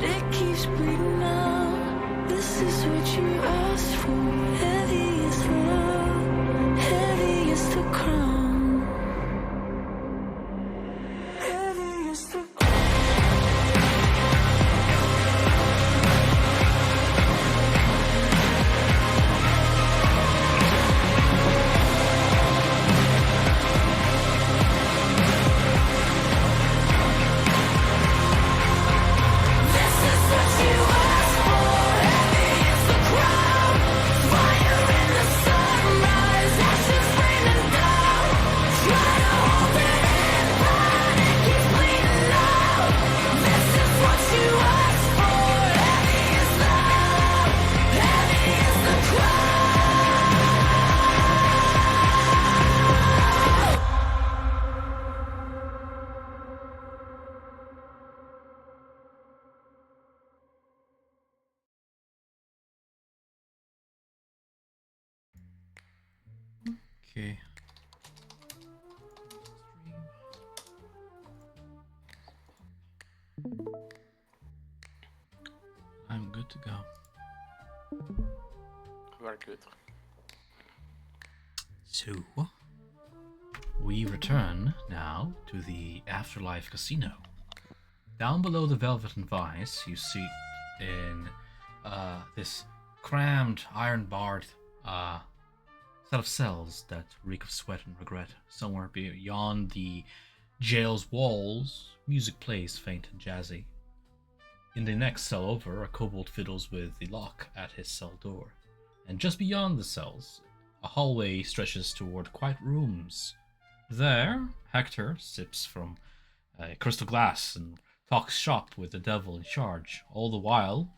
but it keeps bleeding out. This is what you asked for. Heavy is love, heavy is the crown. Heavy is the crown. Okay. I'm good to go. Very good. So, we return now to the Afterlife Casino. Down below the Velvet and Vice, you see in this crammed, iron-barred set of cells that reek of sweat and regret. Somewhere beyond the jail's walls, music plays faint and jazzy. In the next cell over, a kobold fiddles with the lock at his cell door. And just beyond the cells, a hallway stretches toward quiet rooms. There, Hector sips from a crystal glass and talks shop with the devil in charge. All the while,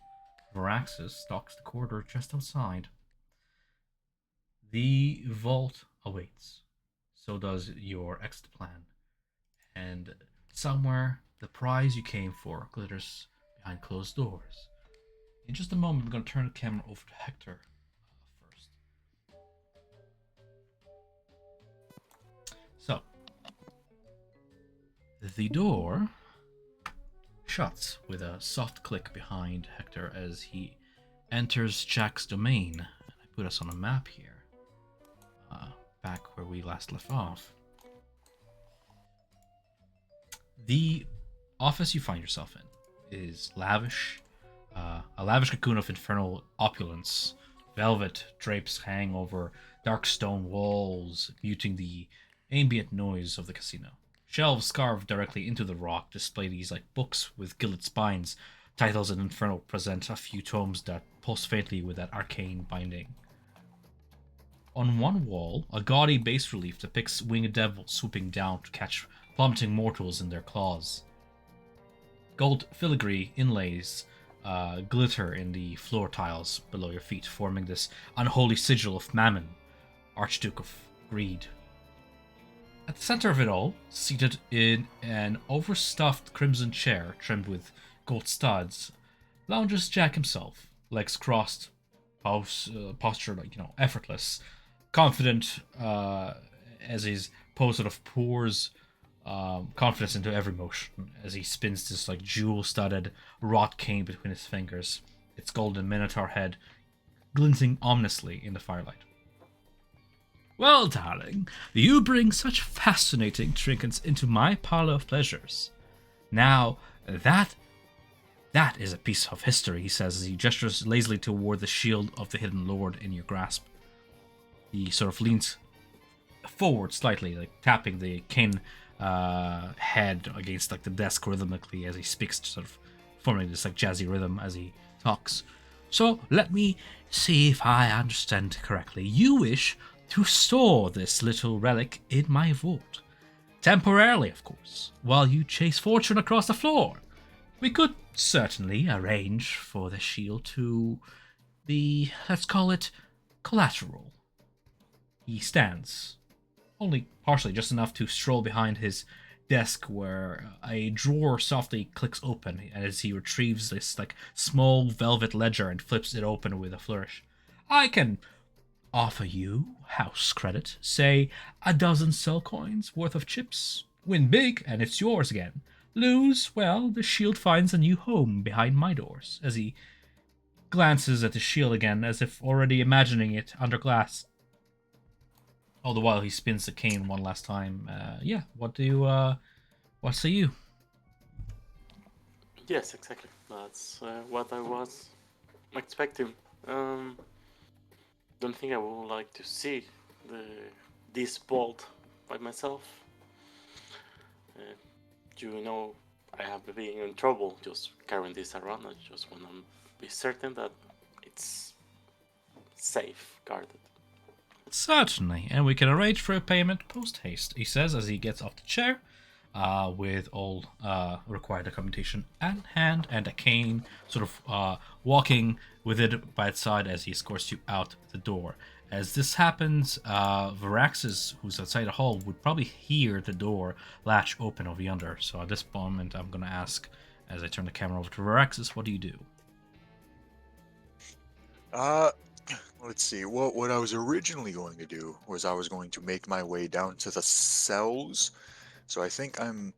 Varaxis stalks the corridor just outside. The vault awaits. So does your exit plan. And somewhere, the prize you came for glitters behind closed doors. In just a moment, I'm going to turn the camera over to Hector first. So, the door shuts with a soft click behind Hector as he enters Jack's domain. And I put us on a map here. Back where we last left off. The office you find yourself in is lavish, a lavish cocoon of infernal opulence. Velvet drapes hang over dark stone walls, muting the ambient noise of the casino. Shelves carved directly into the rock display these like books with gilded spines. Titles in Infernal present a few tomes that pulse faintly with that arcane binding. On one wall, a gaudy bas-relief depicts winged devils swooping down to catch plummeting mortals in their claws. Gold filigree inlays glitter in the floor tiles below your feet, forming this unholy sigil of Mammon, Archduke of Greed. At the center of it all, seated in an overstuffed crimson chair trimmed with gold studs, lounges Jack himself, legs crossed, posture effortless, confident as his pose sort of pours confidence into every motion as he spins this like jewel-studded wrought cane between his fingers, its golden minotaur head glinting ominously in the firelight. Well, darling, you bring such fascinating trinkets into my parlor of pleasures. Now, that is a piece of history, he says as he gestures lazily toward the shield of the hidden lord in your grasp. He sort of leans forward slightly, like tapping the cane head against like the desk rhythmically as he speaks, sort of forming this like jazzy rhythm as he talks. So let me see if I understand correctly. You wish to store this little relic in my vault. Temporarily, of course, while you chase fortune across the floor. We could certainly arrange for the shield to be, let's call it, collateral. He stands, only partially, just enough to stroll behind his desk where a drawer softly clicks open as he retrieves this like small velvet ledger and flips it open with a flourish. I can offer you house credit, say a dozen cell coins worth of chips. Win big and it's yours again. Lose, well, the shield finds a new home behind my doors, as he glances at the shield again, as if already imagining it under glass. All the while he spins the cane one last time. Yeah, what say you? Yes, exactly. That's what I was expecting. Um, don't think I would like to see the this bolt by myself. Uh, you know, I have been in trouble just carrying this around. I just want to be certain that it's safe guarded. Certainly, and we can arrange for a payment post haste, he says as he gets off the chair, with all required documentation at hand and a cane, sort of walking with it by its side as he escorts you out the door. As this happens, Varaxis, who's outside the hall, would probably hear the door latch open over yonder. So at this moment, I'm going to ask, as I turn the camera over to Varaxis, what do you do? Uh, let's see. What I was originally going to do was I was going to make my way down to the cells. So I think I'm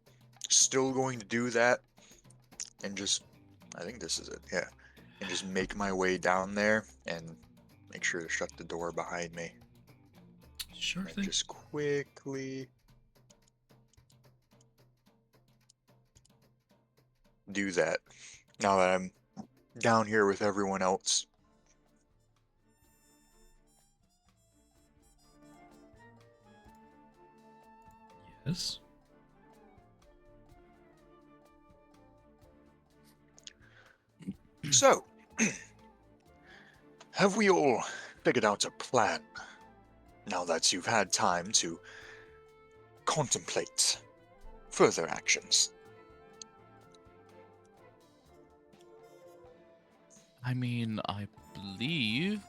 still going to do that and just I think this is it. Yeah. And just make my way down there and make sure to shut the door behind me. Sure And thing. just quickly do that. Now that I'm down here with everyone else. Yes. So, have we all figured out a plan? Now that you've had time to contemplate further actions. I mean, I believe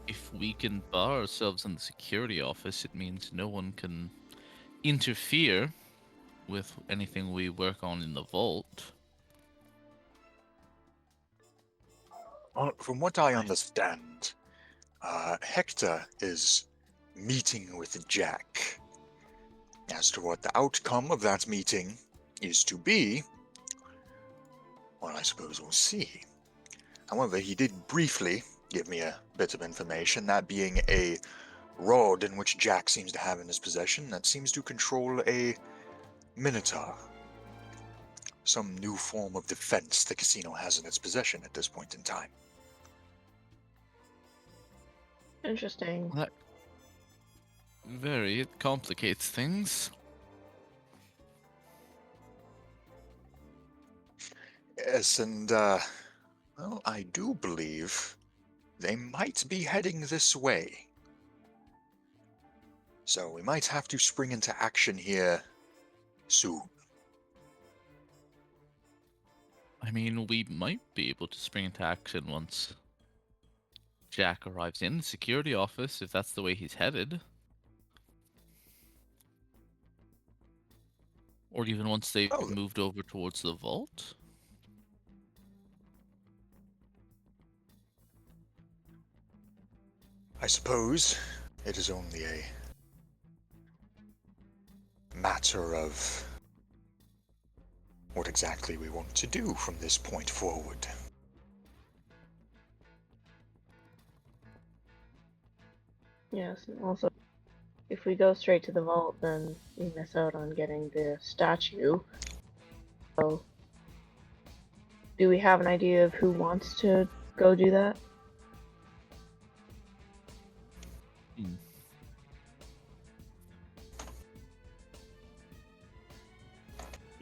if we can bar ourselves in the security office, it means no one can interfere with anything we work on in the vault. Well, from what I understand, Hector is meeting with Jack. As to what the outcome of that meeting is to be, well, I suppose we'll see. However, he did briefly give me a bit of information, that being a rod in which Jack seems to have in his possession that seems to control a minotaur. Some new form of defense the casino has in its possession at this point in time. Interesting. That it complicates things. Yes, and, well, I do believe they might be heading this way. So we might have to spring into action here soon. I mean, we might be able to spring into action once Jack arrives in the security office, if that's the way he's headed. Or even once they've Oh. moved over towards the vault. I suppose it is only a matter of what exactly we want to do from this point forward. Yes, and also, if we go straight to the vault, then we miss out on getting the statue. So, do we have an idea of who wants to go do that?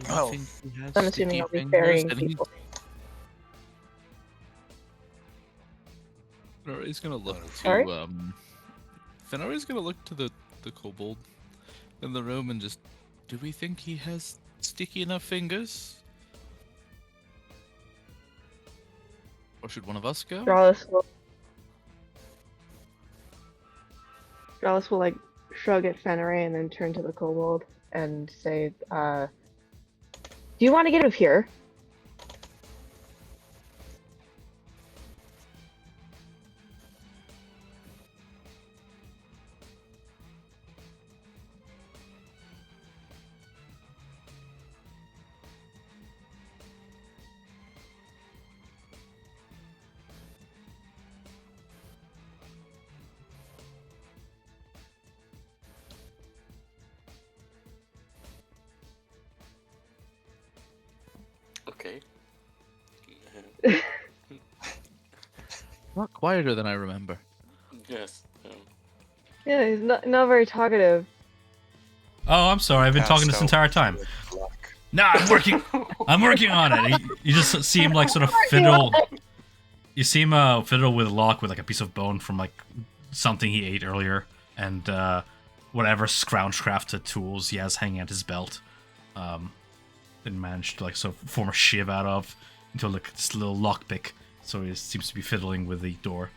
Well, I'm assuming I'll be ferrying people. Fenari's gonna look Sorry? to Fenari's gonna look to the kobold in the room and just, do we think he has sticky enough fingers? Or should one of us go? Stralis will like shrug at Fenrir and then turn to the kobold and say, do you want to get out of here? Okay. Not quieter than I remember. Yes. Yeah, he's not very talkative. Oh, I'm sorry. I've been talking this Passed entire out time. black. Nah, I'm working. I'm working on it. You just see him like sort of fiddle. You see him fiddle with a lock with like a piece of bone from like something he ate earlier, and whatever scrounge-crafted tools he has hanging at his belt. And managed to like sort of form a shiv out of into like this little lockpick. So he seems to be fiddling with the door.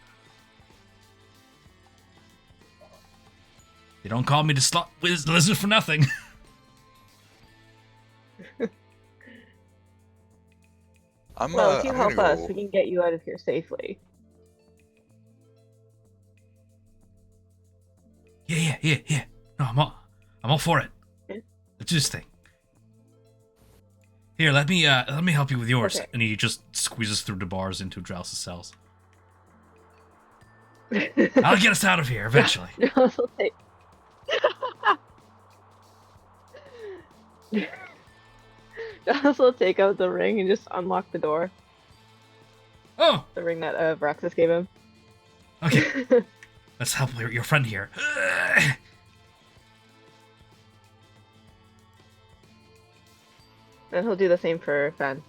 They don't call me the slot lizard for nothing. Well, if you I'm help gonna us, go. we can get you out of here safely. Yeah. No, I'm all for it. Yeah. Let's do this thing. Here, let me help you with yours. Okay. And he just squeezes through the bars into Drows's cells. I'll get us out of here eventually. Jonas will take. Jonas will take out the ring and just unlock the door. Oh, The ring that Varaxis gave him. okay. Let's help your friend here. And he'll do the same for Fen.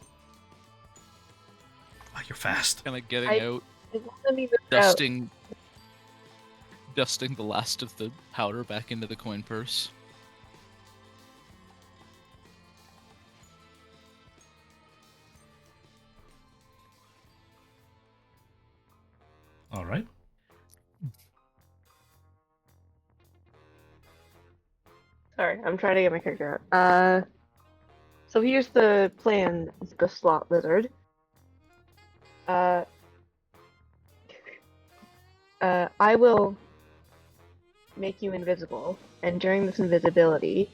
Oh, you're fast. Kind of getting I- out, Let me move it out. dusting the last of the powder back into the coin purse. All right. Sorry, I'm trying to get my character out. So here's the plan, the slot lizard. I will make you invisible, and during this invisibility,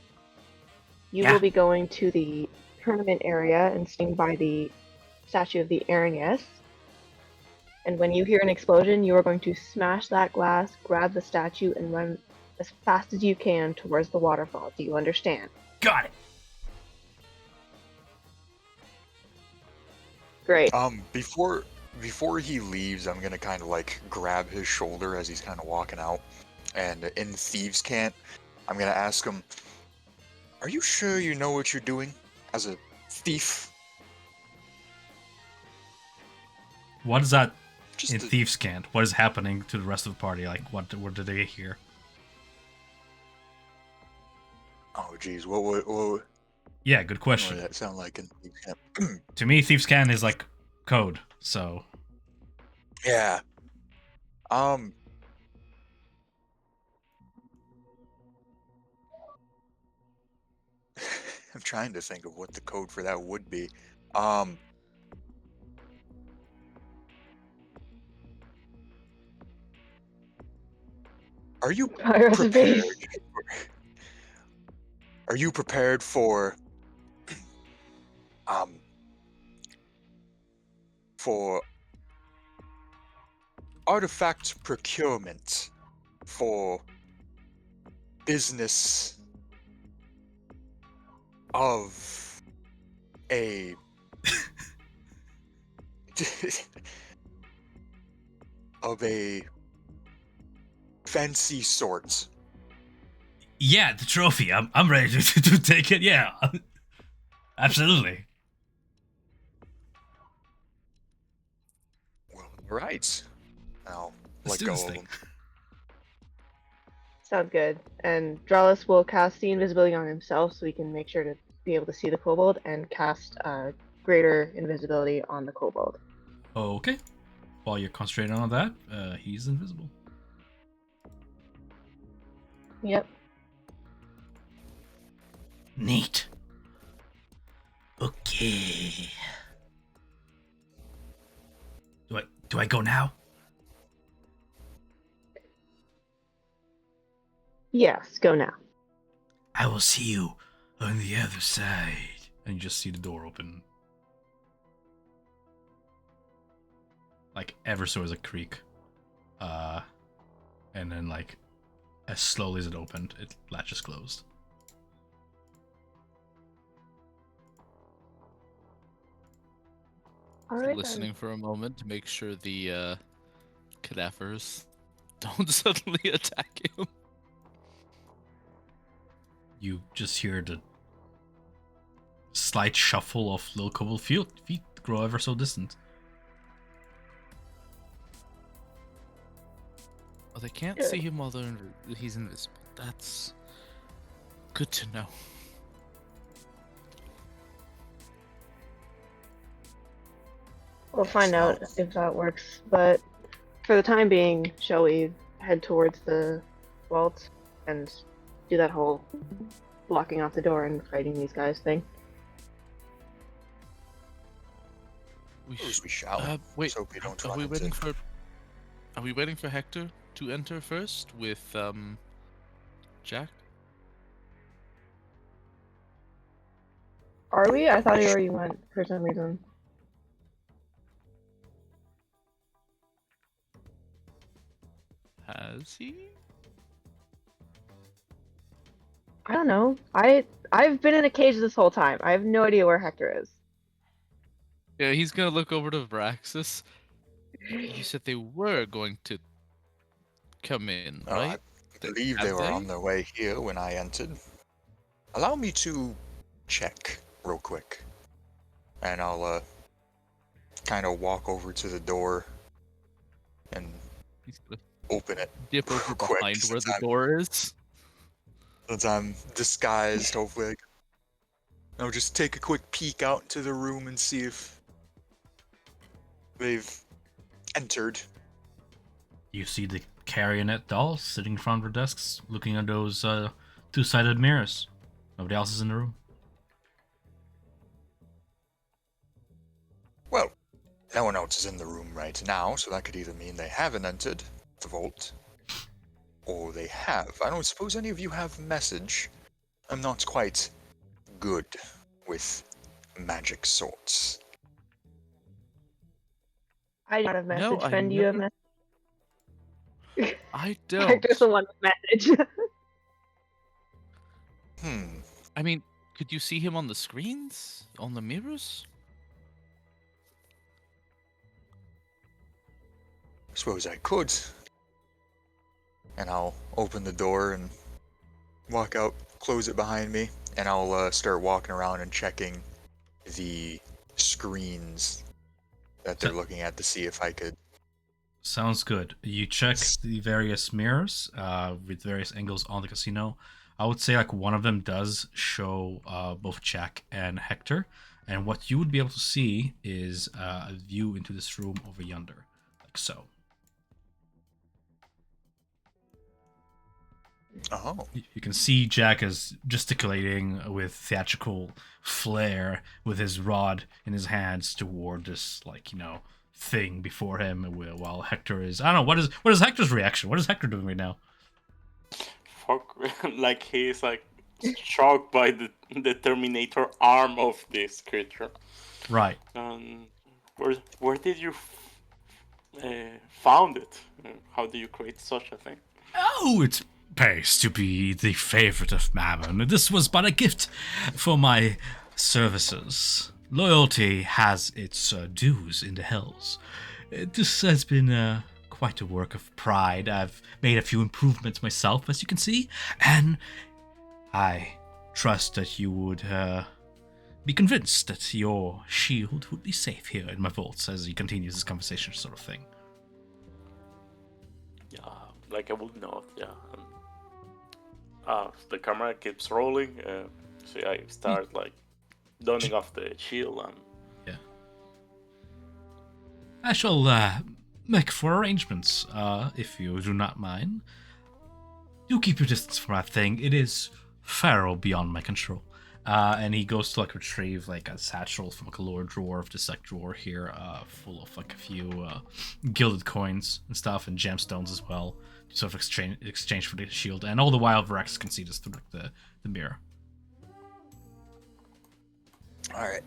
you Yeah. will be going to the tournament area and staying by the statue of the Arrhenius. And when you hear an explosion, you are going to smash that glass, grab the statue, and run as fast as you can towards the waterfall. Do you understand? Got it. Great. Before he leaves, I'm gonna kind of like grab his shoulder as he's kind of walking out, and in Thieves' Cant, I'm gonna ask him, "Are you sure you know what you're doing as a thief?" What is that Just in to- Thieves' Cant? What is happening to the rest of the party? Like, what did they hear? Oh, geez, what Yeah, good would question. that sound like in Thieves' Cant? To me, Thieves' Cant is like code. So Yeah. I'm trying to think of what the code for that would be. Are you Fire prepared? space. Are you prepared for um for artifact procurement for business of a of a fancy sort? yeah, the trophy. I'm ready to take it. Yeah, absolutely. Well, all right. I'll Let's let do go this of thing. him. Sounds good. And Dralis will cast the invisibility on himself so he can make sure to be able to see the kobold and cast greater invisibility on the kobold. Okay. While you're concentrating on that, he's invisible. Yep. Neat. Okay. Do I go now? Yes, go now. I will see you on the other side. And you just see the door open. Like ever so as a creak. And then like as slowly as it opened, it latches closed. Alright listening for a moment to make sure the cadavers don't suddenly attack him. You just hear the slight shuffle of little cobbled feet grow ever so distant. Oh, they can't Good. see him while he's invisible. That's good to know. We'll find out if that works, but for the time being, shall we head towards the vault and do that whole blocking off the door and fighting these guys thing? We We shall. wait. Let's hope we don't Are run we into- waiting for? Are we waiting for Hector to enter first with Jack? Are we? I thought he already went for some reason. Has he? I don't know. I've been in a cage this whole time. I have no idea where Hector is. Yeah, he's gonna look over to Vraxis. You said they were going to come in, right? I believe they Have were they? on their way here when I entered. Allow me to check real quick. And I'll kind of walk over to the door and He's gonna open it. dip over Quick, behind where since the I'm- door is. Since I'm disguised, hopefully. I'll just take a quick peek out into the room and see if they've entered. You see the Carionet dolls sitting in front of their desks, looking at those two-sided mirrors. Nobody else is in the room. Well, no one else is in the room right now, so that could either mean they haven't entered the vault, or they have. I don't suppose any of you have a message. I'm not quite good with magic sorts. I don't have message. No, I Fen, do you have never- message? I don't. Hector's the one with message. I mean, could you see him on the screens? On the mirrors? Suppose I could. And I'll open the door and walk out, close it behind me, and I'll start walking around and checking the screens that they're looking at to see if I could. Sounds good. You check the various mirrors with various angles on the casino. I would say like one of them does show both Jack and Hector, and what you would be able to see is a view into this room over yonder, like so. Oh, You can see Jack is gesticulating with theatrical flair with his rod in his hands toward this, like, thing before him, while Hector is, I don't know, what is Hector's reaction? What is Hector doing right now? Fuck, like he's like shocked by the Terminator arm of this creature. Right. Where did you found it? How do you create such a thing? Oh, it pays to be the favorite of Mammon. This was but a gift for my services. Loyalty has its dues in the hells. This has been quite a work of pride. I've made a few improvements myself, as you can see, and I trust that you would be convinced that your shield would be safe here in my vaults as he continues this conversation, sort of thing. Yeah, like I would know. Yeah. The camera keeps rolling, so I start like donning off the shield and. Yeah. I shall make for arrangements, if you do not mind. Do keep your distance from that thing. It is feral beyond my control. And he goes to like retrieve like a satchel from like a lower drawer of this like drawer here, full of like a few gilded coins and stuff and gemstones as well, to sort of exchange for the shield. And all the while, Varax can see this through like the mirror. all right.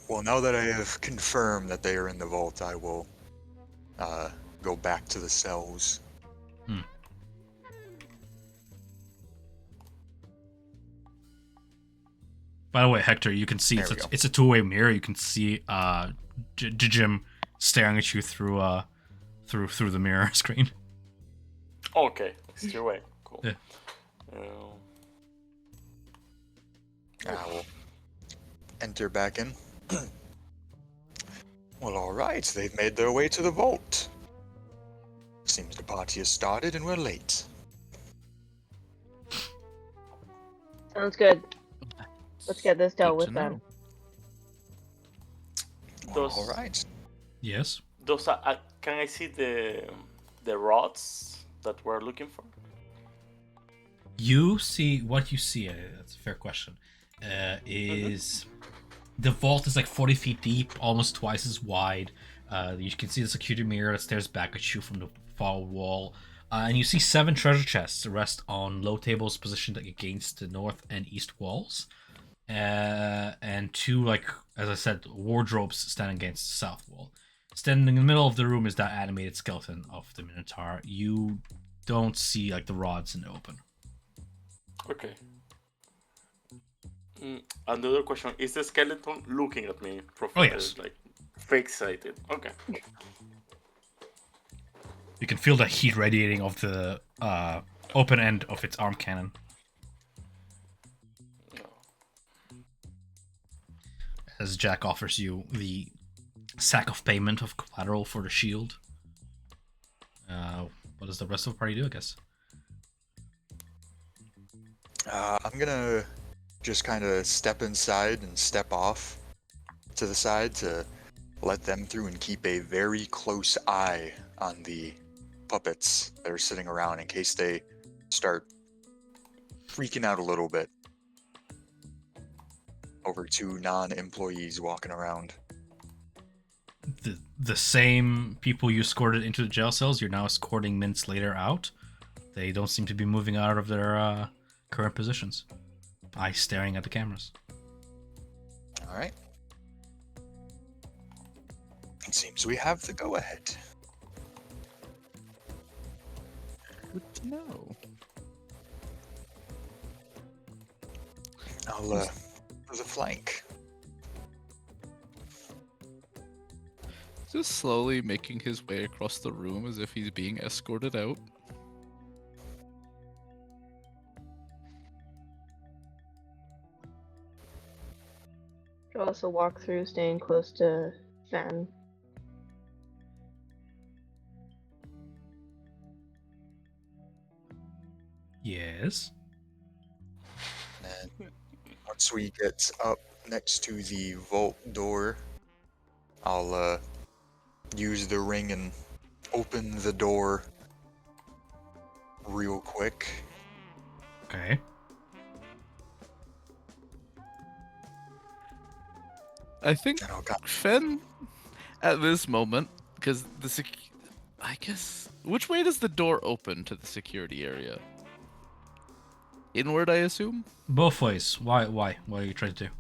Well, now that I have confirmed that they are in the vault, I will go back to the cells. By the way, Hector, you can see There we go. it's a two-way mirror. You can see Jim staring at you through through the mirror screen. Okay, it's your way. Cool. Yeah. I will enter back in. Well, all right. They've made their way to the vault. Seems the party has started and we're late. Sounds good. Let's get this dealt Good with to then. know. Well, Those- all right. Yes. Those are, can I see the rods that we're looking for? You see what you see. That's a fair question. Is the vault is like 40 feet deep, almost twice as wide. You can see the security mirror that stares back at you from the far wall. And you see 7 treasure chests rest on low tables positioned against the north and east walls. And 2, like, as I said, wardrobes standing against the south wall. Standing in the middle of the room is that animated skeleton of the Minotaur. You don't see, like, the rods in the open. Okay. Another question: is the skeleton looking at me? Oh, yes. Like fixated. Okay. You can feel the heat radiating off the open end of its arm cannon. As Jack offers you the sack of payment of collateral for the shield. What does the rest of the party do, I guess? I'm gonna just kind of step inside and step off to the side to let them through and keep a very close eye on the puppets that are sitting around in case they start freaking out a little bit over 2 non-employees walking around. The same people you escorted into the jail cells, you're now escorting minutes later out. They don't seem to be moving out of their current positions. Eyes staring at the cameras. All right. It seems we have the go-ahead. Good to know. I'll for the flank. Just slowly making his way across the room as if he's being escorted out. I'll also walk through, staying close to Fen. Yes. And once we get up next to the vault door, I'll use the ring and open the door real quick. Okay. I think And I'll got Fen, at this moment, because I guess, which way does the door open to the security area? Inward, I assume? Both ways. Why? What are you trying to do?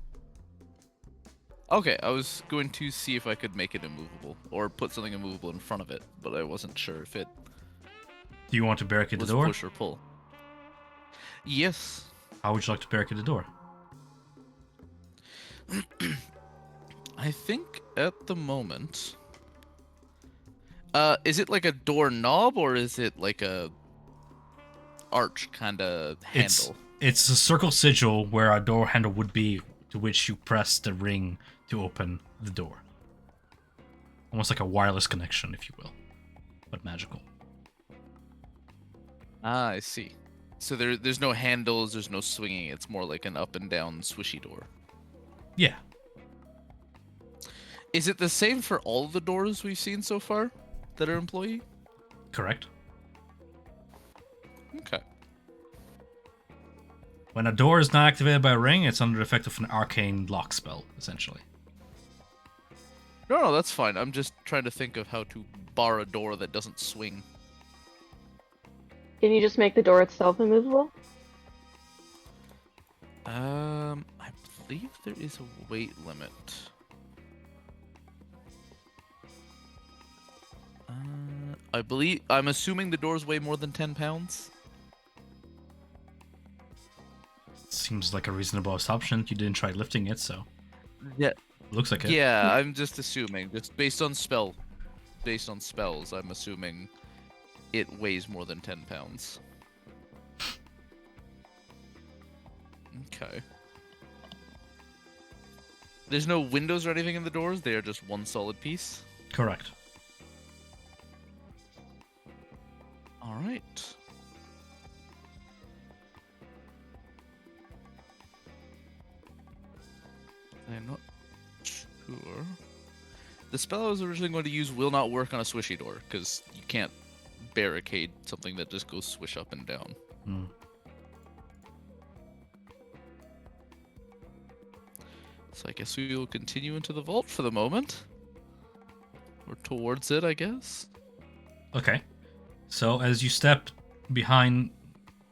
Okay, I was going to see if I could make it immovable, or put something immovable in front of it, but I wasn't sure if it Do you want to barricade the was door? push or pull. Yes. How would you like to barricade the door? I think at the moment... is it like a doorknob, or is it like a arch kind of handle? It's a circle sigil where a door handle would be, to which you press the ring to open the door. Almost like a wireless connection, if you will, but magical. Ah, I see. So there's no handles, there's no swinging. It's more like an up and down swishy door. Yeah. Is it the same for all of the doors we've seen so far that are employee? Correct. Okay. When a door is not activated by a ring, it's under the effect of an arcane lock spell, essentially. No, that's fine. I'm just trying to think of how to bar a door that doesn't swing. Can you just make the door itself immovable? I believe there is a weight limit. I'm assuming the doors weigh more than 10 pounds. seems like a reasonable assumption. You didn't try lifting it, so Yeah. looks like it. Yeah, I'm just assuming. Just based on spells, I'm assuming it weighs more than 10 pounds. Okay. There's no windows or anything in the doors. They are just one solid piece. Correct. All right. I'm not sure. The spell I was originally going to use will not work on a swishy door, because you can't barricade something that just goes swish up and down. Hmm. So I guess we will continue into the vault for the moment. Or towards it, I guess. Okay. So as you step behind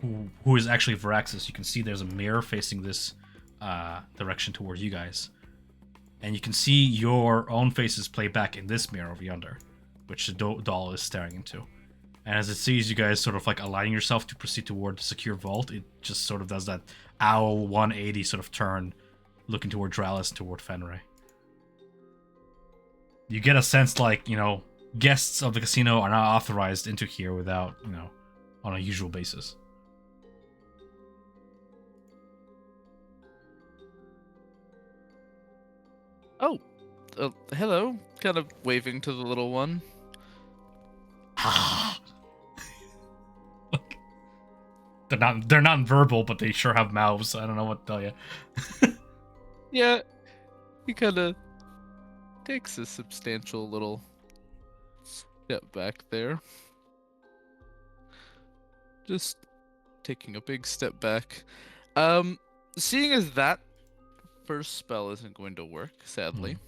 who is actually Varaxis, you can see there's a mirror facing this direction toward you guys. And you can see your own faces play back in this mirror over yonder, which the doll is staring into. And as it sees you guys sort of like aligning yourself to proceed toward the secure vault, it just sort of does that owl 180 sort of turn, looking toward Dralis, toward Fenray. You get a sense like, guests of the casino are not authorized into here without, on a usual basis. Oh, hello. Kind of waving to the little one. They're not verbal, but they sure have mouths. I don't know what to tell you. Yeah, he kind of takes a substantial little step back there. Just taking a big step back. Seeing as that first spell isn't going to work, sadly.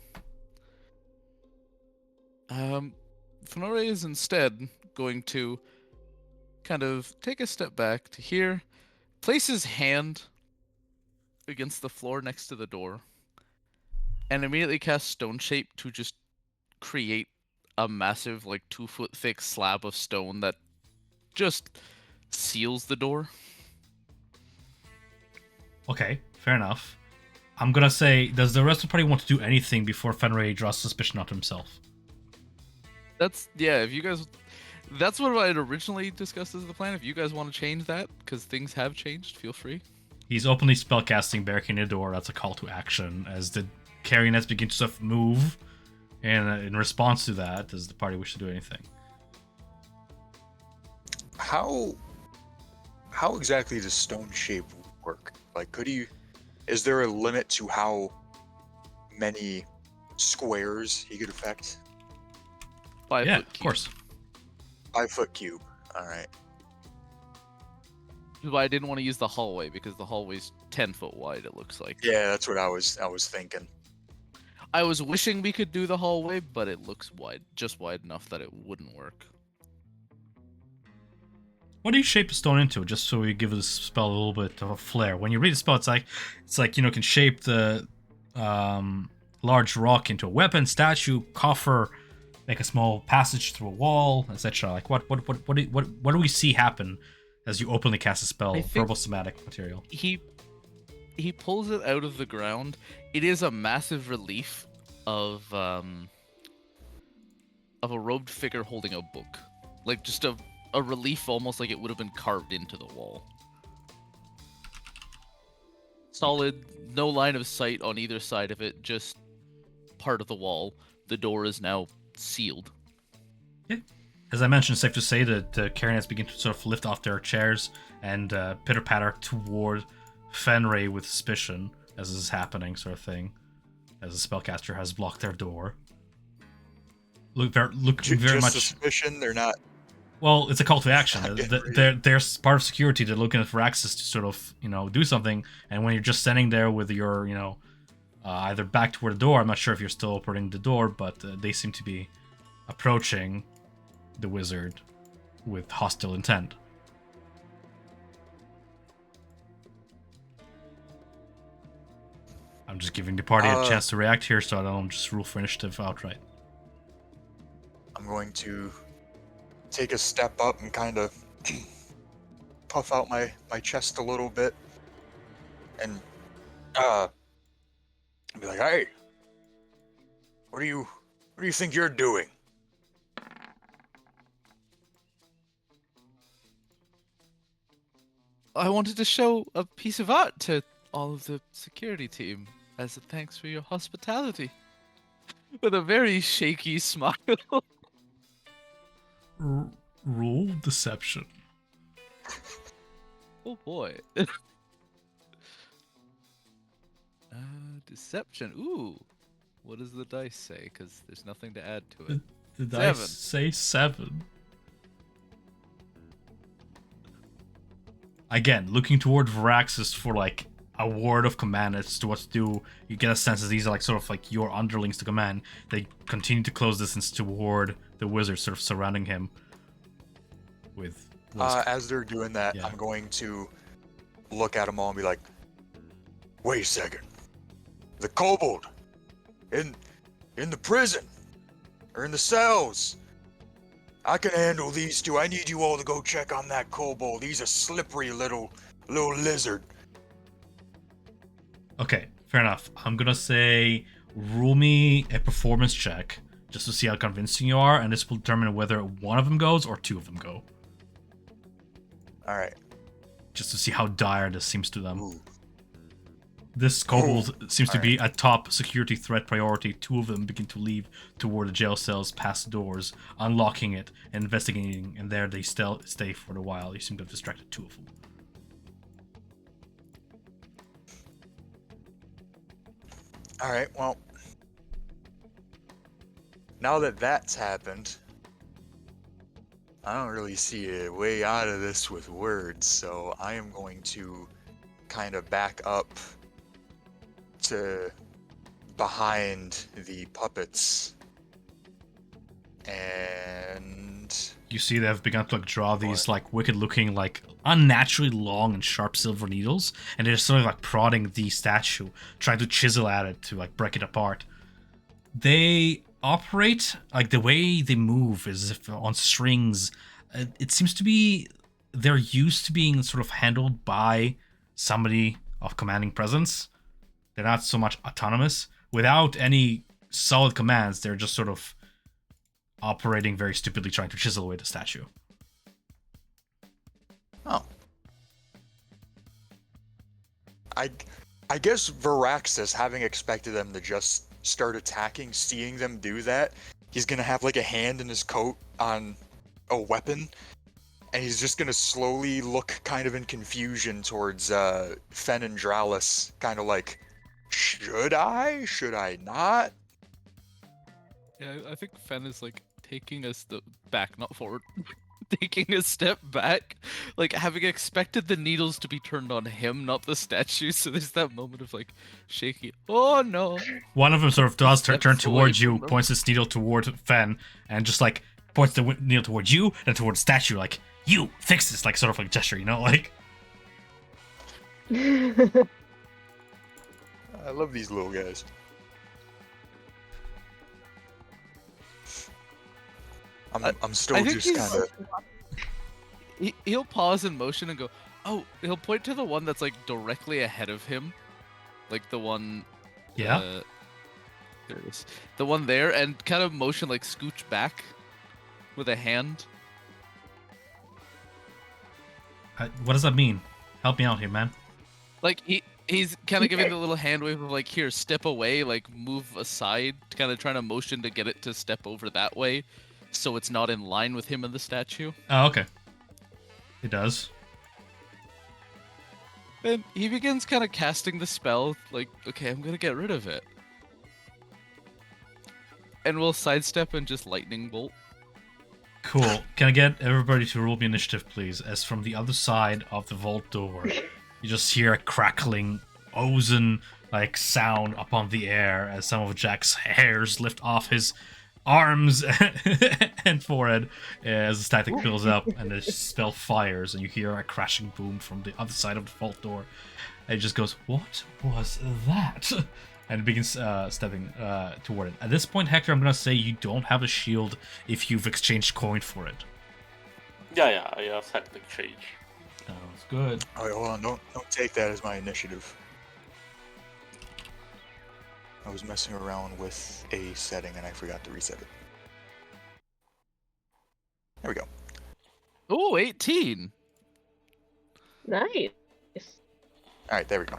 Fenore is instead going to kind of take a step back to here, place his hand against the floor next to the door, and immediately cast Stone Shape to just create a massive, 2-foot thick slab of stone that just seals the door. Okay, fair enough. I'm gonna say, does the rest of the party want to do anything before Fenray draws suspicion onto himself? If you guys... That's what I had originally discussed as the plan. If you guys want to change that, because things have changed, feel free. He's openly spellcasting, barricading the door. That's a call to action. As the carionets begin to sort of move, and in response to that, does the party wish to do anything? How exactly does Stone Shape work? Is there a limit to how many squares he could affect? 5 Yeah, foot of cube. course. 5-foot cube. All right. Which is why I didn't want to use the hallway, because the hallway's 10 foot wide, it looks like. Yeah, that's what I was thinking. I was wishing we could do the hallway, but it looks just wide enough that it wouldn't work. What do you shape a stone into, just so we give this spell a little bit of a flair? When you read the spell, it's like can shape the large rock into a weapon, statue, coffer, make a small passage through a wall, etc. Like what do we see happen as you openly cast a spell? Verbal somatic material. He pulls it out of the ground. It is a massive relief of a robed figure holding a book, just a relief, almost like it would have been carved into the wall. Solid, no line of sight on either side of it, just part of the wall. The door is now sealed. Yeah. As I mentioned, it's safe to say that the carionets begin to sort of lift off their chairs and pitter-patter toward Fenray with suspicion as this is happening, sort of thing, as the spellcaster has blocked their door. Look very much suspicion. They're not. Well, it's a call to action. They're part of security. They're looking for access to sort of, do something. And when you're just standing there with your, either back toward the door, I'm not sure if you're still opening the door, but they seem to be approaching the wizard with hostile intent. I'm just giving the party a chance to react here, so I don't just rule for initiative outright. I'm going to take a step up and kind of puff out my chest a little bit. and be like, "Hey, what do you think you're doing?" I wanted to show a piece of art to all of the security team as a thanks for your hospitality. With a very shaky smile. Roll deception. Oh boy. Deception. Ooh. What does the dice say? Because there's nothing to add to it. The dice 7. say 7. Again, looking toward Varaxis for like a word of command as to what to do. You get a sense that these are like sort of like your underlings to command. They continue to close distance toward the wizard, sort of surrounding him. With as they're doing that, Yeah. I'm going to look at them all and be like, "Wait a second. The kobold in the prison or in the cells. I can handle these two. I need you all to go check on that kobold. He's a slippery little lizard." Okay, fair enough. I'm gonna say roll me a performance check just to see how convincing you are, and this will determine whether one of them goes or two of them go. All right. Just to see how dire this seems to them. Ooh. This kobold seems to Alright. be a top security threat priority. Two of them begin to leave toward the jail cells past the doors, unlocking it, and investigating, and there they still stay for a while. You seem to have distracted two of them. All right. Well, now that that's happened, I don't really see a way out of this with words, so I am going to kind of back up to behind the puppets. And You see they have begun to like draw these like wicked looking, like unnaturally long and sharp silver needles, and they're sort of like prodding the statue, trying to chisel at it to like break it apart. They operate like the way they move is if on strings. It seems to be they're used to being sort of handled by somebody of commanding presence. They're not so much autonomous. Without any solid commands, they're just sort of operating very stupidly, trying to chisel away the statue. oh, I guess Varaxis, having expected them to just start attacking, seeing them do that, he's gonna have like a hand in his coat on a weapon, and he's just gonna slowly look kind of in confusion towards Fen and Dralis, kind of like, should I not? Yeah, I think Fen is like taking a step back, not forward. Taking a step back, like having expected the needles to be turned on him, not the statue. So there's that moment of like shaky. Oh no! One of them sort of does turn Steps away towards you, from them. points his needle toward Fen, and just like points the needle towards you, and towards the statue, like, you fix this, like sort of like gesture, you know, like. I love these little guys. I'm still I think just he's- kind of. He'll pause in motion and go, oh, he'll point to the one that's like directly ahead of him. Like the one. Yeah. There it is. The one there, and kind of motion like scooch back with a hand. What does that mean? Help me out here, man. Like he's kind of giving the little hand wave of like, here, step away, like move aside, kind of trying to motion to get it to step over that way, so it's not in line with him and the statue. Oh, okay. It does. And he begins kind of casting the spell, like, okay, I'm gonna get rid of it. And we'll sidestep and just lightning bolt. Cool. Can I get everybody to roll me initiative, please? As from the other side of the vault door, you just hear a crackling, ozen like sound upon the air as some of Jack's hairs lift off his arms and forehead as the static builds up and the spell fires, and you hear a crashing boom from the other side of the vault door. And it just goes, "What was that?" And begins stepping toward it. At this point, Hector, I'm gonna say you don't have a shield if you've exchanged coin for it. Yeah, I have had the exchange. Sounds good. Oh, hold on! Don't take that as my initiative. I was messing around with a setting and I forgot to reset it. There we go. Oh, 18. Nice. Alright, there we go.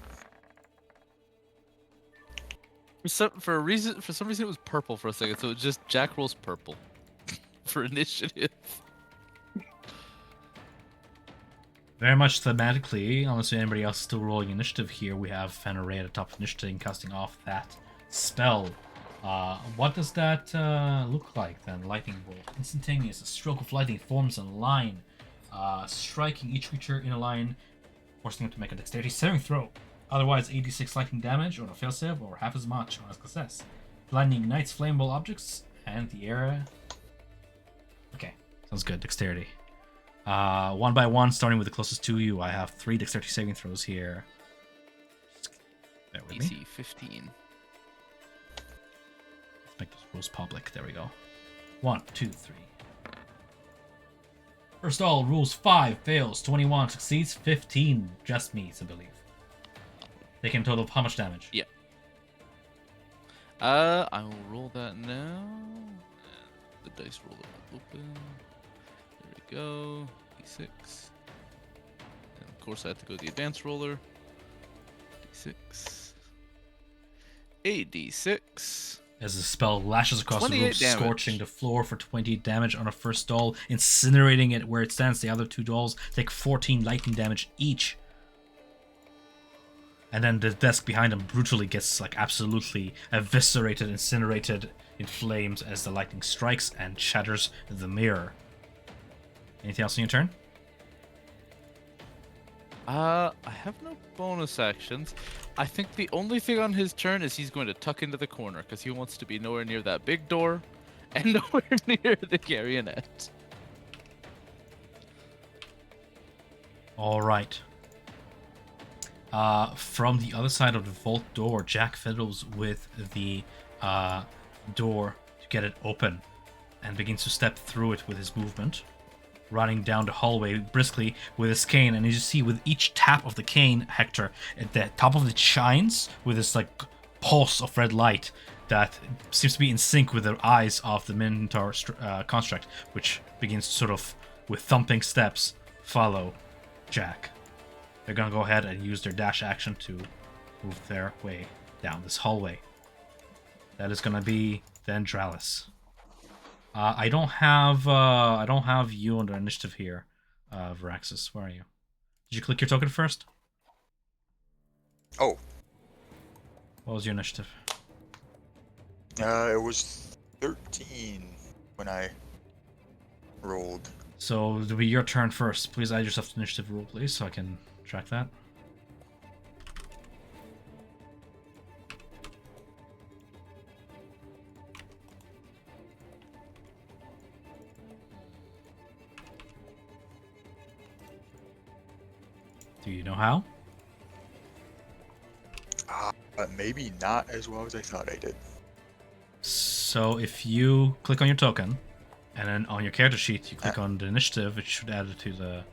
For some reason, it was purple for a second, so it was just Jack rolls purple for initiative. Very much thematically, unless anybody else is still rolling initiative here, we have Fenray at the top of initiative casting off that spell. What does that look like then? Lightning bolt. Instantaneous. A stroke of lightning forms a line, striking each creature in a line, forcing them to make a dexterity saving throw. Otherwise, 86 lightning damage on a failsave, or half as much on a success. Lightning ignites flammable objects, and the area... Okay, sounds good. Dexterity. One by one, starting with the closest to you. I have 3 dexterity saving throws here. Bear with me. AC 15. Let's make those rules public. There we go. 1, 2, 3. First all, rules 5 fails, 21 succeeds, 15 just meets, I believe. Taking a total of how much damage? Yeah. I will roll that now. The dice roller will open. There we go. D6. And of course I have to go to the advanced roller. D6. 8d6. As the spell lashes across the room, 28 damage. scorching the floor for 20 damage on a first doll, incinerating it where it stands. The other 2 dolls take 14 lightning damage each. And then the desk behind them brutally gets like absolutely eviscerated, incinerated in flames as the lightning strikes and shatters the mirror. Anything else on your turn? I have no bonus actions. I think the only thing on his turn is he's going to tuck into the corner because he wants to be nowhere near that big door and nowhere near the Carrionette. All right. From the other side of the vault door, Jack fiddles with the door to get it open and begins to step through it with his movement, running down the hallway briskly with his cane. And as you see, with each tap of the cane, Hector, at the top of it shines with this like pulse of red light that seems to be in sync with the eyes of the Minotaur construct, which begins to sort of, with thumping steps, follow Jack. They're going to go ahead and use their dash action to move their way down this hallway. That is going to be Dendralis. I don't have you under initiative here, Varaxis. Where are you? Did you click your token first? Oh, What was your initiative? it was 13 when I rolled. So it'll be your turn first. Please add yourself to initiative rule, please, so I can track that. Do you know how? Maybe not as well as I thought I did. So if you click on your token, and then on your character sheet you click on the initiative, it should add it to the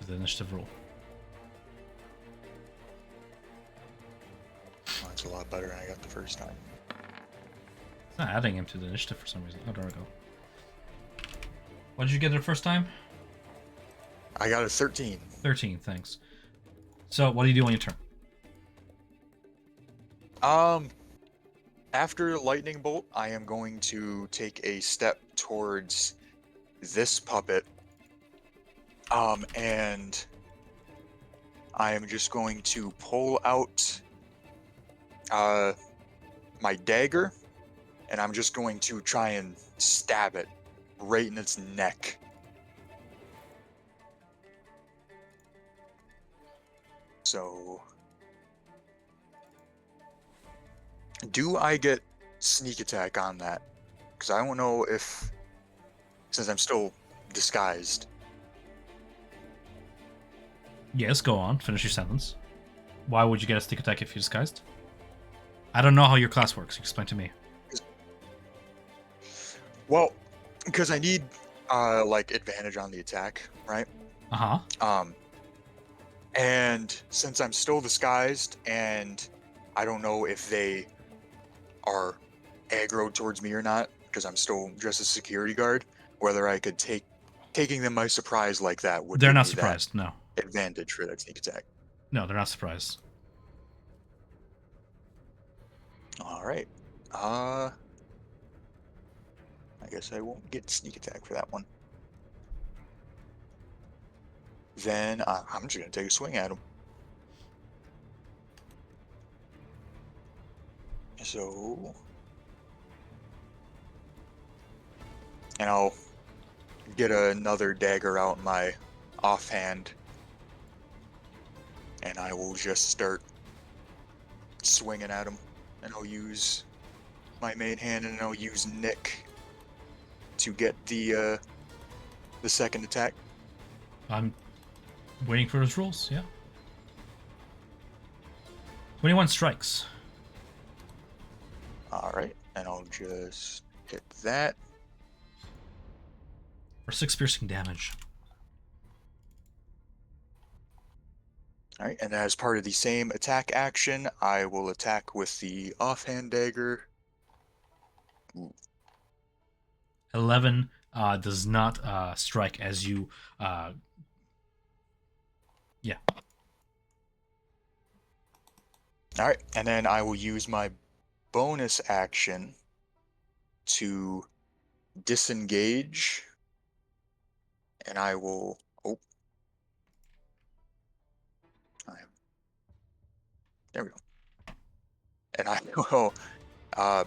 initiative rule. Well, that's a lot better than I got the first time. It's not adding him to the initiative for some reason. Oh, there we go. What did you get the first time? I got a 13. 13, thanks. So what do you do on your turn? After lightning bolt, I am going to take a step towards this puppet. And I am just going to pull out my dagger, and I'm just going to try and stab it right in its neck. So, do I get sneak attack on that? Because I don't know if, since I'm still disguised. Yes, go on. Finish your sentence. Why would you get a sneak attack if you're disguised? I don't know how your class works. Explain to me. Well, because I need like advantage on the attack, right? Uh-huh. And since I'm still disguised and I don't know if they are aggroed towards me or not, because I'm still just a security guard. Whether I could taking them by surprise like that would They're give not me surprised. No, that advantage for that sneak attack. no, they're not surprised. All right. I guess I won't get sneak attack for that one. Then I'm just gonna take a swing at him. So, and I'll get another dagger out in my offhand, and I will just start swinging at him. And I'll use my main hand, and I'll use Nick to get the second attack. I'm waiting for his rolls. Yeah. 21 strikes. All right, and I'll just hit that. For 6 piercing damage. All right, and as part of the same attack action, I will attack with the offhand dagger. 11 does not strike as you. Yeah. All right, and then I will use my bonus action to disengage, and I will. Oh, there we go. And I will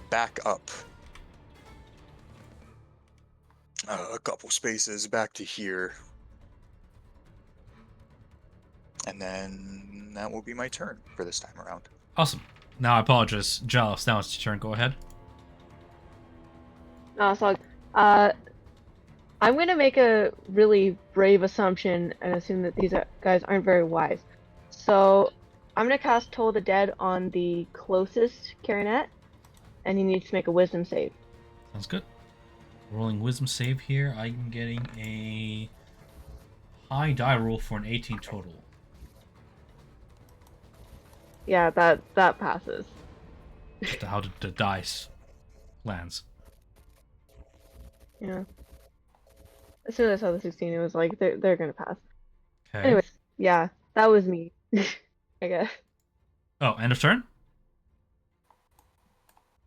back up a couple spaces back to here. And then that will be my turn for this time around. Awesome. Now I apologize. Jalos, now it's your turn. Go ahead. So, I'm gonna make a really brave assumption and assume that these guys aren't very wise. So, I'm gonna cast Toll the Dead on the closest Carinet, and he needs to make a Wisdom save. Sounds good. Rolling Wisdom save here. I'm getting a high die roll for an 18 total. Yeah, that passes. Just how the dice lands. Yeah. As soon as I saw the 16, it was like they're gonna pass. Okay. Anyways, yeah, that was me. I guess. Oh, end of turn?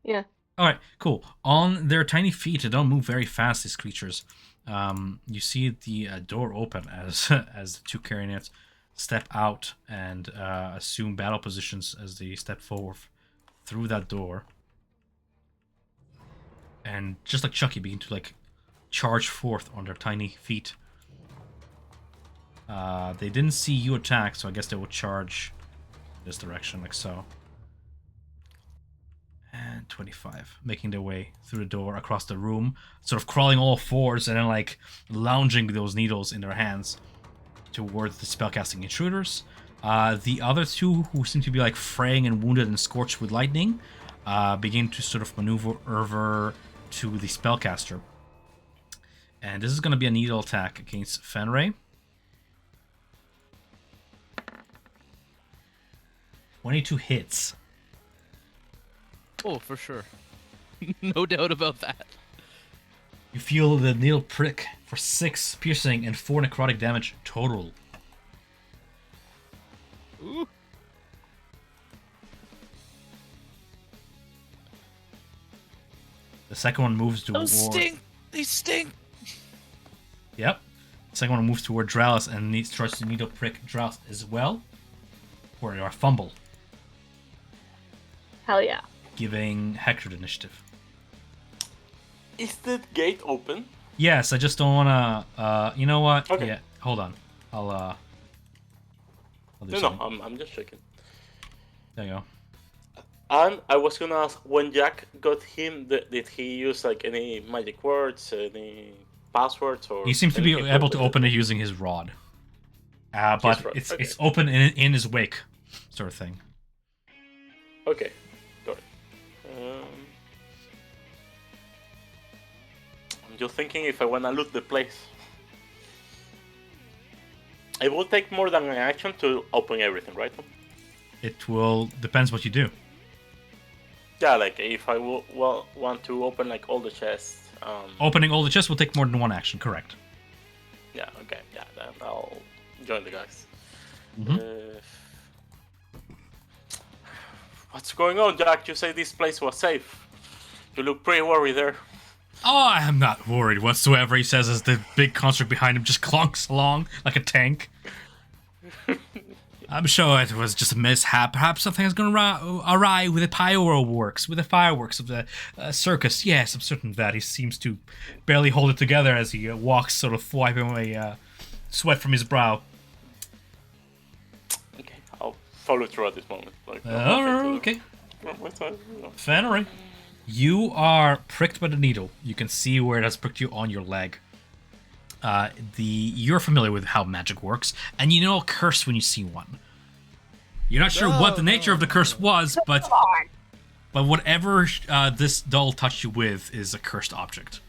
Yeah. Alright, cool. On their tiny feet, they don't move very fast, these creatures. You see the door open as as the 2 Carionets step out and assume battle positions as they step forward through that door. And just like Chucky, begin to like charge forth on their tiny feet. They didn't see you attack, so I guess they will charge this direction, like so. And 25, making their way through the door across the room, sort of crawling all fours and then like lounging those needles in their hands towards the spellcasting intruders. The other 2, who seem to be like fraying and wounded and scorched with lightning, begin to sort of maneuver over to the spellcaster. And this is going to be a needle attack against Fenray. 22 hits. Oh, for sure. No doubt about that. You feel the needle prick for 6 piercing and 4 necrotic damage total. Ooh. The second one moves toward... Those stink! They stink! Yep. The second one moves toward Dralis and tries to needle prick Dralis as well. Or a fumble. Hell yeah. Giving Hector the initiative. Is the gate open? Yes, I just don't wanna you know what? Okay. Yeah, hold on. I'll do No, something. I'm just checking. There you go. And I was gonna ask, when Jack got him, did he use like any magic words, any passwords, or? He seems to be anything able to open it using his rod. But rod, it's okay. it's open in his wake, sort of thing. Okay, got it. I'm just thinking if I wanna loot the place. It will take more than an action to open everything, right? It will depends what you do. Yeah, like if I want to open like all the chests. Opening all the chests will take more than one action, correct? Yeah. Okay. Yeah. Then I'll join the guys. Mhm. What's going on, Jack? You say this place was safe. You look pretty worried there. Oh, I am not worried whatsoever, he says as the big construct behind him just clunks along like a tank. I'm sure it was just a mishap. Perhaps something is going awry with the fireworks, of the circus. Yes, I'm certain of that. He seems to barely hold it together as he walks, sort of wiping away sweat from his brow. Okay, I'll follow through at this moment. Like, Okay. Fennery, you are pricked by the needle. You can see where it has pricked you on your leg. You're familiar with how magic works, and you know a curse when you see one. You're not sure what the nature of the curse was, but whatever this doll touched you with is a cursed object.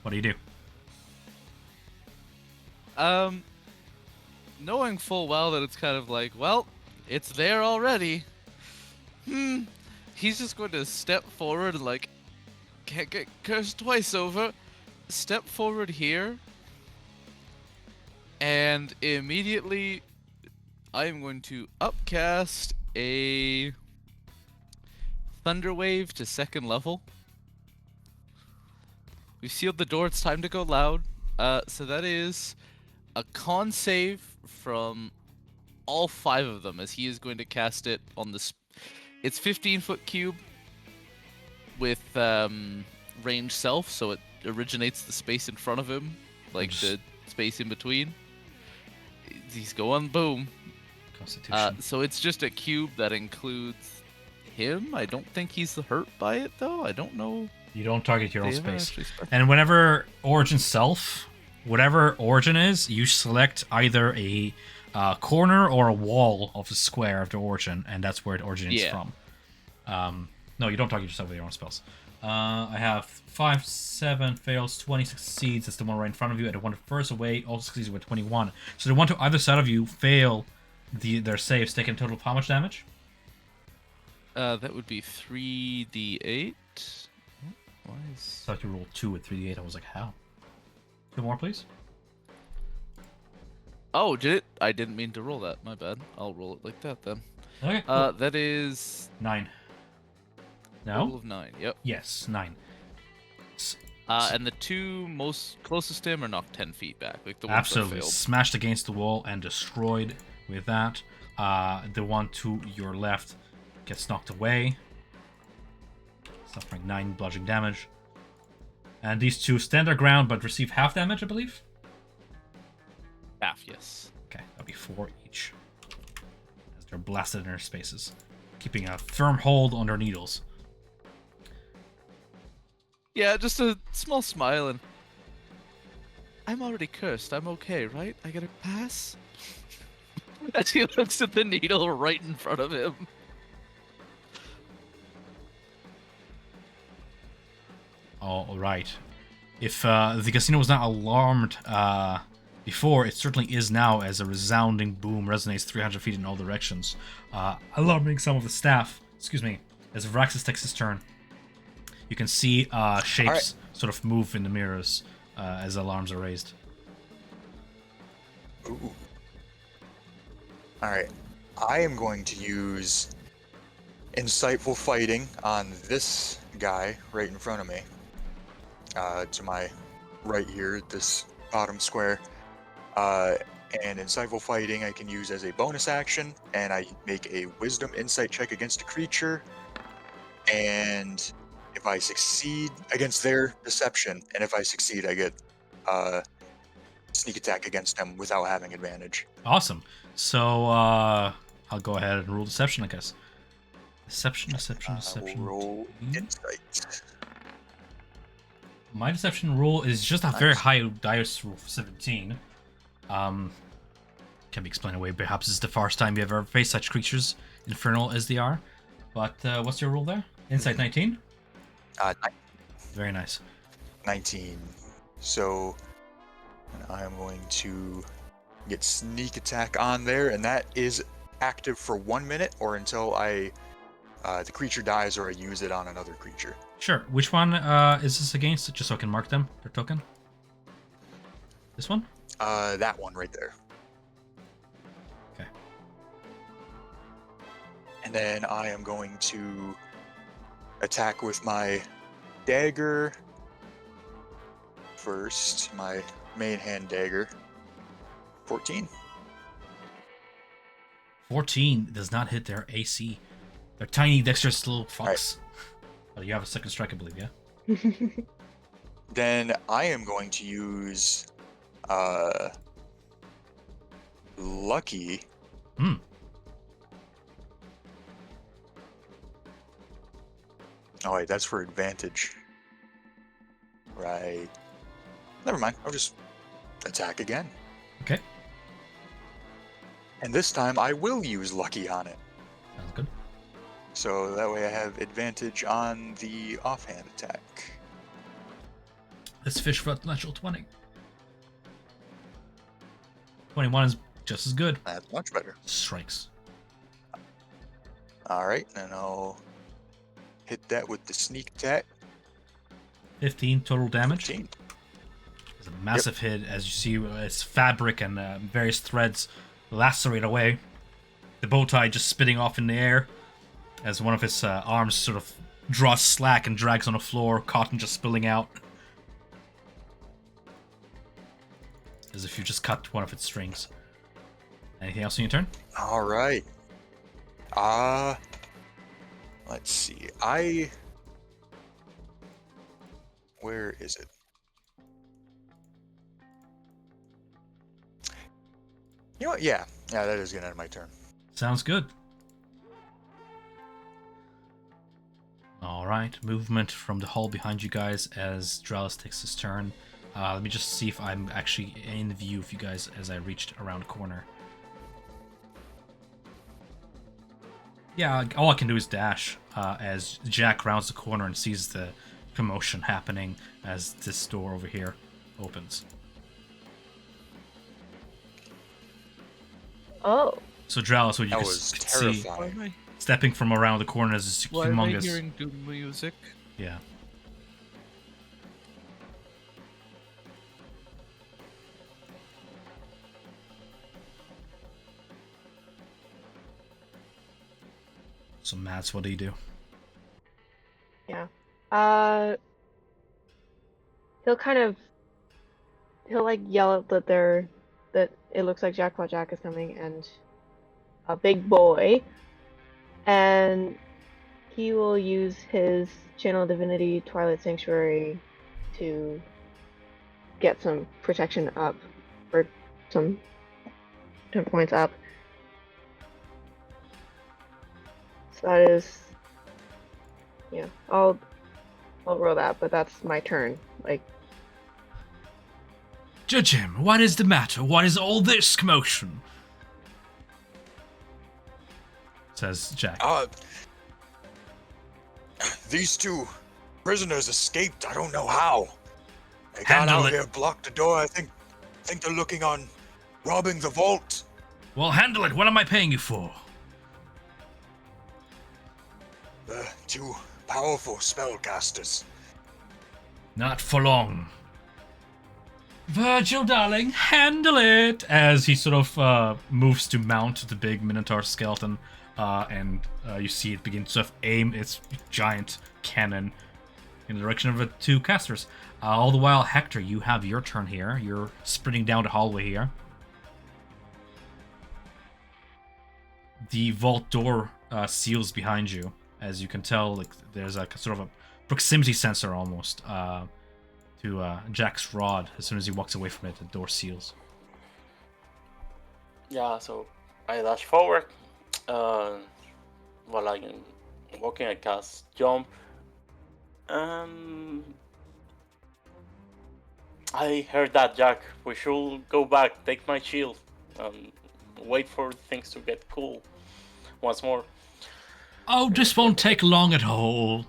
What do you do? Knowing full well that it's kind of like, well, it's there already. He's just going to step forward and like, can't get cursed twice over. Step forward here. And immediately, I am going to upcast a Thunder Wave to 2nd level. We've sealed the door, it's time to go loud. So that is a con save from all 5 of them, as he is going to cast it on the... It's 15-foot cube with range self, so it originates the space in front of him, like the space in between. He's going boom. Constitution. So it's just a cube that includes him. I don't think he's hurt by it, though. I don't know. You don't target your own space. And whenever Origin self, whatever Origin is, you select either a corner or a wall of the square of the Origin, and that's where it originates from. No, you don't target yourself with your own spells. I have 5, 7 fails, 20 succeeds. That's the one right in front of you. And the one furthest away also succeeds with 21. So the one to either side of you fail their saves, taking a total of how much damage? That would be 3d8. Why is... I thought you rolled 2 with 3d8. I was like, how? 2 more, please. Oh, did it? I didn't mean to roll that. My bad. I'll roll it like that then. Okay. Cool. That is 9. No? Roll of 9. Yep. Yes, 9. And the 2 most closest to him are knocked 10 feet back, like the ones Absolutely. that failed. Smashed against the wall and destroyed with that. The one to your left gets knocked away, suffering 9 bludgeoning damage. And these 2 stand their ground but receive half damage, I believe? Half, yes. Okay, that'll be 4 each. As they're blasted in their spaces, keeping a firm hold on their needles. Yeah, just a small smile and... I'm already cursed. I'm okay, right? I get a pass? As he looks at the needle right in front of him. All right. If the casino was not alarmed before, it certainly is now, as a resounding boom resonates 300 feet in all directions, alarming some of the staff. Excuse me. As Vraxis takes his turn, you can see shapes sort of move in the mirrors as alarms are raised. Ooh. Alright. I am going to use Insightful Fighting on this guy right in front of me. To my right here, this bottom square. And Insightful Fighting I can use as a bonus action, and I make a Wisdom Insight check against a creature. And if I succeed against their deception, and if I succeed, I get sneak attack against them without having advantage. Awesome. So I'll go ahead and roll deception, I guess. Deception. I will roll Insight. My deception roll is just a very high dice roll for 17. Can be explained away. Perhaps it's the first time you ever faced such creatures, infernal as they are. But what's your roll there? Insight 19? Very nice. 19. So I am going to get sneak attack on there, and that is active for 1 minute or until I the creature dies or I use it on another creature. Sure. Which one is this against? Just so I can mark them, their token. This one? That one right there. Okay. And then I am going to attack with my dagger first, my main hand dagger. 14. 14 does not hit their AC. They're tiny, dexterous little fucks. Right. Oh, you have a second strike, I believe, yeah? Then I am going to use Lucky. Hmm. Oh wait, that's for advantage. Right. Never mind. I'll just attack again. Okay. And this time I will use Lucky on it. Sounds good. So that way I have advantage on the offhand attack. Let's fish for a natural 20. 21 is just as good. That's much better. Strikes. Alright, and I'll hit that with the sneak attack. 15 total damage. 15. It's a massive hit as you see its fabric and various threads lacerate away. The bow tie just spitting off in the air as one of its arms sort of draws slack and drags on the floor, cotton just spilling out. As if you just cut one of its strings. Anything else in your turn? Alright. Let's see. Where is it? You know what? Yeah, that is gonna end my turn. Sounds good. Alright, movement from the hall behind you guys as Dralis takes his turn. Let me just see if I'm actually in view of you guys as I reached around the corner. Yeah, all I can do is dash as Jack rounds the corner and sees the commotion happening as this door over here opens. Oh, So Dralis, what you That can was see, terrifying. stepping from around the corner is this Why am I humongous... hearing doom music? Yeah. So Mads, what do you do? yeah. He'll like yell out that it looks like Jackpot Jack is coming and a big boy, and he will use his Channel Divinity Twilight Sanctuary to get some protection up, or some 10 points up. So that is, yeah, I'll roll that, but that's my turn. Like, Judge him, what is the matter? What is all this commotion? Says Jack. These two prisoners escaped. I don't know how. They got Handle out it. here, blocked the door. I think they're looking on robbing the vault. Well, handle it. What am I paying you for? The two powerful spellcasters. Not for long. Virgil, darling, handle it! As he sort of moves to mount the big Minotaur skeleton, and you see it begin to sort of aim its giant cannon in the direction of the two casters. All the while, Hector, you have your turn here. You're sprinting down the hallway here. The vault door seals behind you. As you can tell, like there's a sort of a proximity sensor almost to Jack's rod. As soon as he walks away from it, the door seals. Yeah, so I dash forward. While I'm walking, I cast jump. I heard that, Jack. We should go back, take my shield, and wait for things to get cool once more. Oh, this won't take long at all.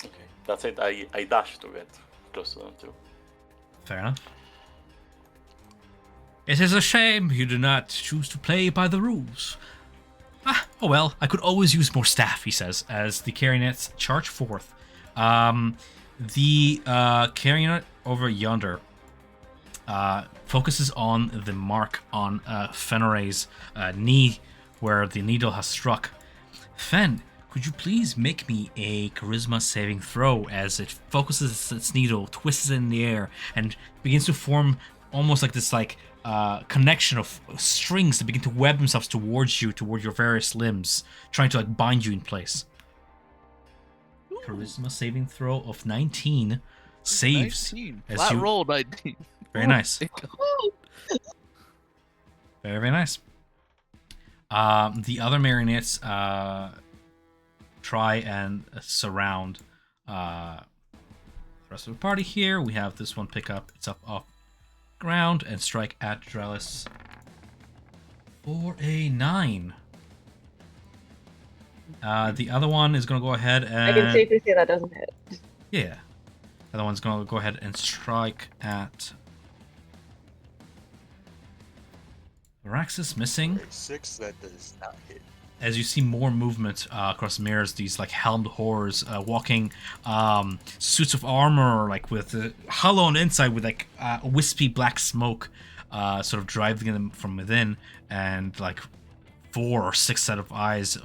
Okay, that's it. I dash to get close to them too. Fair enough. It is a shame you do not choose to play by the rules. Oh well, I could always use more staff, he says, as the Carionets charge forth. The Carionet over yonder focuses on the mark on Fenrir's knee where the needle has struck. Fen, could you please make me a charisma saving throw as it focuses its needle, twists it in the air, and begins to form almost like this connection of strings that begin to web themselves towards you, toward your various limbs, trying to like bind you in place. Charisma saving throw of 19 saves 19. as Flat you roll 19. very nice. Oh my God. Very, very nice. The other marionettes try and surround the rest of the party here. We have this one pick up. It's up off ground and strike at Drelis for a 9. The other one is going to go ahead and... I can safely say that doesn't hit. Yeah. The other one's going to go ahead and strike at... Varaxis missing. 6, that does not hit. As you see more movement across the mirrors, these like helmed horrors walking, suits of armor, like with hollow on the inside, with like wispy black smoke, sort of driving them from within, and like 4 or 6 set of eyes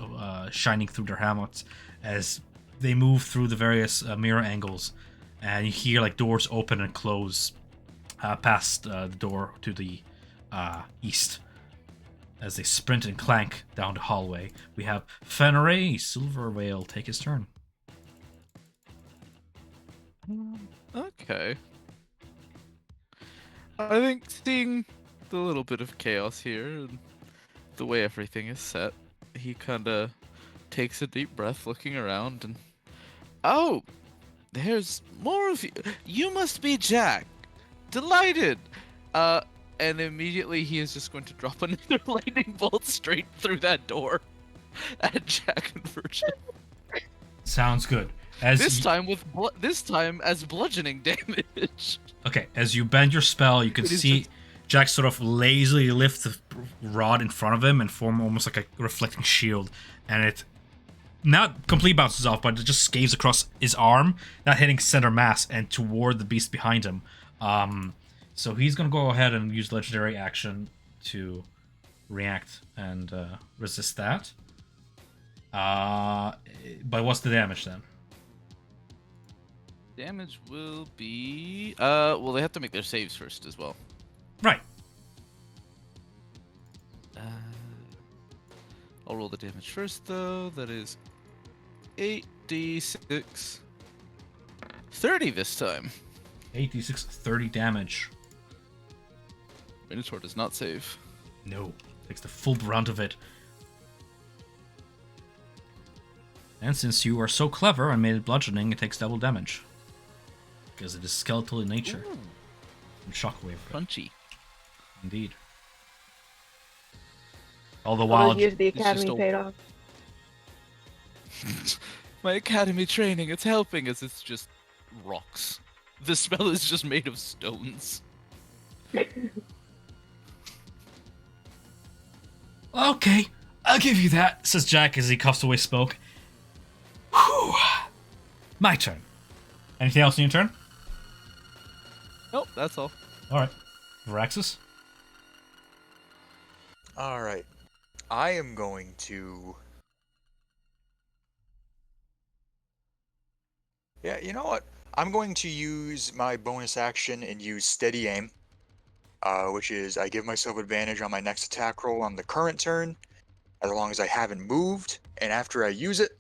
shining through their helmets as they move through the various mirror angles, and you hear like doors open and close past the door to the east. As they sprint and clank down the hallway, we have Fenrir Silver Whale take his turn. Okay. I think seeing the little bit of chaos here and the way everything is set, he kind of takes a deep breath looking around and... Oh! There's more of you! You must be Jack! Delighted! And immediately he is just going to drop another lightning bolt straight through that door at Jack and Virgin. Sounds good. As This time as bludgeoning damage. Okay, as you bend your spell, you can It is see just- Jack sort of lazily lift the rod in front of him and form almost like a reflecting shield, and it not completely bounces off, but it just scaves across his arm, not hitting center mass and toward the beast behind him. So he's going to go ahead and use legendary action to react and resist that. But what's the damage then? Damage will be... well, they have to make their saves first as well. Right. I'll roll the damage first, though. That is 8d6. 30 this time. 8d6, 30 damage. Minotaur does not save. No. Takes the full brunt of it. And since you are so clever and made it bludgeoning, it takes double damage. Because it is skeletal in nature. Ooh, And shockwave. crunchy. Indeed. All the All while... those years the it's just academy a- paid off. My academy training, it's helping as it's just rocks. The spell is just made of stones. Okay, I'll give you that, says Jack as he coughs away smoke. Whew. My turn. Anything else in your turn? Nope, that's all. Alright. Varaxis? Alright. I am going to... Yeah, you know what? I'm going to use my bonus action and use steady aim. Which is I give myself advantage on my next attack roll on the current turn, as long as I haven't moved, and after I use it,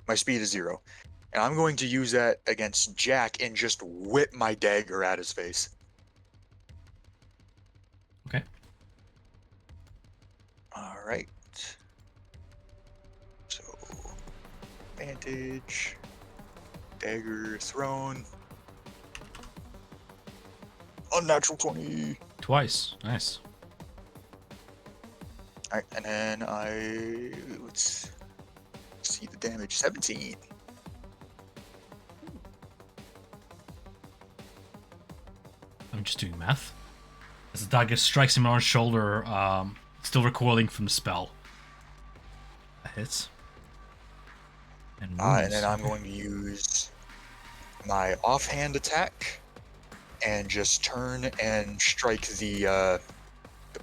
my speed is 0. And I'm going to use that against Jack and just whip my dagger at his face. Okay. Alright. So, advantage, dagger thrown. Unnatural 20. Twice. Nice. Alright, and then let's see the damage. 17. I'm just doing math. As the dagger strikes him on his shoulder, still recoiling from the spell. hits. And And then wounds. I'm going to use my offhand attack and just turn and strike the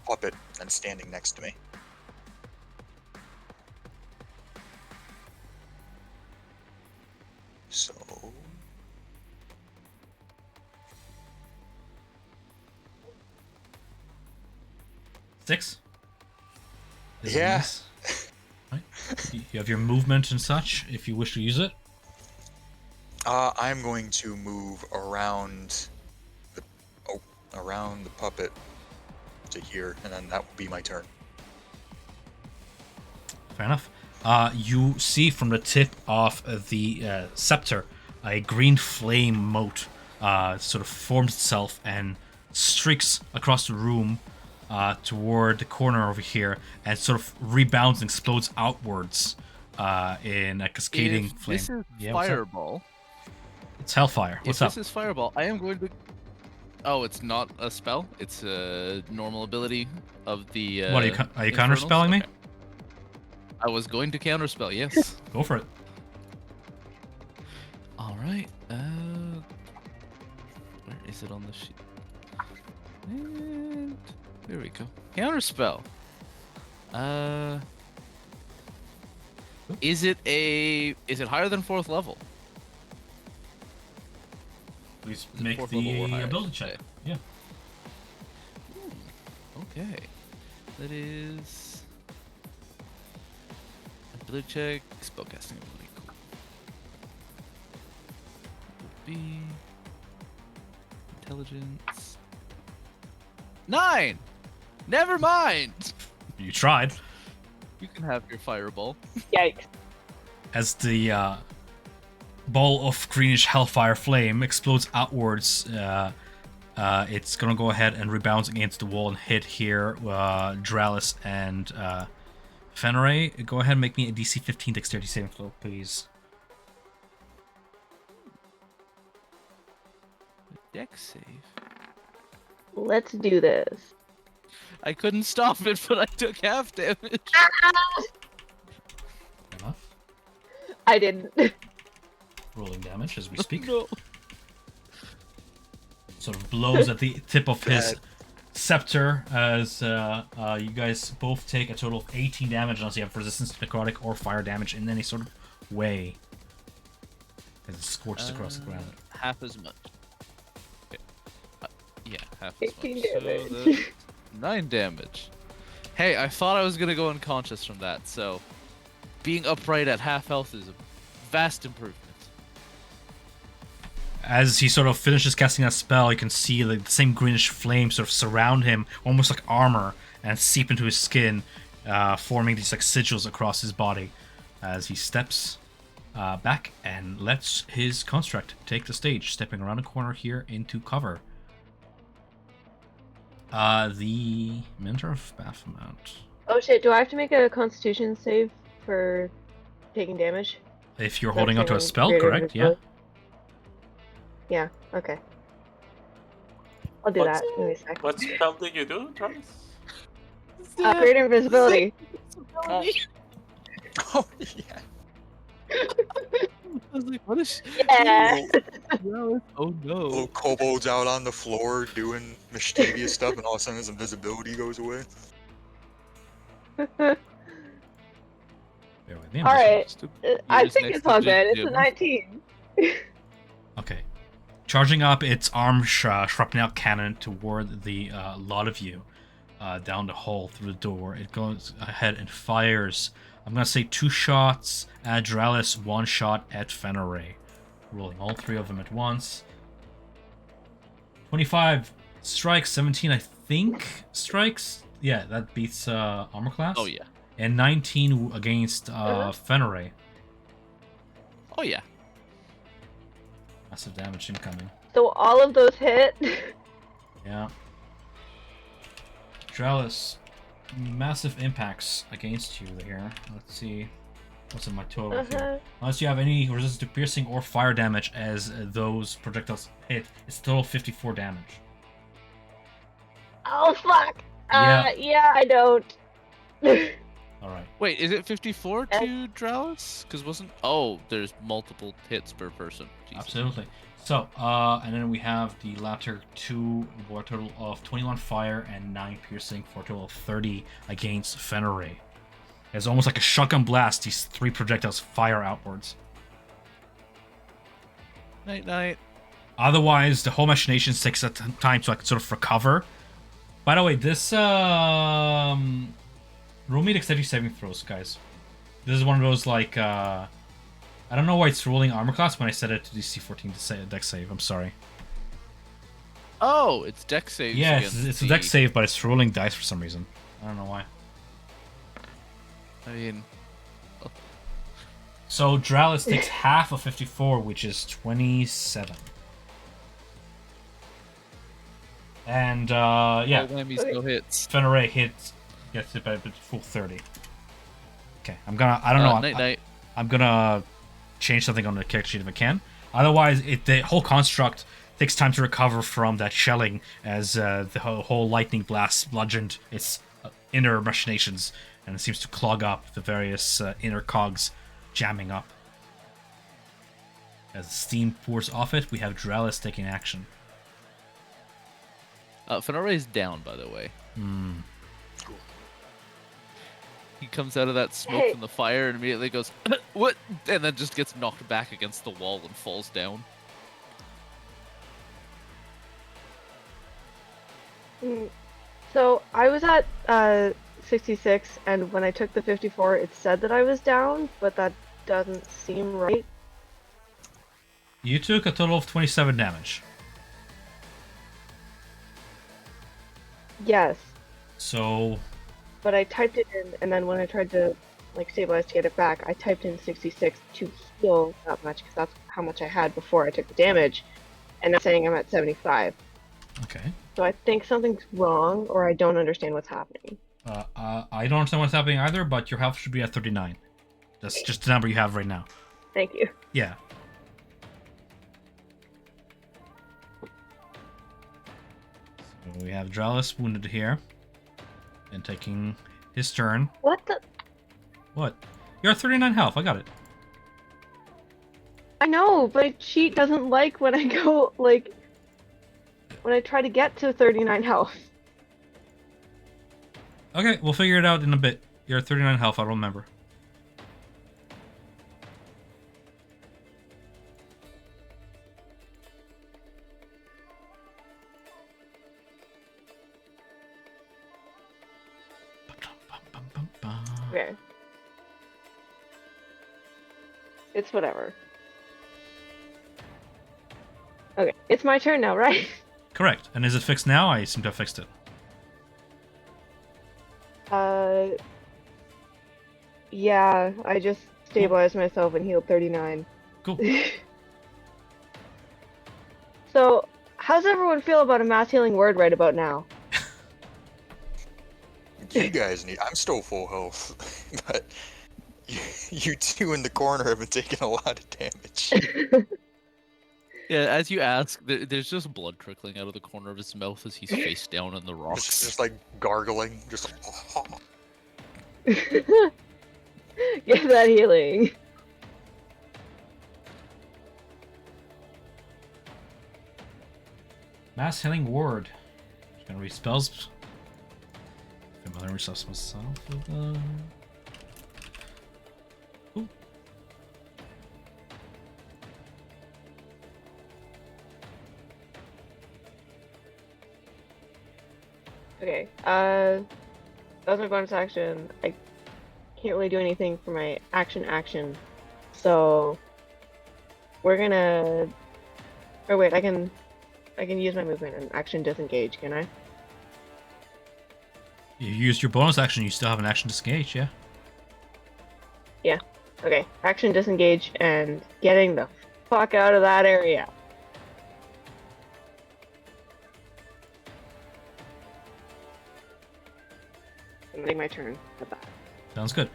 puppet that's standing next to me. So 6. Is Yeah. nice. Right. You have your movement and such if you wish to use it. I'm going to move around the puppet to here, and then that will be my turn. Fair enough. You see from the tip of the scepter a green flame mote sort of forms itself and streaks across the room toward the corner over here and sort of rebounds and explodes outwards in a cascading If flame. this is Yeah, what's up? fireball. It's Hellfire. What's If up? this is fireball, I am going to. Oh, it's not a spell. It's a normal ability of the. What are you Infernals? counterspelling me? Okay. I was going to counterspell. Yes. Go for it. All right. Where is it on the sheet? And there we go. Counterspell. Is it higher than 4th level? Please Is it make 4th level or the higher, I ability should check. say. Yeah. Okay. That is ability check, spellcasting ability. Cool. Would be intelligence. 9. Never mind. You tried. You can have your fireball. Yikes. As the ball of greenish hellfire flame explodes outwards, it's gonna go ahead and rebounds against the wall and hit here Dralis and Fenray. Go ahead and make me a DC 15 dexterity saving throw, please. Dex save. Let's do this. I couldn't stop it, but I took half damage. Fair enough. I didn't. Rolling damage as we speak. No. Sort of blows at the tip of his scepter as you guys both take a total of 18 damage unless you have resistance to necrotic or fire damage in any sort of way. As it scorches across the ground. Half as much. Okay. Yeah, half as 18 much. So damage. that's 9 damage. Hey, I thought I was gonna go unconscious from that, so being upright at half health is a vast improvement. As he sort of finishes casting that spell, you can see like the same greenish flame sort of surround him, almost like armor, and seep into his skin, forming these like sigils across his body. As he steps back and lets his construct take the stage, stepping around a corner here into cover. The Mentor of Baphomet. Oh shit, do I have to make a constitution save for taking damage? If you're That's holding onto a in spell, greater correct? Yeah. invisibility. Yeah, okay. I'll do What's- that in a sec. What spell did you do, Travis? Greater invisibility. Oh, Oh yeah. I was like, what is Yeah. Oh no. Little kobolds out on the floor doing mischievous stuff, and all of a sudden his invisibility goes away. Bear with me, I'm just- Alright, I just think next it's to all the good. It's a gym. 19. Okay. Charging up its armed shrapnel cannon toward the lot of you down the hall through the door. It goes ahead and fires. I'm going to say 2 shots at Dralis, 1 shot at Fenray. Rolling all 3 of them at once. 25 strikes, 17 I think strikes. Yeah, that beats armor class. Oh yeah. And 19 against Fenray. Oh yeah. Massive damage incoming. So all of those hit. Yeah. Dralis, massive impacts against you there. Let's see. What's in my total here? Unless you have any resistance to piercing or fire damage as those projectiles hit, it's a total of 54 damage. Oh fuck. Yeah. Yeah, I don't. All right. Wait, is it 54 And- to Dralis? Because wasn't... Oh, there's multiple hits per person. Jesus. Absolutely. So, and then we have the latter two for a total of 21 fire and 9 piercing for a total of 30 against Fenrir. It's almost like a shotgun blast. These 3 projectiles fire outwards. Night, night. Otherwise, the whole machinations takes a time to like sort of recover. By the way, this roll me dexterity saving throws, guys. This is one of those like I don't know why it's rolling armor class when I set it to DC 14 to say dex save. I'm sorry. Oh, it's dex saves. Yeah, against it's the... a dex save, but it's rolling dice for some reason. I don't know why. I mean, So Dralis takes half of 54, which is 27. And yeah, all whammies, no hits. Fenrir hits, gets it by a full 30. Okay, I don't know. Night, night. I'm gonna change something on the character sheet if I can. Otherwise, the whole construct takes time to recover from that shelling as the whole lightning blast bludgeoned its inner machinations, and it seems to clog up the various inner cogs, jamming up. As steam pours off it, we have Dralis taking action. Fenrir is down, by the way. Hmm. He comes out of that smoke Hey. from the fire and immediately goes, what? And then just gets knocked back against the wall and falls down. So I was at 66, and when I took the 54, it said that I was down, but that doesn't seem right. You took a total of 27 damage. Yes, So but I typed it in, and then when I tried to like stabilize to get it back, I typed in 66 to heal that much because that's how much I had before I took the damage, and now saying I'm at 75. okay. So I think something's wrong, or I don't understand what's happening. I don't understand what's happening either, but your health should be at 39. That's just the number you have right now. Thank you. Yeah. So we have Dralis wounded here. And taking his turn. What the? What? You're at 39 health. I got it. I know, but my cheat doesn't like when I go like when I try to get to 39 health. Okay, we'll figure it out in a bit. You're at 39 health. I'll remember. Okay. It's whatever. Okay, it's my turn now, right? Correct. And is it fixed now? I seem to have fixed it. Yeah, I just stabilized myself and healed 39. Cool. So, how's everyone feel about a mass healing word right about now? You guys need. I'm still full health, but you two in the corner have been taking a lot of damage. Yeah, as you ask, there's just blood trickling out of the corner of his mouth as he's face down in the Just, rocks. just like gargling, just. Get that healing. Mass healing ward. Just gonna read spells. Familiar myself myself. Cool. Okay, that was my bonus action. I can't really do anything for my action, so we're gonna. Oh wait, I can use my movement and action disengage, can I? You used your bonus action. You still have an action disengage, yeah. Okay, action disengage and getting the fuck out of that area. Ending my turn at that. Sounds good.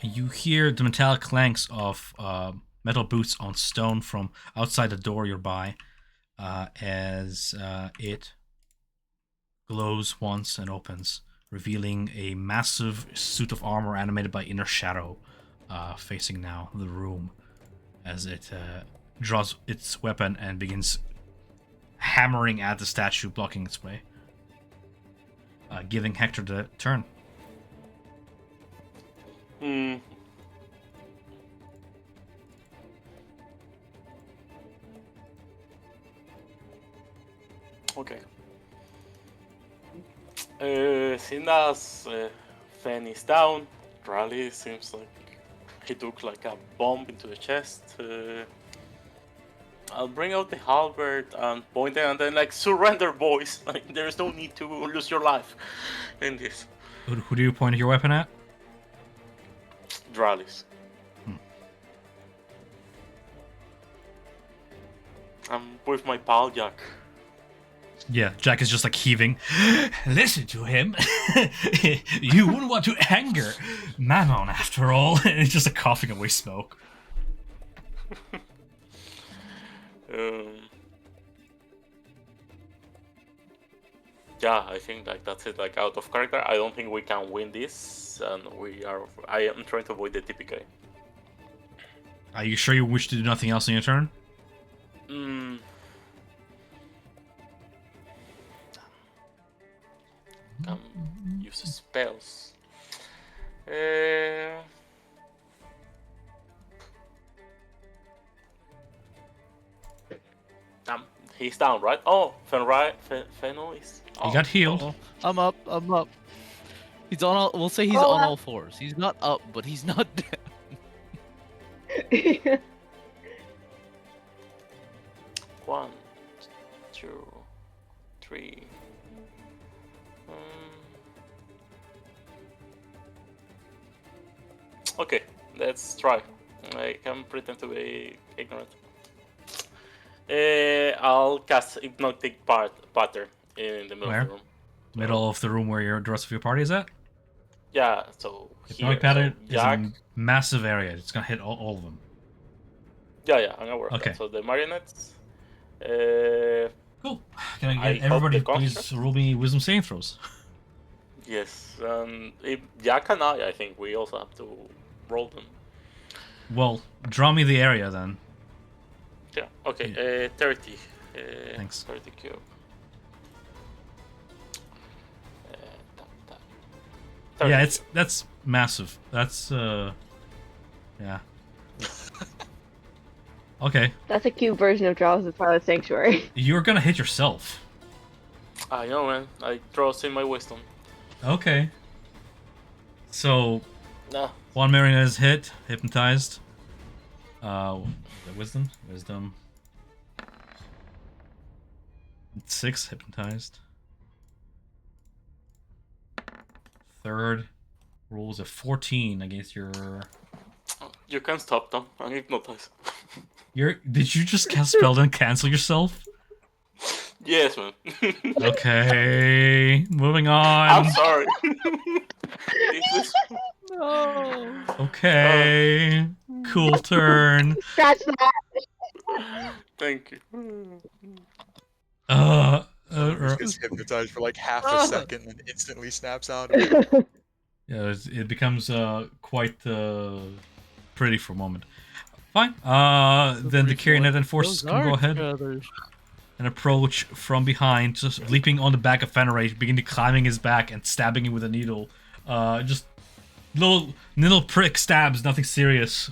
You hear the metallic clanks of metal boots on stone from outside the door you're by, as it glows once and opens, revealing a massive suit of armor animated by inner shadow, facing now the room as it draws its weapon and begins hammering at the statue, blocking its way, giving Hector the turn. Hmm. Okay. Seeing as Fen is down, Raleigh seems like he took like a bomb into the chest. I'll bring out the halberd and point it and then like surrender, boys. Like there's no need to lose your life in this. Who do you point your weapon at? Dralis. I'm with my pal Jack. Yeah, Jack is just like heaving. Listen to him. You wouldn't want to anger Mammon after all. And it's just like coughing away smoke. Yeah, I think like that's it. Like out of character, I don't think we can win this, and I am trying to avoid the TPK. Are you sure you wish to do nothing else in your turn? Can use spells. He's down, right? Oh, Fenno is. Oh, He got healed. Oh, I'm up. I'm up. He's on all. We'll say he's Oh, on wow. all fours. He's not up, but he's not down. One, two, three. Okay, let's try. I can pretend to be ignorant. I'll cast Hypnotic Pattern in the middle Where? of the room. Middle of the room where the rest of your party is at? Yeah, so here. Hypnotic Pattern So is Jack. a massive area. It's gonna hit all of them. Yeah, I'm aware of Okay. that. So the marionettes. Cool. Can I I get hope everybody the please construct- roll me wisdom saving throws? Yes, if Jack and I think we also have to roll them. Well, draw me the area then. Yeah. Okay. 30. Thanks. 30 cube. Yeah, that's massive. That's yeah. Okay, That's a cute version of Draws of Twilight Sanctuary. you're gonna hit yourself. I know, man. I trust in my wisdom. Okay. So Nah. one marionette is hit, hypnotized. Wisdom. 6 hypnotized. Third rolls a 14 against your. You can stop them. I'm hypnotized. Did you just cast spell and cancel yourself? Yes, man. Okay, moving on. I'm sorry. This is... No. Okay, cool turn. Scratch that! Thank you. Just gets hypnotized for like half a second and instantly snaps out of it. Yeah, it becomes quite pretty for a moment. Fine. Then the Carionet and forces can go ahead and approach from behind, just leaping on the back of Fenrir, begin to climbing his back and stabbing him with a needle. Just little prick stabs, nothing serious.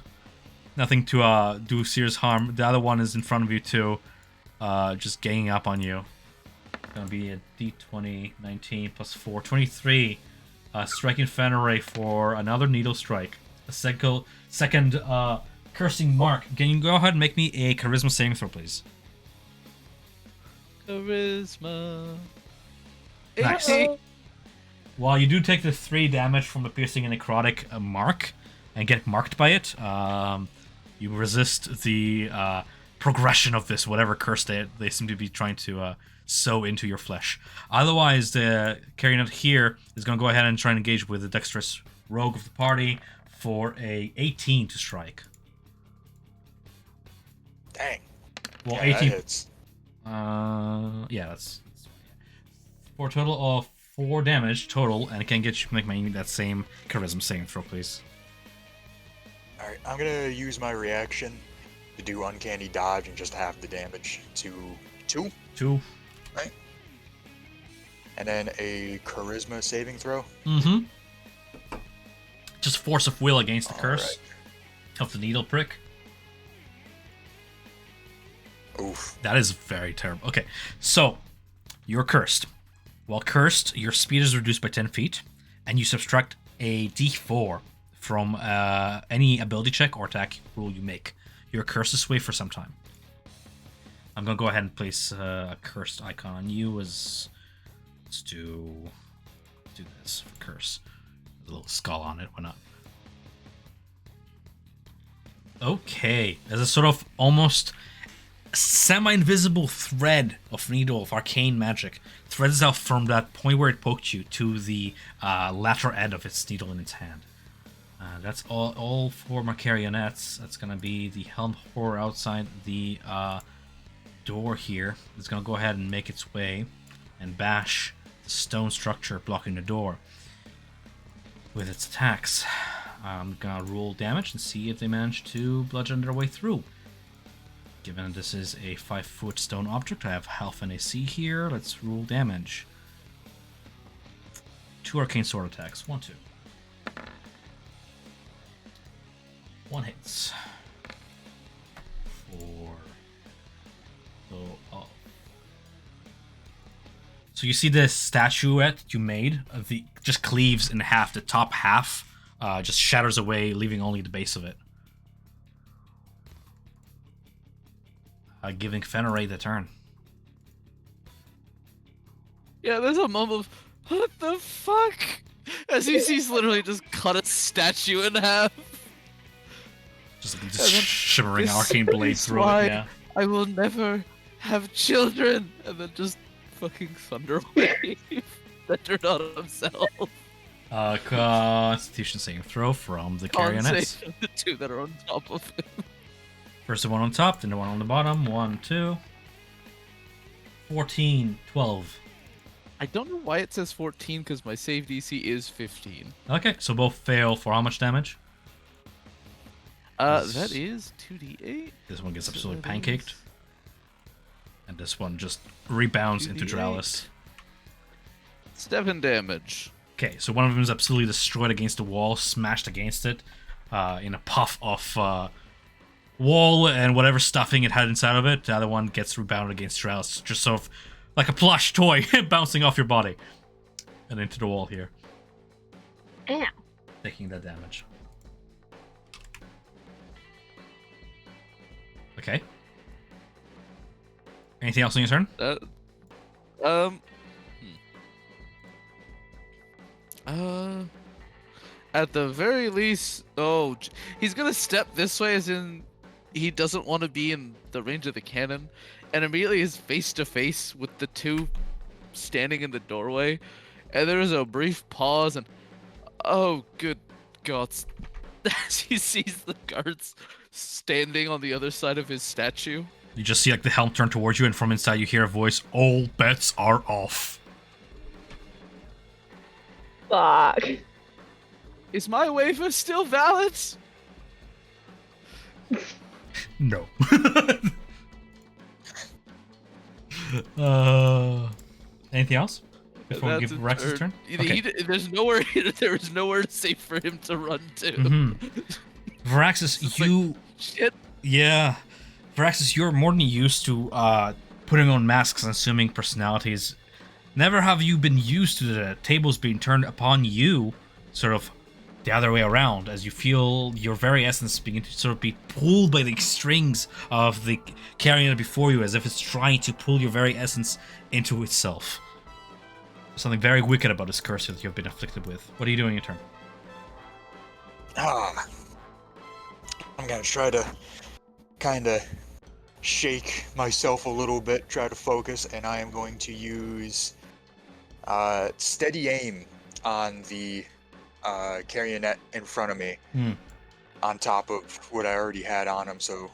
Nothing to do serious harm. The other one is in front of you too, just ganging up on you. Gonna be a D20 19 plus 4, 23. Striking Fenrir for another needle strike. A second cursing mark. Can you go ahead and make me a charisma saving throw, please? Charisma. Nice. 18. While you do take the 3 damage from the piercing and necrotic mark and get marked by it, you resist the progression of this, whatever curse they seem to be trying to sew into your flesh. Otherwise, the Carionet here is going to go ahead and try and engage with the dexterous rogue of the party for a 18 to strike. Dang. Well, Yeah, that 18. hits. Yeah, that's for a total of 4 damage total, and it can get you make that same charisma saving throw, please. Alright, I'm gonna use my reaction to do uncanny dodge and just half the damage to 2. 2. Right. And then a charisma saving throw. Mm-hmm. Just force of will against the curse Alright. of the needle prick. Oof. That is very terrible. Okay, so you're cursed. While cursed, your speed is reduced by 10 feet, and you subtract a d4 from any ability check or attack roll you make. You're cursed this way for some time. I'm gonna go ahead and place a cursed icon on you as let's do this for curse. A little skull on it, why not? Okay, as a sort of almost semi-invisible thread of needle of arcane magic threads out from that point where it poked you to the lateral end of its needle in its hand. That's all 4 marionnettes. That's gonna be the helm horror outside the door here. It's gonna go ahead and make its way and bash the stone structure blocking the door with its attacks. I'm gonna roll damage and see if they manage to bludgeon their way through. Given this is a 5-foot stone object, I have half an AC here. Let's roll damage. 2 arcane sword attacks. 1, 2. 1 hits. 4. So you see this statuette you made of the just cleaves in half. The top half just shatters away, leaving only the base of it. Giving Fenrir the turn. Yeah, there's a moment of, what the fuck? As he sees literally just cut a statue in half. Just shimmering arcane blade is through why it, yeah. I will never have children, and then just fucking thunder wave centered on himself. Constitution saving throw from the Carrionettes. The 2 that are on top of him. First the one on top, then the one on the bottom. 1, 2. 14, 12. I don't know why it says 14 because my save DC is 15. Okay, so both fail for how much damage? That is 2d8. This one gets So absolutely that pancaked. is- And this one just rebounds into 2d8. Dralis. 7 damage. Okay, so one of them is absolutely destroyed against the wall, smashed against it in a puff of wall and whatever stuffing it had inside of it. The other one gets rebounded against Dralis, just sort of like a plush toy bouncing off your body and into the wall here. Ow. Taking that damage. Okay. Anything else on your turn? At the very least, he's gonna step this way, as in he doesn't want to be in the range of the cannon, and immediately is face to face with the 2 standing in the doorway, and there is a brief pause, and oh good God, as he sees the guards standing on the other side of his statue. You just see like the helm turn towards you, and from inside you hear a voice, "All bets are off." Fuck. Is my waiver still valid? No. Anything else? Before we That's give a Rex's turn? Okay. There's nowhere. There is nowhere safe for him to run to. Varaxis, It's like, you... shit. Yeah. Varaxis, you're more than used to putting on masks and assuming personalities. Never have you been used to the tables being turned upon you, sort of the other way around, as you feel your very essence begin to sort of be pulled by the strings of the carrion before you, as if it's trying to pull your very essence into itself. Something very wicked about this curse that you've been afflicted with. What are you doing in your turn? I'm gonna try to kind of shake myself a little bit, try to focus, and I am going to use steady aim on the carrionet in front of me, on top of what I already had on him, so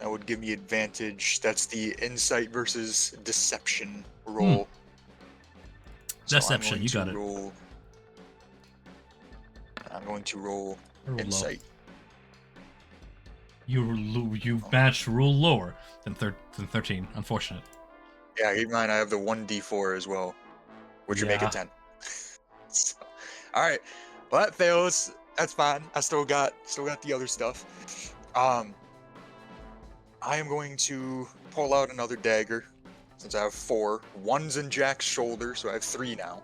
that would give me advantage. That's the insight versus deception roll. Deception, you got it. I'm going to roll Roll low. insight. You managed to roll lower than 13. Unfortunate. Yeah, keep in mind I have the 1d4 as well, which would make Yeah. it 10. So, all right, well that fails. That's fine. I still got the other stuff. I am going to pull out another dagger since I have 4. One's in Jack's shoulder, so I have 3 now.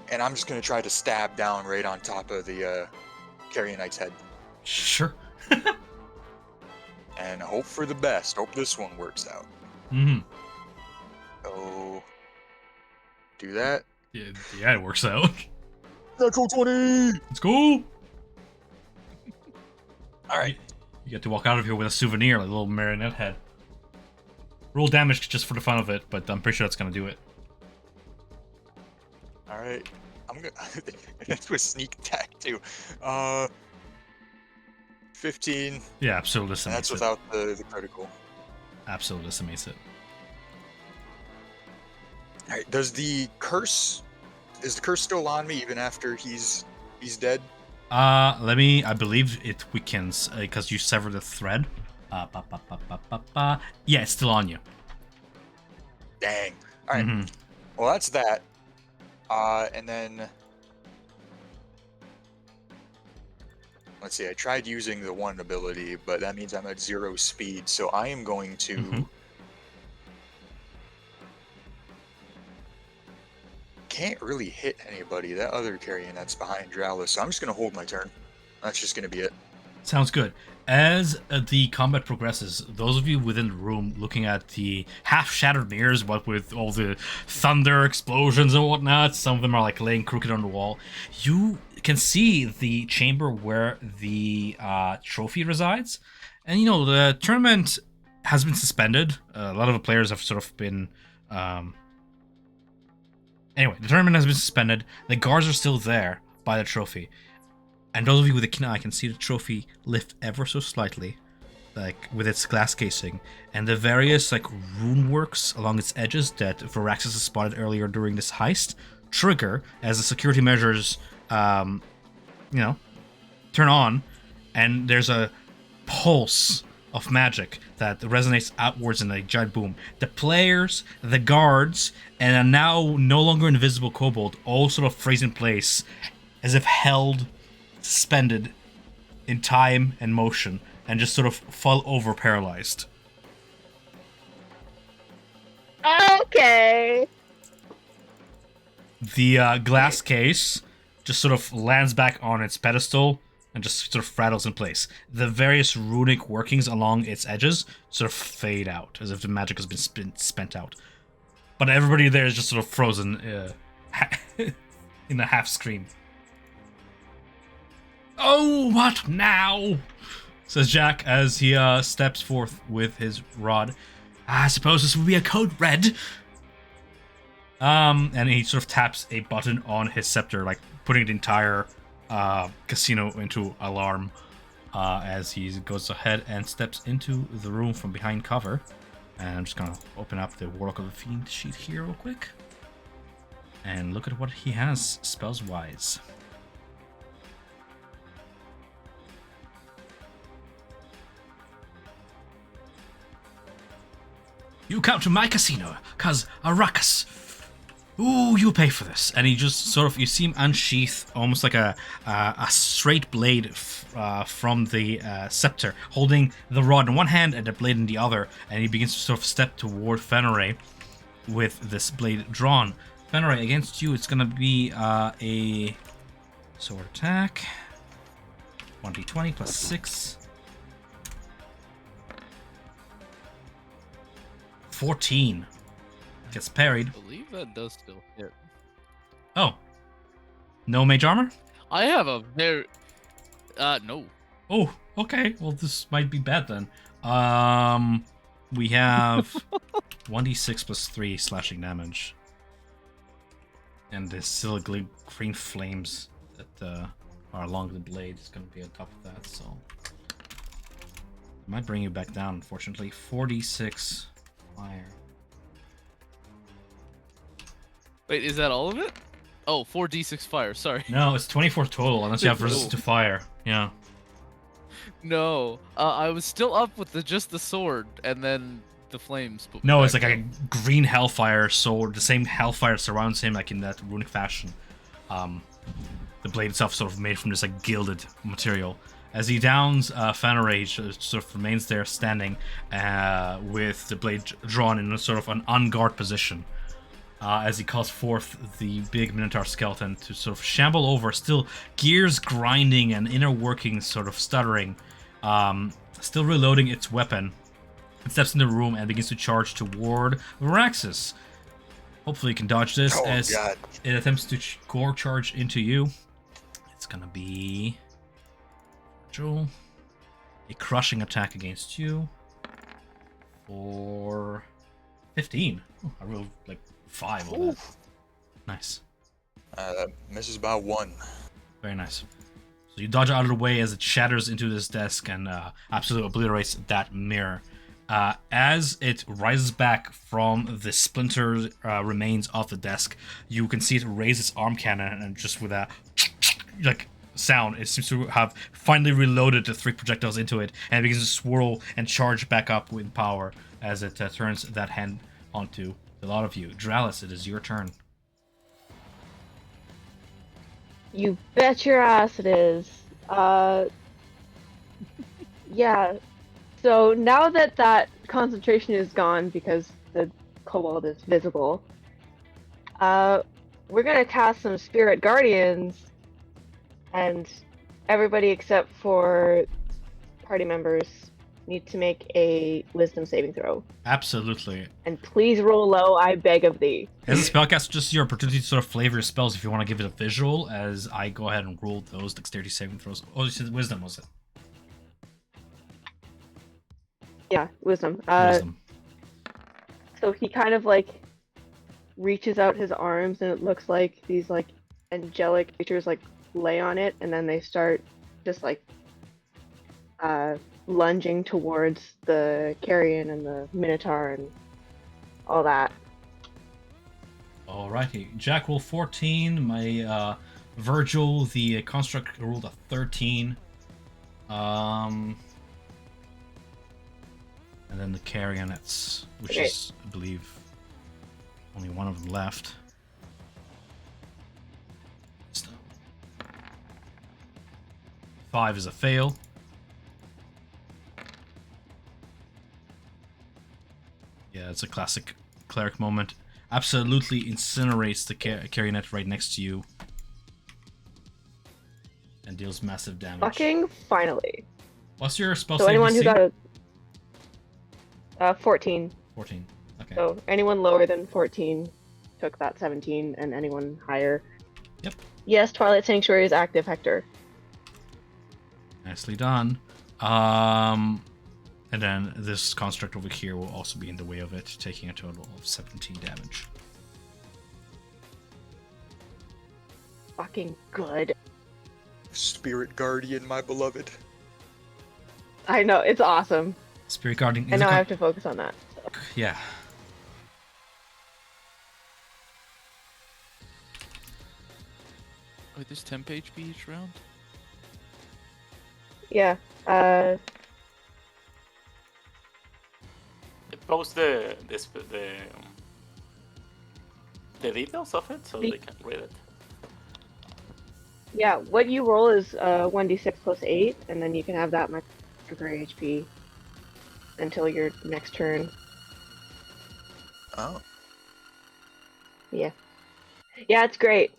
And I'm just gonna try to stab down right on top of the Carrion Knight's head. Sure. And hope for the best. Hope this one works out. Mm-hmm. So, do that. Yeah, it works out. Natural 20! Let's go! Alright. You get to walk out of here with a souvenir, like a little marionette head. Roll damage just for the fun of it, but I'm pretty sure that's gonna do it. Alright. I'm gonna... That's with sneak attack, too. 15. Yeah, absolutely decimates That's without the critical. Absolutely decimates it. Alright, does the curse... Is the curse still on me even after he's dead? I believe it weakens, because you severed the thread. Yeah, it's still on you. Dang. Alright. Mm-hmm. Well, that's that. And then... Let's see, I tried using the 1 ability, but that means I'm at 0 speed, so I am going to... Mm-hmm. Can't really hit anybody. That other carrion that's behind Dralis, so I'm just going to hold my turn. That's just going to be it. Sounds good. As the combat progresses, those of you within the room looking at the half-shattered mirrors, but with all the thunder, explosions, and whatnot, some of them are like laying crooked on the wall, you can see the chamber where the trophy resides. And, you know, the tournament has been suspended. A lot of the players have sort of been... Anyway, the tournament has been suspended. The guards are still there by the trophy. And those of you with a keen eye can see the trophy lift ever so slightly, like with its glass casing, and the various like rune works along its edges that Varaxis has spotted earlier during this heist trigger as the security measures, turn on, and there's a pulse of magic that resonates outwards in a giant boom. The players, the guards, and a now no longer invisible kobold all sort of freeze in place, as if held suspended in time and motion, and just sort of fall over paralyzed. Okay. The glass case just sort of lands back on its pedestal and just sort of rattles in place. The various runic workings along its edges sort of fade out, as if the magic has been spent out. But everybody there is just sort of frozen in a half scream. "Oh, what now?" says Jack as he steps forth with his rod. "I suppose this will be a code red." And he sort of taps a button on his scepter, like putting the entire casino into alarm, as he goes ahead and steps into the room from behind cover. And I'm just gonna open up the Warlock of the Fiend sheet here real quick and look at what he has spells wise. "You come to my casino, cause a ruckus. Ooh, you'll pay for this." And he just sort of, you see him unsheath almost like a straight blade from the scepter, holding the rod in one hand and the blade in the other, and he begins to sort of step toward Fenrir with this blade drawn. Fenrir, against you, it's gonna be a sword attack. 1d20 plus 6. 14. Gets parried. I believe that does still hit. Oh. No mage armor? I have a very... no. Oh, okay. Well, this might be bad then. We have 1d6 plus 3 slashing damage. And the silly green flames that are along the blade is going to be on top of that, so... Might bring you back down, unfortunately. 4d6 fire. Wait, is that all of it? Oh, 4d6 fire. Sorry. No, it's 24 total, unless you have resistance to fire. Yeah. No, I was still up with just the sword, and then the flames. Put me No, it's back like a down. green hellfire sword. The same hellfire surrounds him, like in that runic fashion. The blade itself sort of made from this like gilded material. As he downs, Fanarage sort of remains there standing with the blade drawn in a sort of an on guard position. As he calls forth the big Minotaur skeleton to sort of shamble over, still gears grinding and inner workings sort of stuttering, still reloading its weapon. It steps in the room and begins to charge toward Varaxis. Hopefully you can dodge this Oh, as God. it attempts to gore charge into you. It's gonna be Joel, a crushing attack against you for 15. Ooh, I rolled like 5 on that. Nice. That misses by 1. Very nice. So you dodge out of the way as it shatters into this desk and absolutely obliterates that mirror. As it rises back from the splintered remains of the desk, you can see it raise its arm cannon, and just with a like sound, it seems to have finally reloaded the 3 projectiles into it, and it begins to swirl and charge back up with power as it turns that hand onto a lot of you. Dralis, it is your turn. You bet your ass it is. Yeah. So now that that concentration is gone because the kobold is visible, we're gonna cast some spirit guardians, and everybody except for party members need to make a wisdom saving throw. Absolutely. And please roll low, I beg of thee. As a spellcaster, just your opportunity to sort of flavor your spells if you want to give it a visual, as I go ahead and roll those dexterity saving throws. Oh, you said wisdom, was it? Yeah, wisdom. Wisdom. So he kind of like reaches out his arms, and it looks like these like angelic creatures like lay on it, and then they start just like lunging towards the carrion and the minotaur and all that. Alrighty. Jack rolled 14. My Virgil, the construct, rolled a 13. And then the carrionettes, which Okay. is, I believe, only one of them left. So, 5 is a fail. Yeah, it's a classic cleric moment. Absolutely incinerates the carrionet right next to you. And deals massive damage. Fucking finally. What's your spell So save anyone who DC? got a 14. 14. Okay. So anyone lower than 14 took that 17, and anyone higher. Yep. Yes, Twilight Sanctuary is active, Hector. Nicely done. And then this construct over here will also be in the way of it, taking a total of 17 damage. Fucking good. Spirit Guardian, my beloved. I know, it's awesome. Spirit Guardian is And a now I have to focus on that. So. yeah. Wait, there's temp HP each round? Yeah. Post the details of it so they can read it. Yeah, what you roll is 1d6 plus 8, and then you can have that much for HP until your next turn. Oh. Yeah. Yeah, it's great.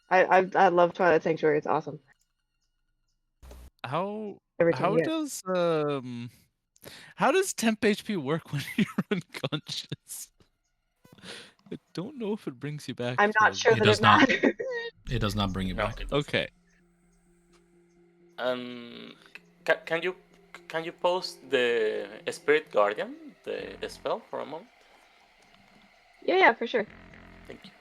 I love Twilight Sanctuary. It's awesome. How Everything how you get. does how does temp HP work when you're unconscious? I don't know if it brings you back. I'm not to- sure It that does it not. matters. It does not bring you No, back. it doesn't. Okay. Can you post the Spirit Guardian, the spell for a moment? Yeah, for sure. Thank you.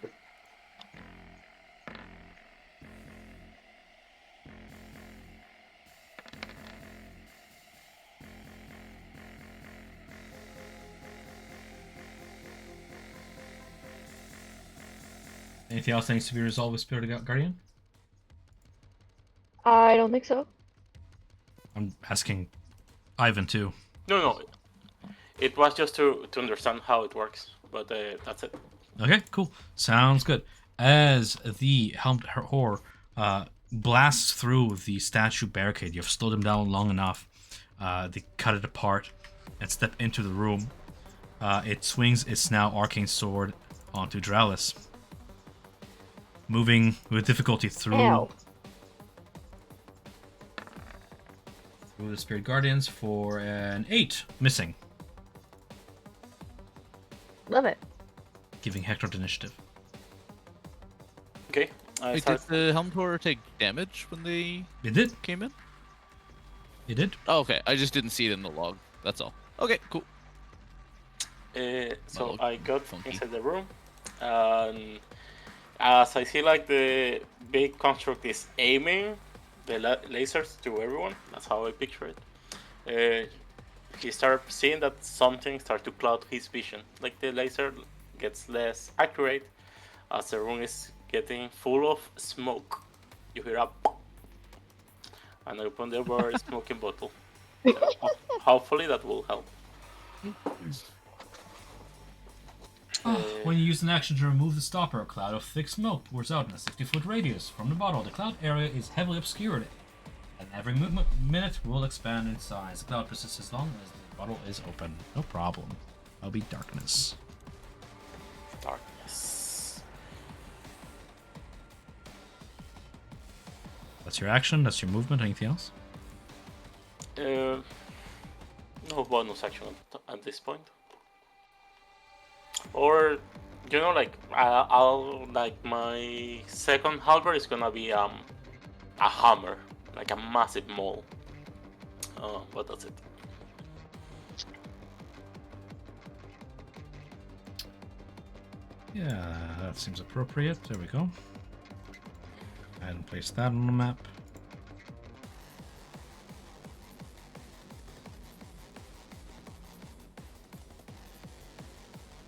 Anything else that needs to be resolved with Spirit Guardian? I don't think so. I'm asking Ivan too. No. It was just to understand how it works, but that's it. Okay, cool. Sounds good. As the helmed whore blasts through the statue barricade, you've slowed him down long enough. They cut it apart and step into the room. It swings its now arcane sword onto Dralis, moving with difficulty through Ow. the Spirit Guardians for an 8, missing, Love it. giving Hector the initiative. Okay. I Wait, start. did the helmed horror take damage when they It did. came in? It did. Oh, okay. I just didn't see it in the log. That's all. Okay, cool. So Well, I got funky. inside the room, and as I see like the big construct is aiming the lasers to everyone. That's how I picture it. He started seeing that something started to cloud his vision. Like the laser gets less accurate as the room is getting full of smoke. You hear a pop, and I open the door smoking bottle. Hopefully that will help. When you use an action to remove the stopper, a cloud of thick smoke pours out in a 60-foot radius from the bottle. The cloud area is heavily obscured, and every minute will expand in size. The cloud persists as long as the bottle is open. No problem. That'll be darkness. Darkness. That's your action. That's your movement. Anything else? No bonus action at this point. Or, like I'll like my second halberd is gonna be a hammer, like a massive maul. But that's it. Yeah, that seems appropriate. There we go. And place that on the map.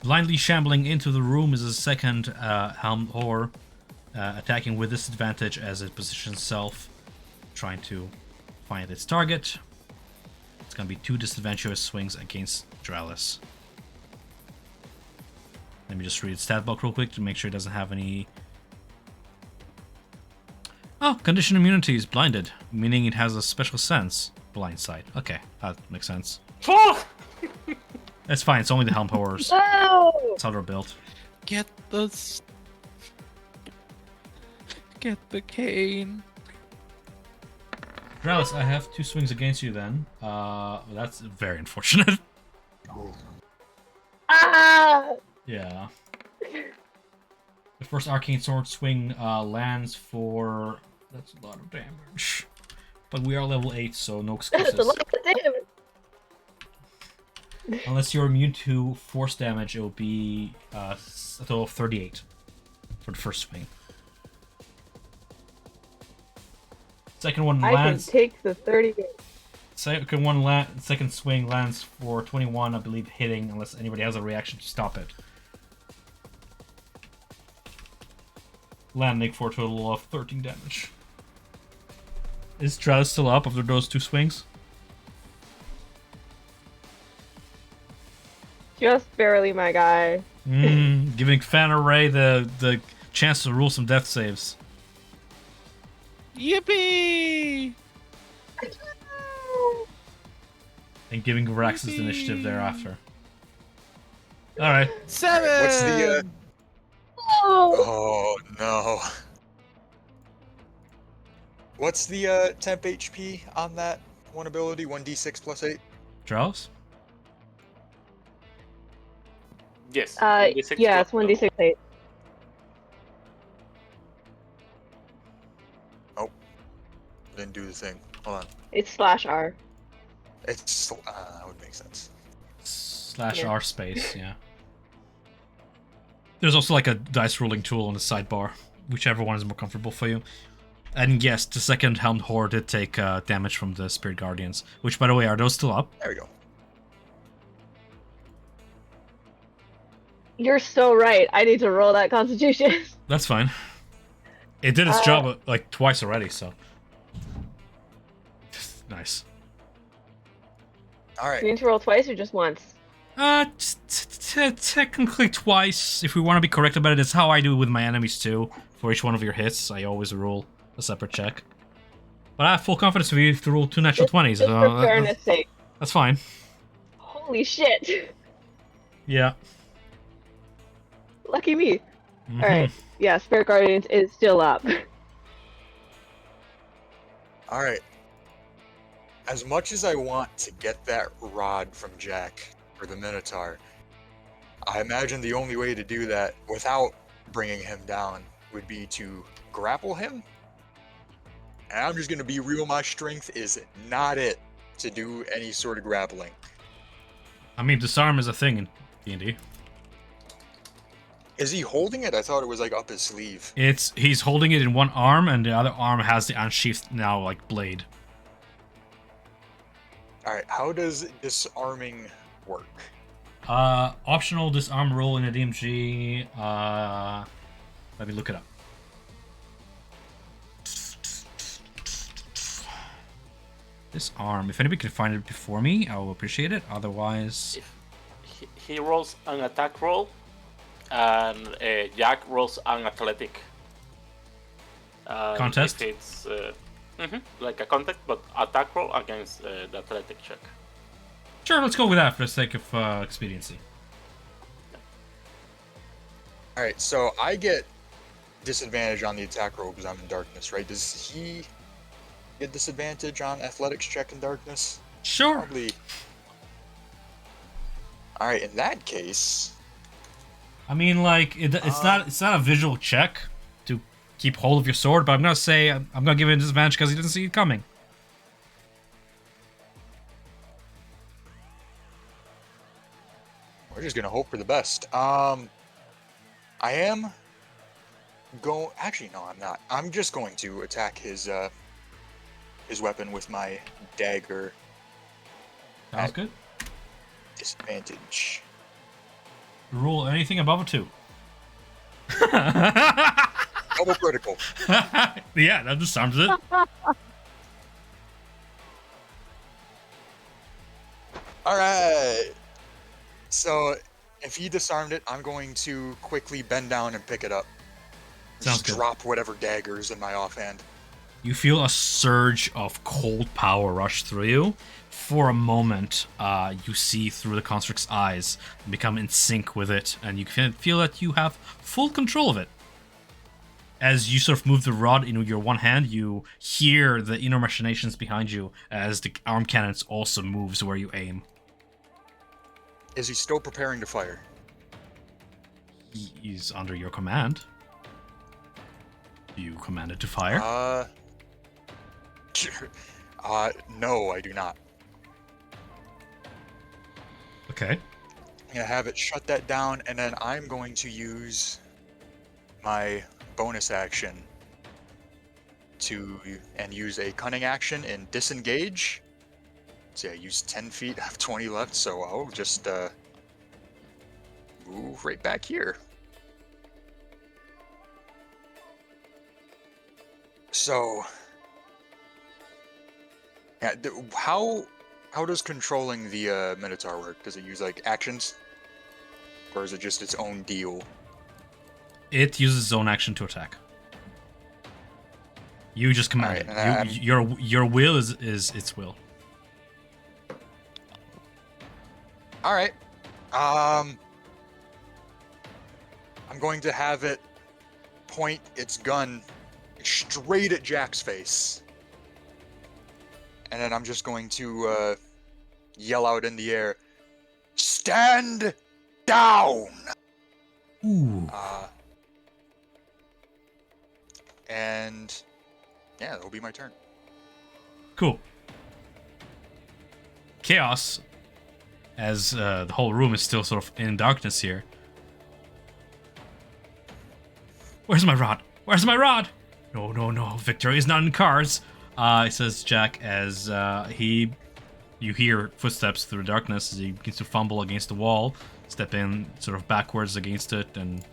Blindly shambling into the room is a second helmed whore, attacking with disadvantage as it positions itself, trying to find its target. It's going to be 2 disadvantageous swings against Dralis. Let me just read its stat block real quick to make sure it doesn't have any... Oh, condition immunity is blinded, meaning it has a special sense. Blind sight. Okay, that makes sense. That's fine, it's only the helm horrors. No! That's how they're built. Get the cane. Dralis, I have 2 swings against you then. That's very unfortunate. Ah! Yeah. The first arcane sword swing lands for... That's a lot of damage. But we are level 8, so no That's a excuses. lot of damage. Unless you're immune to force damage, it will be a total of 38 for the first swing. Second one I can lands. take the 38. Second swing lands for 21, I believe, hitting unless anybody has a reaction to stop it. Landing for a total of 13 damage. Is Dralis still up after those 2 swings? Just barely, my guy. Giving Fan Array the chance to rule some death saves. Yippee! And giving Varaxis the initiative thereafter. Alright. 7. What's the Oh no. What's the temp HP on that one ability? 1d6 plus 8? Dralis? Yes. Yeah, 1d6 it's plus 1d6 8. Didn't do the thing. Hold on. It's /R. It's that would make sense. / Yeah. R space, yeah. There's also like a dice rolling tool on the sidebar, whichever one is more comfortable for you. And yes, the second helmed whore did take damage from the Spirit Guardians, which, by the way, are those still up? There we go. You're so right. I need to roll that Constitution. That's fine. It did its job like twice already, so nice. All right. You need to roll twice or just once? Technically twice. If we want to be correct about it, it's how I do it with my enemies too. For each one of your hits, I always roll a separate check. But I have full confidence for you to roll 2 natural 20s. Just for fairness sake. That's fine. Holy shit. Yeah. Lucky me. Mhm. Alright. Yeah, Spirit Guardians is still up. All right. As much as I want to get that rod from Jack or the Minotaur, I imagine the only way to do that without bringing him down would be to grapple him. And I'm just going to be real, my strength is not it to do any sort of grappling. I mean, disarm is a thing in D&D. Is he holding it? I thought it was like up his sleeve. He's holding it in one arm, and the other arm has the unsheathed now like blade. All right, how does disarming work? Optional disarm roll in a DMG. Let me look it up. Disarm. If anybody can find it before me, I will appreciate it. Otherwise, If he rolls an attack roll, and Jack rolls an athletic. Contest? If it's like a contest, but attack roll against the athletic check. sure, let's go with that for the sake of expediency. All right, so I get disadvantage on the attack roll because I'm in darkness, right? Does he get disadvantage on athletics check in darkness? Sure. Probably. All right, in that case, I mean, like it's not a visual check to keep hold of your sword, but I'm gonna say I'm gonna give it a disadvantage because he doesn't see it coming. we're just gonna hope for the best. I am going. Actually, no, I'm not. I'm just going to attack his weapon with my dagger. Sounds good. Disadvantage. Roll anything above a 2. Double critical. Yeah, that disarms it. All right. So if he disarmed it, I'm going to quickly bend down and pick it up. Sounds Just good. drop whatever daggers in my offhand. You feel a surge of cold power rush through you. For a moment, you see through the construct's eyes and become in sync with it, and you can feel that you have full control of it. As you sort of move the rod in your one hand, you hear the inner machinations behind you as the arm cannons also moves where you aim. Is he still preparing to fire? He's under your command. You commanded to fire. No, I do not. Okay. I'm gonna have it shut that down, and then I'm going to use my bonus action to use a cunning action and disengage. See, I used 10 feet, I have 20 left, so I'll just move right back here. So, yeah, how does controlling the Minotaur work? Does it use like actions, or is it just its own deal? It uses its own action to attack. You just command Alright, it. Your will is its will. All right. I'm going to have it point its gun straight at Jack's face. And then I'm just going to yell out in the air, "Stand down!" Ooh. And yeah, that'll be my turn. Cool. Chaos, as the whole room is still sort of in darkness here. Where's my rod? Where's my rod? No, no, no. Victory is not in cards. Says Jack as you hear footsteps through the darkness as he begins to fumble against the wall step in sort of backwards against it and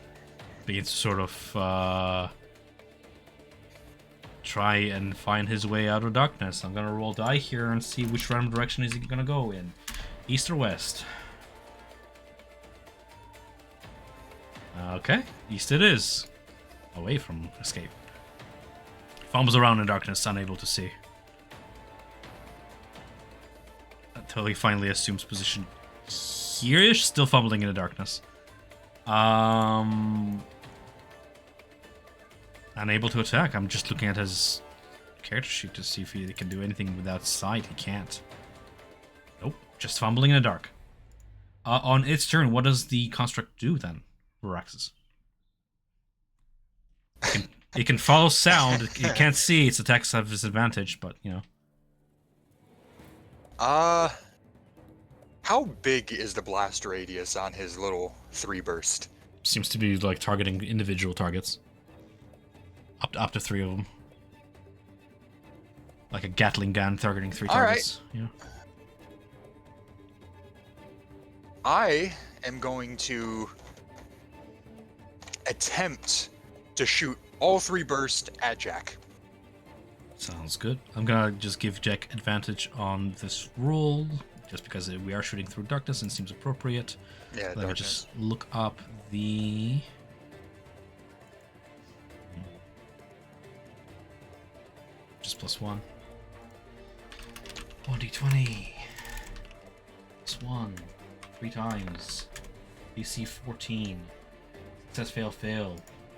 begins to sort of try and find his way out of darkness. I'm gonna roll die here and see which random direction is he gonna go in. East or west? Okay, east it is. Away from escape. Fumbles around in darkness, unable to see. Until he finally assumes position here-ish, still fumbling in the darkness. Unable to attack. I'm just looking at his character sheet to see if he can do anything without sight. He can't. Nope, just fumbling in the dark. On its turn, what does the construct do then, Varaxis? It can follow sound. It can't see. Its attacks have disadvantage, but you know. How big is the blast radius on his little 3 burst? Seems to be like targeting individual targets. Up to 3 of them. Like a Gatling gun targeting 3 targets. Right. Yeah. I am going to attempt to shoot all 3 bursts at Jack. Sounds good. I'm gonna just give Jack advantage on this roll, just because we are shooting through darkness and seems appropriate. Yeah, Let me just look up the... Just +1. 1d20. +1. 3 times. DC 14. Success, fail, fail.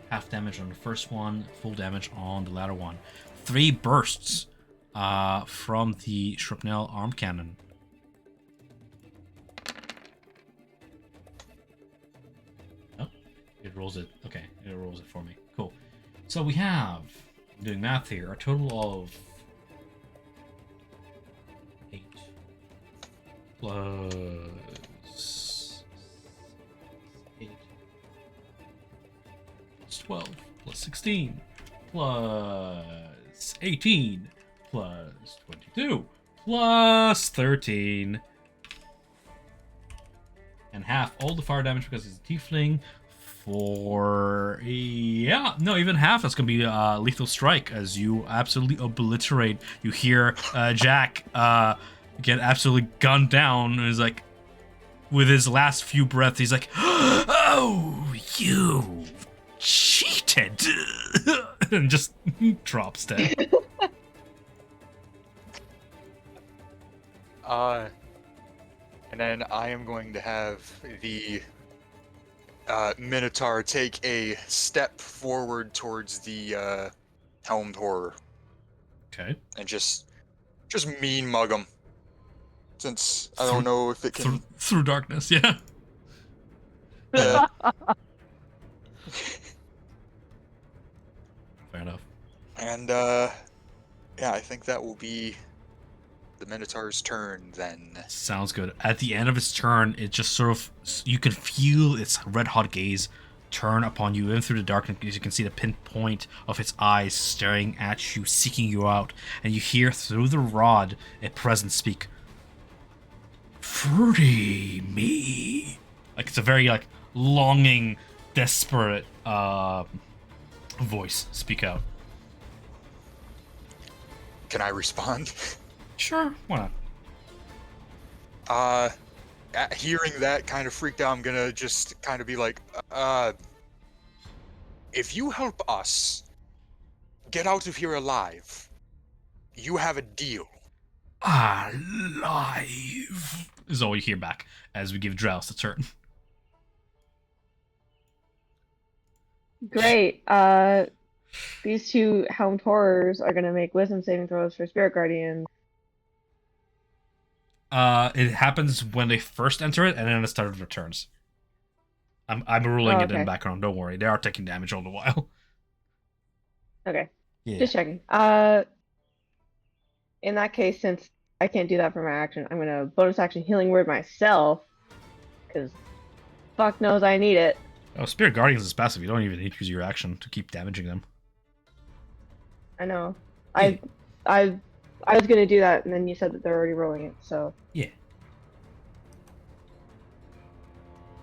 Half damage on the first one, full damage on the latter one. 3 bursts from the shrapnel arm cannon. Oh, it rolls it. Okay, it rolls it for me. Cool. So we have, I'm doing math here, a total of 8 plus 8 plus 12 plus 16 plus 18 plus 22 plus 13 and half all the fire damage because it's a tiefling for even half. That's gonna be a lethal strike as you absolutely obliterate. You hear Jack get absolutely gunned down, and he's like, with his last few breaths, he's like, "Oh, you cheated," and just drops dead. And then I am going to have the Minotaur take a step forward towards the helmed horror. Okay. And just mean mug him. Since I don't know if it can... Through darkness, yeah. Yeah. Fair enough. And, yeah, I think that will be the Minotaur's turn then. Sounds good. At the end of its turn, it just sort of... You can feel its red-hot gaze turn upon you, and through the darkness you can see the pinpoint of its eyes staring at you, seeking you out. And you hear through the rod a presence speak, "Free me." Like, it's a very, like, longing, desperate voice speak out. Can I respond? Sure, why not? Hearing that kind of freaked out, I'm gonna just kind of be like, if you help us get out of here alive, you have a deal. Alive is all you hear back as we give Drows a turn. Great. These 2 helmed horrors are gonna make wisdom saving throws for Spirit Guardian. It happens when they first enter it, and then it starts returns. I'm ruling it in the background. Don't worry, they are taking damage all the while. Okay, Yeah. just checking. In that case, since I can't do that for my action, I'm gonna bonus action healing word myself, because fuck knows I need it. Oh, Spirit Guardians is passive. You don't even need to use your action to keep damaging them. I know. I was gonna do that, and then you said that they're already rolling it, so... Yeah.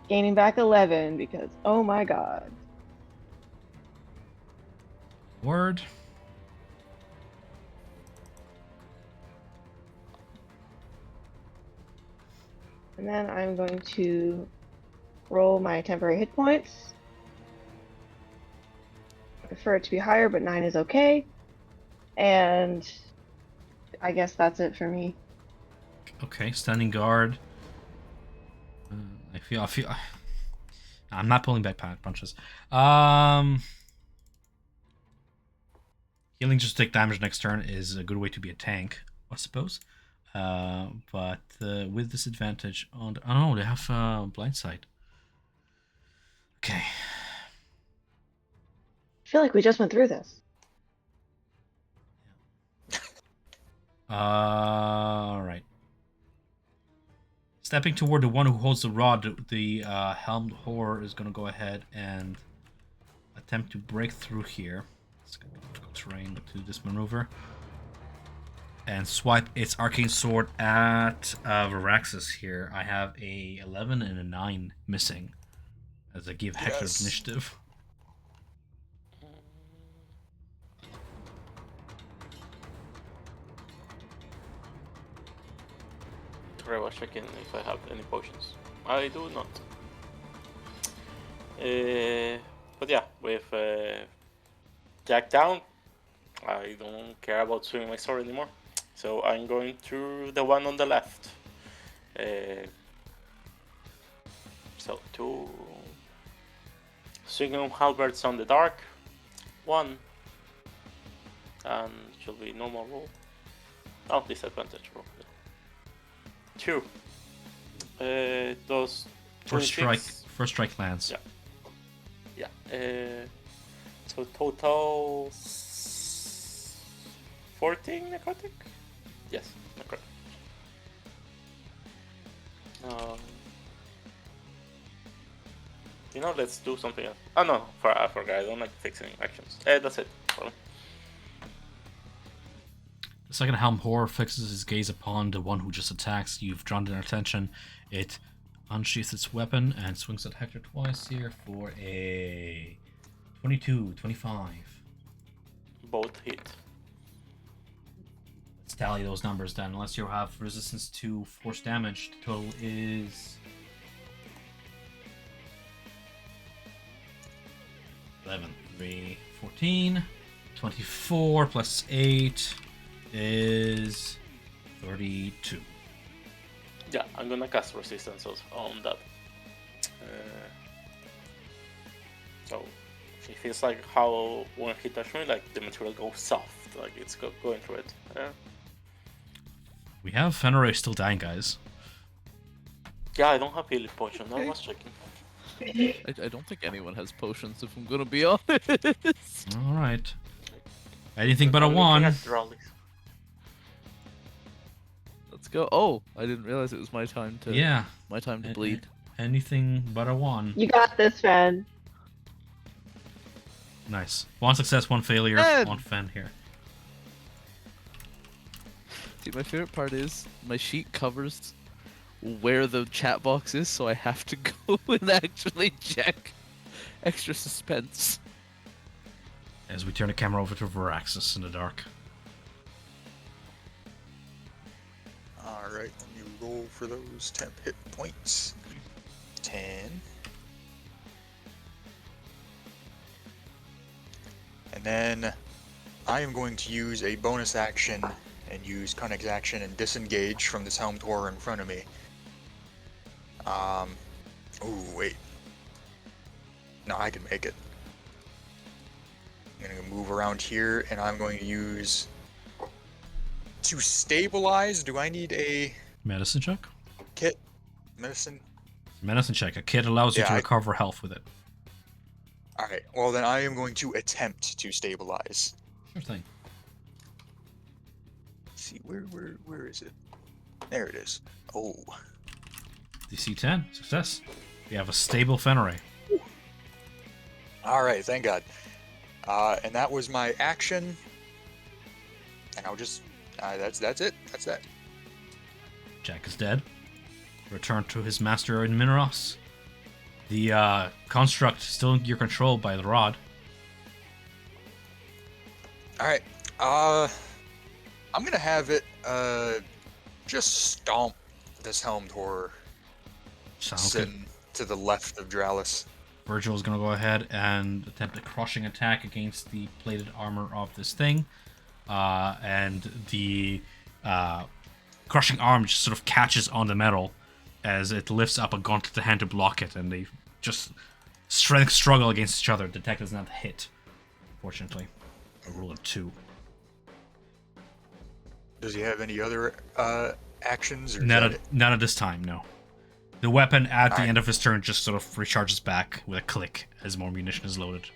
Gaining back 11 because, oh my god. Word. And then I'm going to roll my temporary hit points. I prefer it to be higher, but 9 is okay. And I guess that's it for me. Okay, standing guard. I feel. I'm not pulling back punches. Healing just take damage next turn is a good way to be a tank, I suppose. But with disadvantage on. Oh no, they have blindside. Okay. I feel like we just went through this. All right. Stepping toward the one who holds the rod, the helmed whore is going to go ahead and attempt to break through here. It's going to be difficult terrain to do this maneuver. And swipe its arcane sword at Varaxis here. I have a 11 and a 9 missing as I give Hector Yes. initiative. I was checking if I have any potions. I do not. But yeah, with Jack down, I don't care about swinging my sword anymore. So I'm going to the one on the left. So 2 swinging halberds on the dark. 1. And should be normal roll. Oh, disadvantage roll. 2. Those First strike lands. Yeah. So total 14 necrotic? Yes, necrotic. Let's do something else. Oh no, I forgot. I don't like fixing actions. That's it for me. The second helm whore fixes his gaze upon the one who just attacks. You've drawn their attention. It unsheaths its weapon and swings at Hector twice here for a 22, 25. Both hit. Let's tally those numbers then. Unless you have resistance to force damage, the total is 11, 3, 14, 24 plus 8 is 32. Yeah, I'm gonna cast resistance on that. So it feels like how when he touched me, like the material goes soft, like it's going through it. We have Fenrir still dying, guys. Yeah, I don't have healing potion. I Okay. was checking. I don't think anyone has potions, if I'm gonna be honest. All right. Anything but a I'm looking 1. at Raleigh. Let's go. Oh, I didn't realize it was my time to Yeah. bleed. Anything but a 1. You got this, Fen. Nice. 1 success, 1 failure Fen! on Fen here. See, my favorite part is my sheet covers where the chat box is, so I have to go and actually check. Extra suspense. As we turn the camera over to Varaxis in the dark. Alright, let me roll for those temp hit points. 10. And then I am going to use a bonus action and use Cunnick's action and disengage from this helmed horror in front of me. Oh, wait. No, I can make it. I'm going to move around here, and I'm going to use... To stabilize, do I need a Medicine check? kit? Medicine? Medicine check. A kit allows you Yeah, to I- recover health with it. Alright, well then I am going to attempt to stabilize. Sure thing. Let's see, where is it? There it is. Oh. DC 10. Success. We have a stable Fenrir. Alright, thank God. And that was my action. And I'll just... that's it. That's that. Jack is dead. Returned to his master in Mineros. The construct still in your control by the rod. All right. I'm gonna have it just stomp this helmed horror Sounds good. sitting to the left of Dralis. Virgil is going to go ahead and attempt a crushing attack against the plated armor of this thing. And the crushing arm just sort of catches on the metal as it lifts up a gauntlet hand to block it, and they just strength struggle against each other. The attack does not hit, unfortunately. A roll of 2. Does he have any other actions? Or is Not that at, it? not at this time, no. The weapon at the Alright. end of his turn just sort of recharges back with a click as more munition is loaded.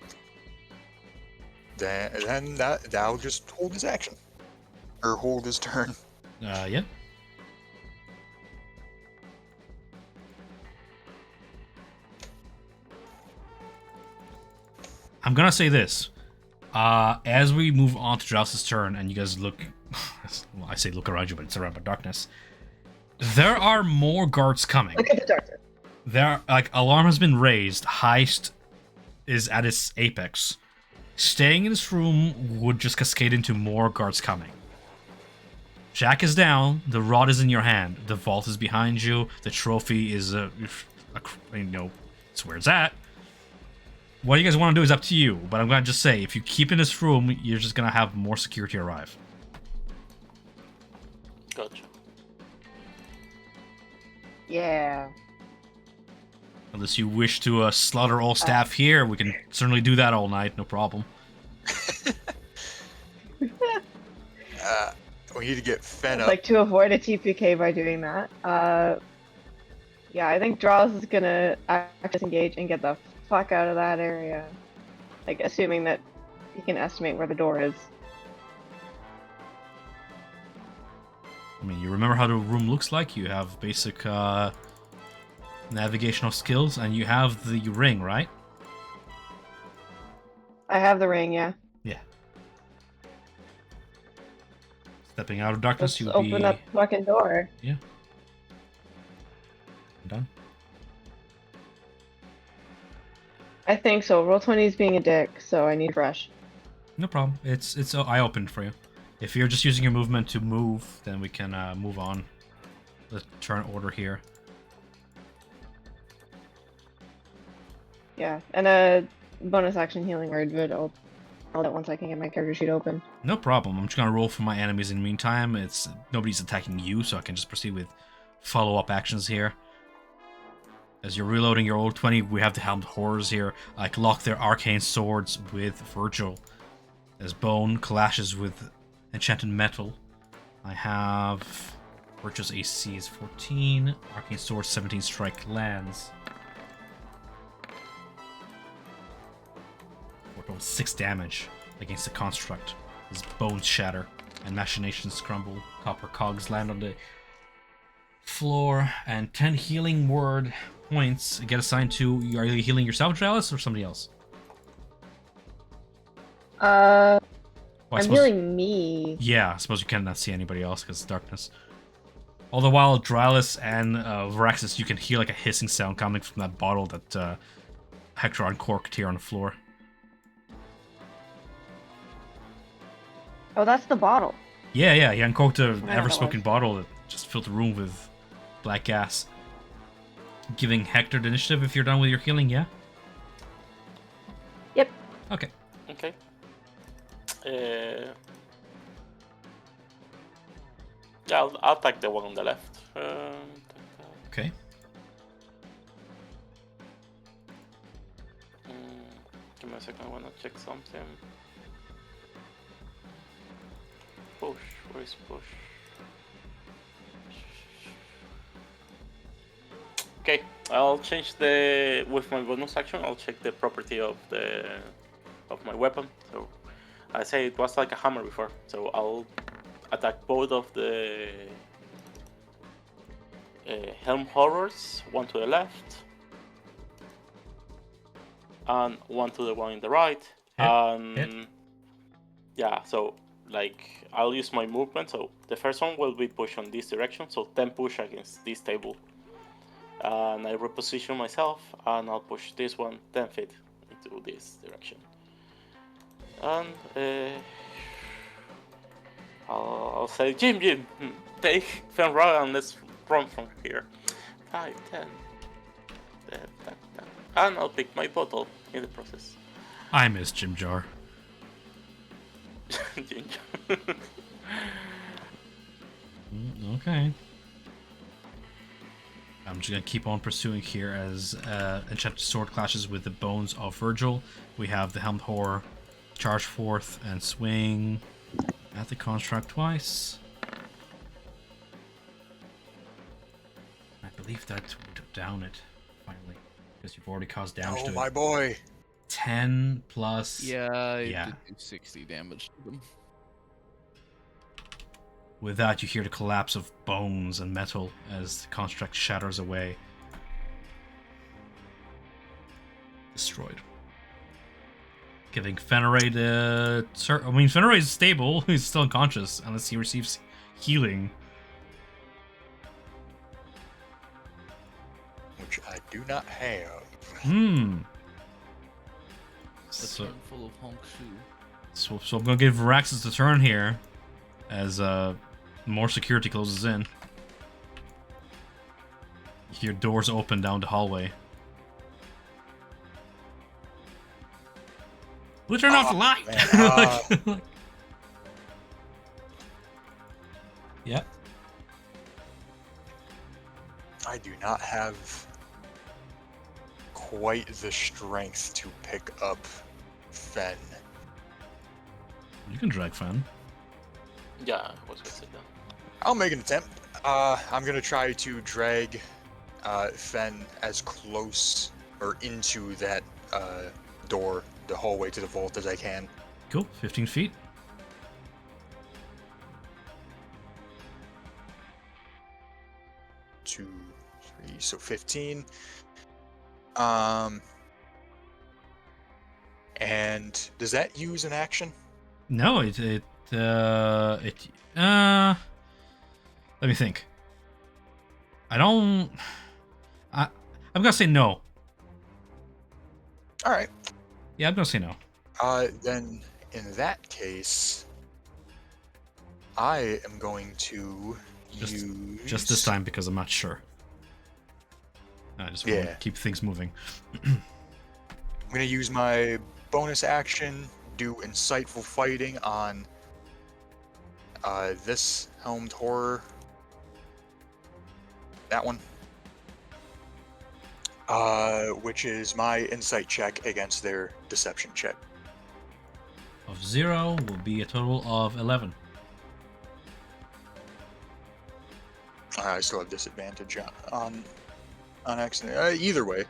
Then that'll just hold his action. Or hold his turn. Yeah. I'm gonna say this. As we move on to Jouse's turn, and you guys look... Well, I say look around you, but it's around by darkness. There are more guards coming. Look at the darkness. Alarm has been raised. Heist is at its apex. Staying in this room would just cascade into more guards coming. Jack is down. The rod is in your hand. The vault is behind you. The trophy is it's where it's at. What you guys want to do is up to you. But I'm gonna just say, if you keep in this room, you're just gonna have more security arrive. Gotcha. Yeah. Unless you wish to slaughter all staff here, we can certainly do that all night. No problem. We need to get Fen I'd up. like to avoid a TPK by doing that. Yeah, I think Draws is gonna disengage and get the fuck out of that area. Like, assuming that he can estimate where the door is. I mean, you remember how the room looks like? You have basic navigational skills, and you have the ring, right? I have the ring, yeah. Yeah. Stepping out of darkness, Let's you'll open be that fucking door. done. I think so. Roll 20 is being a dick, so I need fresh. No problem. It's I opened for you. If you're just using your movement to move, then we can move on the turn order here. Yeah, and a bonus action healing word, but I'll do that once I can get my character sheet open. No problem. I'm just gonna roll for my enemies in the meantime. Nobody's attacking you, so I can just proceed with follow-up actions here. As you're reloading your old 20, we have the helmed horrors here. Lock their arcane swords with Virgil. As Bone clashes with enchanted metal. I have Virgil's AC is 14, arcane sword 17 strike lands. For a total of 6 damage against the construct. His bones shatter and machinations crumble. Copper cogs land on the floor, and 10 healing word points get assigned to. Are you healing yourself, Dralis, or somebody else? I'm Well, I suppose- healing me. Yeah, I suppose you cannot see anybody else because it's darkness. All the while, Dralis and Varaxis, you can hear like a hissing sound coming from that bottle that Hector uncorked here on the floor. Oh, that's the bottle. Yeah, he uncorked a that ever-spoken was. bottle that just filled the room with black gas. Giving Hector the initiative if you're done with your healing, yeah? Yep. Okay. Okay. Yeah, I'll take the one on the left. Okay. Give me a second, I wanna check something. Push, where is push? Okay, I'll change with my bonus action, I'll check the property of my weapon. So I say it was like a hammer before, so I'll attack both of the helm horrors, one to the left and one to the one in the right. Hit. Yeah, so like I'll use my movement. So the first one will be push on this direction, so 10 push against this table. And I reposition myself, and I'll push this one 10 feet into this direction. And I'll say, Jim, take Fenra and let's run from here. 5, 10. And I'll pick my bottle in the process. I miss Jim Jar. Ginger. Okay. I'm just gonna keep on pursuing here as Enchanted Sword clashes with the Bones of Virgil. We have the Helmed Whore charge forth and swing at the construct twice. I believe that would down it finally, because you've already caused damage to Oh, my it. boy. 10 plus. Yeah, it Yeah. did do 60 damage to them. With that, you hear the collapse of bones and metal as the construct shatters away. Destroyed. Giving Fenray the... I mean, Fenray is stable. He's still unconscious unless he receives healing. Which I do not have. A So, turn full of honk shoe. so I'm going to give Varaxis the turn here as more security closes in. You hear doors open down the hallway. We'll turn off the light! Man, Yep. I do not have quite the strength to pick up Fen. You can drag Fen. Yeah, I was gonna say that. I'll make an attempt. I'm gonna try to drag Fen as close or into that door, the hallway to the vault as I can. Cool, 15 feet. Two, three, so 15. And does that use an action? No, let me think. I'm gonna say no. All right. Yeah, I'm gonna say no. Then in that case, I am going to use Just this time because I'm not sure. I just want to Yeah. keep things moving. I'm gonna use my bonus action, do insightful fighting on this helmed horror. That one. Which is my insight check against their deception check. Of 0 will be a total of 11. I still have disadvantage on accident. Either way.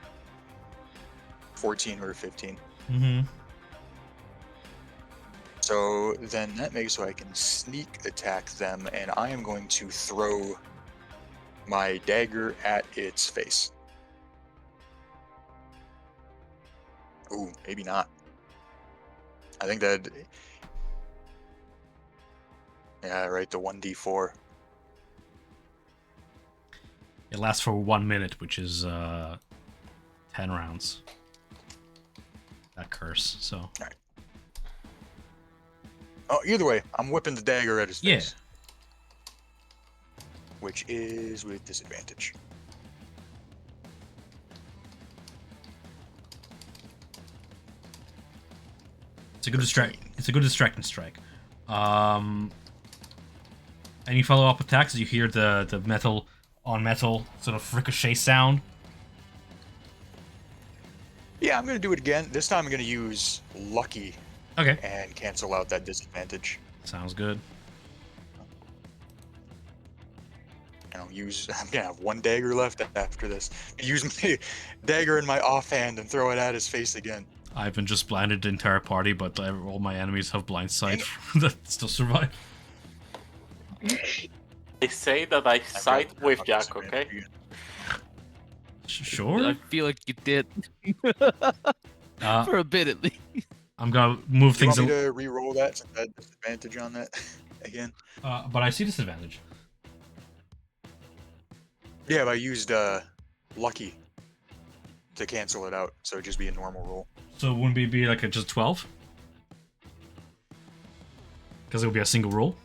14 or 15. Mm-hmm. So then that makes so I can sneak attack them, and I am going to throw my dagger at its face. Ooh, maybe not. I think that... Yeah, right, the 1d4. It lasts for 1 minute, which is 10 rounds. That curse, so... Oh, either way, I'm whipping the dagger at his Yeah. face. Which is with disadvantage. It's a good distracting strike. Any follow-up attacks? You hear the metal on metal sort of ricochet sound. Yeah, I'm gonna do it again. This time I'm gonna use Lucky Okay, and cancel out that disadvantage. sounds good. I'm gonna have one dagger left after this. Use my dagger in my offhand and throw it at his face again. I've been just blinded the entire party, but all my enemies have blind sight that still survive. They say that I side with Jack, okay? Sure. I feel like you did. For a bit at least. I'm gonna move Do you things. want me to re-roll that disadvantage on that again? But I see disadvantage. Yeah, but I used lucky to cancel it out, so it'd just be a normal roll. So wouldn't it be like just 12? Because it would be a single roll.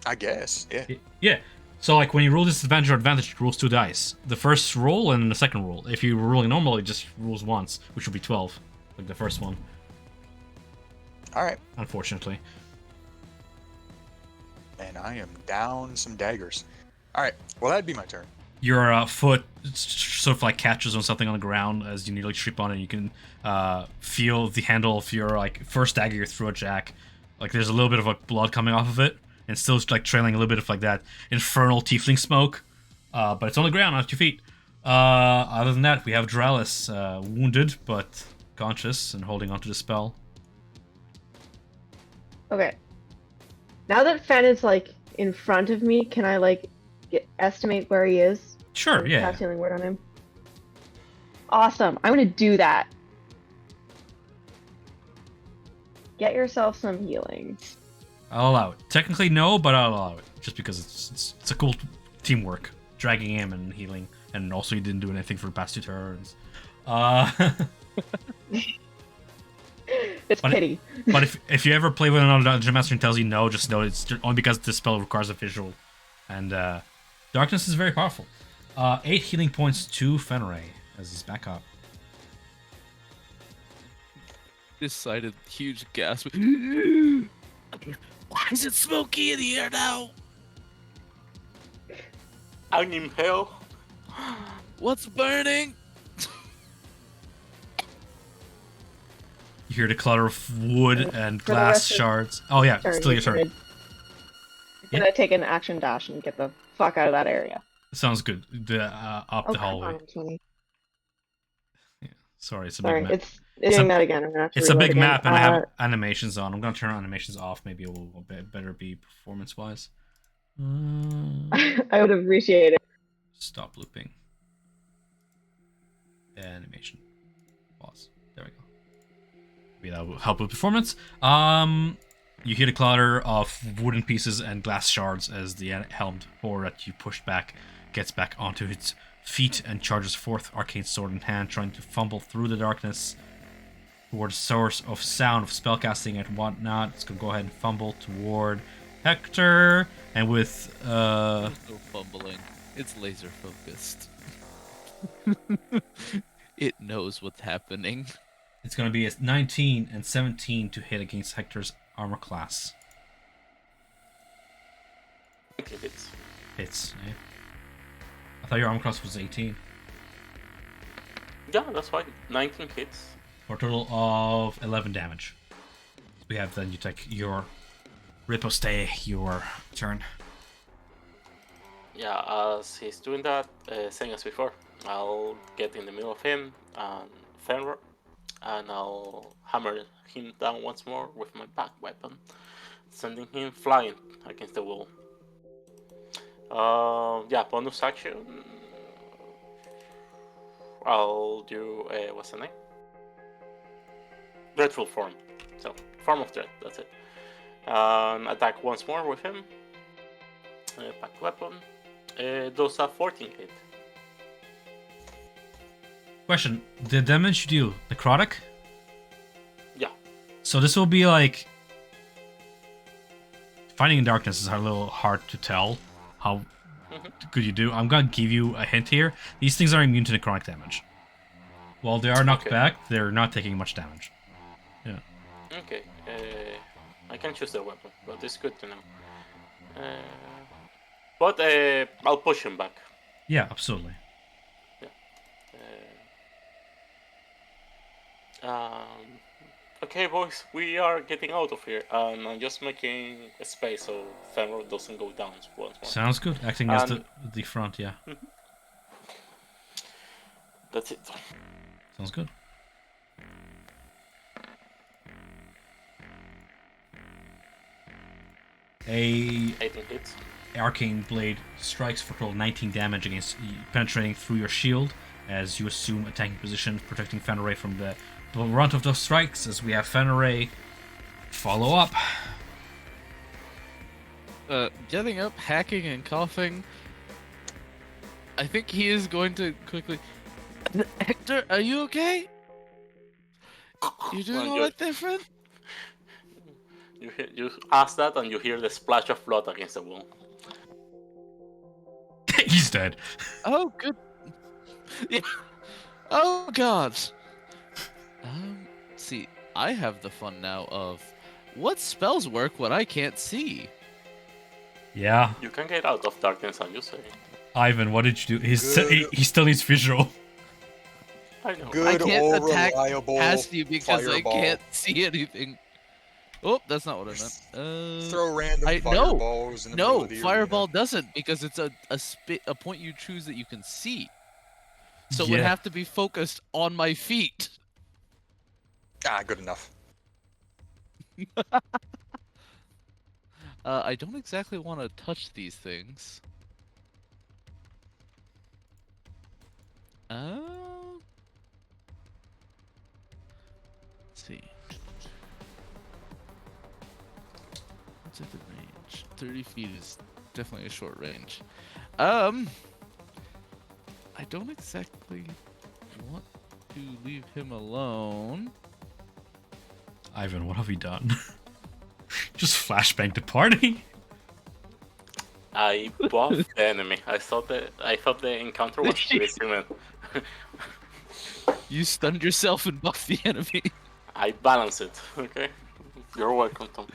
I guess, yeah. Yeah. So like when you roll disadvantage or advantage, it rolls 2 dice. The first roll and the second roll. If you were rolling normal, it just rolls once, which would be 12, like the first one. All right. Unfortunately. And I am down some daggers. All right. Well, that'd be my turn. Your foot sort of like catches on something on the ground as you nearly trip on it. You can feel the handle of your like first dagger you threw at Jack. Like there's a little bit of like blood coming off of it, and still like trailing a little bit of like that infernal tiefling smoke. But it's on the ground at your feet. Other than that, we have Dralis, wounded but conscious and holding onto the spell. Okay. Now that Fen is like in front of me, can I like estimate where he is? Sure, yeah. Cast healing word on him. Awesome. I'm gonna do that. Get yourself some healing. I'll allow it. Technically, no, but I'll allow it just because it's a cool teamwork, dragging him and healing, and also he didn't do anything for the past 2 turns. It's pity. But if you ever play with another dungeon master and tells you no, just know it's only because this spell requires a visual, and darkness is very powerful. 8 healing points to Fenray as he's back up. Decided huge gasp. Why is it smoky in here now? I'm in hell. What's burning? You hear the clutter of wood and For the glass rest of shards. Oh yeah, turn, still your you're turn. gonna take an action dash and get the fuck out of that area. Sounds good. Up Oh, the come hallway. on, Tony. Sorry, it's a Sorry, big map. it's doing that again. I'm gonna have to It's a reload big again. map, and I have animations on. I'm gonna turn animations off. Maybe it will better be performance-wise. I would appreciate it. Stop looping. Animation. Pause. There we go. Maybe that will help with performance. You hear the clatter of wooden pieces and glass shards as the helmed boar that you pushed back gets back onto its feet and charges forth, arcane sword in hand, trying to fumble through the darkness toward the source of sound of spellcasting and whatnot. It's gonna go ahead and fumble toward Hector, and with There's no fumbling. It's laser focused. It knows what's happening. it's gonna be a 19 and 17 to hit against Hector's armor class. Okay, hits. Hits. Eh? I thought your armor class was 18. Yeah, that's fine. 19 hits. For a total of 11 damage. We have then you take your riposte, your turn. Yeah, as he's doing that, same as before, I'll get in the middle of him and Fenrir, and I'll hammer him down once more with my back weapon, sending him flying against the wall. Yeah, bonus action. I'll do what's the name? Dreadful form. So form of dread. That's it. Attack once more with him. Back weapon. Those are 14 hit. Question: the damage you deal necrotic? Yeah. So this will be like fighting in darkness is a little hard to tell how good you do. I'm gonna give you a hint here. These things are immune to necrotic damage. While they are knocked back, they're not taking much damage. Yeah. Okay. I can choose the weapon, but it's good to know. But I'll push him back. Yeah, absolutely. Okay, boys, we are getting out of here, and I'm just making a space so Fenrir doesn't go down once more. Sounds good. Acting as the front, yeah. That's it. Sounds good. A 18 hits. arcane blade strikes for a total 19 damage against penetrating through your shield as you assume attacking position, protecting Fenrir from the brunt of those strikes. As we have Fenrir follow up. Getting up, hacking, and coughing. I think he is going to quickly. Hector, are you okay? You doing And all right there, friend? you ask that, and you hear the splash of blood against the wall. He's dead. Oh, good. Yeah. Oh God. See, I have the fun now of what spells work when I can't see. Yeah. You can get out of darkness, and you say, Ivan, what did you do? Good. He still needs visual. "I know." Good I can't old attack reliable past you because fireball. I can't see anything. Oh, that's not what I meant. Throw random no, fireballs in the no, middle of the fireball arena. doesn't because it's a point you choose that you can see. So it Yeah. would have to be focused on my feet. Ah, good enough. I don't exactly want to touch these things. Let's see. What's at the range? 30 feet is definitely a short range. I don't exactly want to leave him alone. Ivan, what have we done? Just flashbang to party. I buffed the enemy. I thought the encounter was instrument. You stunned yourself and buffed the enemy. I balance it. Okay. You're welcome, Tom.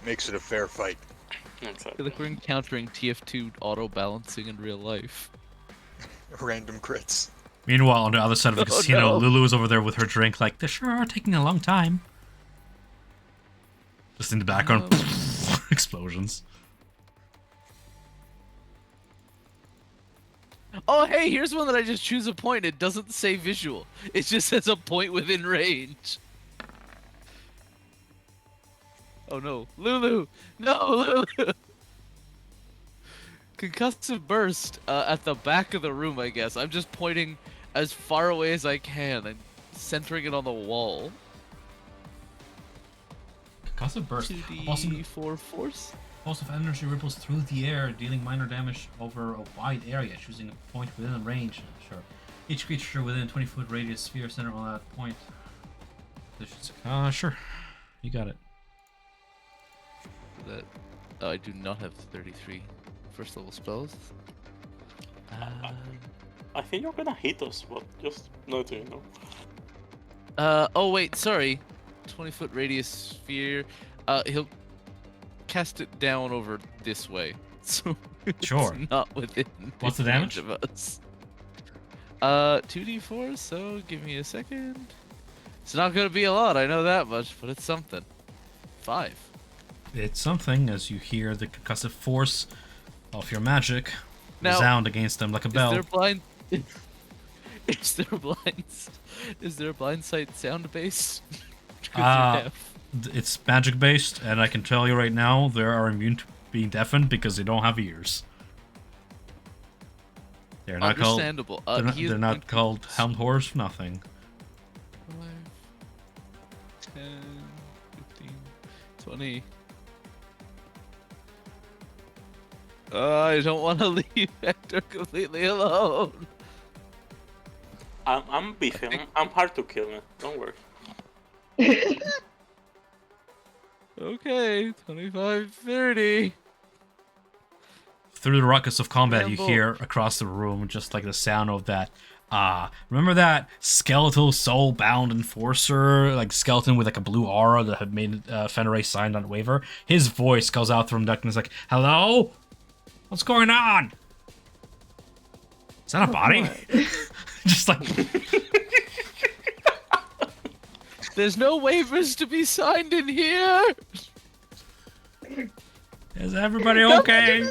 Makes it a fair fight. I feel Exactly. like we're encountering TF2 auto balancing in real life. Random crits. Meanwhile, on the other side of the Oh, casino, no. Lulu is over there with her drink, like, they sure are taking a long time. Just in the background, explosions. Oh, hey, here's one that I just choose a point. It doesn't say visual. It just says a point within range. Oh no, Lulu! No, Lulu! Concussive burst at the back of the room, I guess. I'm just pointing as far away as I can and centering it on the wall. Concussive burst. 2d4 force? Pulse of energy ripples through the air, dealing minor damage over a wide area, choosing a point within a range. Sure. Each creature within a 20-foot radius sphere centered on that point. Sure. You got it. That I do not have 33 first level spells. I think you're gonna hit us, but just not to know. Oh wait, sorry. 20-foot radius sphere. He'll cast it down over this way. So Sure. it's not within What's the range damage? of us. 2d4, so give me a second. It's not gonna be a lot, I know that much, but it's something. 5. It's something as you hear the concussive force of your magic Now, resound against them like a bell. Is there blind? Is there a blind sight sound base? 'Cause you're deaf. It's magic based, and I can tell you right now, they are immune to being deafened because they don't have ears. They're not called. Understandable. They're not called helmed horrors for nothing. 5, 10, 15, 20. I don't want to leave Hector completely alone. I'm beefy. I'm hard to kill, man. Don't worry. Okay, 25, 30. Through the ruckus of combat, you Ramble. hear across the room just like the sound of that. Remember that skeletal soul-bound enforcer, like skeleton with like a blue aura that had made Fenrir sign on waver? His voice goes out from darkness like, "Hello, what's going on? Is that a body?" Just like, There's no waivers to be signed in here. is everybody okay?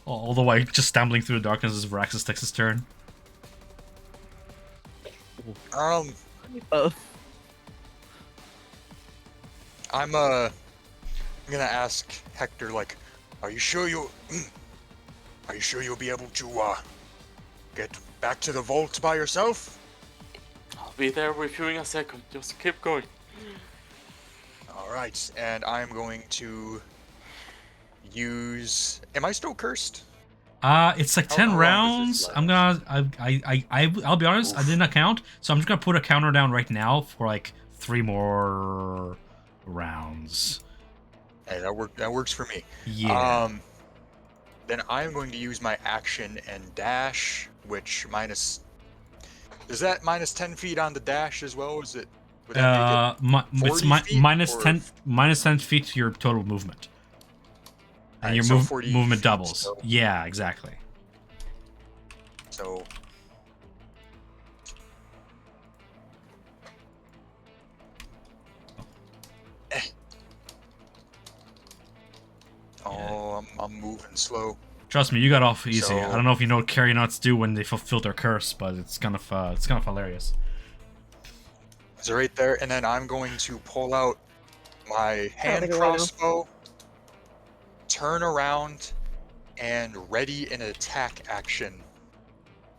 All the way just stumbling through the darkness as Varaxis takes his turn. Uh, I'm gonna ask Hector, like, are you sure you'll be able to get back to the vault by yourself? I'll be there with you in a second. Just keep going. All right, and I'm going to use. Am I still cursed? It's like How 10 long does rounds. this I'm gonna. I'll be honest. I did not count, so I'm just gonna put a counter down right now for like 3 more rounds. Hey, that works for me. Yeah. Then I'm going to use my action and dash, which minus. Is that minus 10 feet on the dash as well? Is it? Would that make it? It's 40 feet minus or- 10 feet to your total movement, and Alright, your so 40 movement feet, doubles. so- Yeah, exactly. So. Eh. Oh, I'm moving slow. Trust me, you got off easy. So- I don't know if you know what carry nuts do when they fulfill their curse, but it's kind of hilarious. So right there, and then I'm going to pull out my hand think I know. crossbow, turn around, and ready an attack action.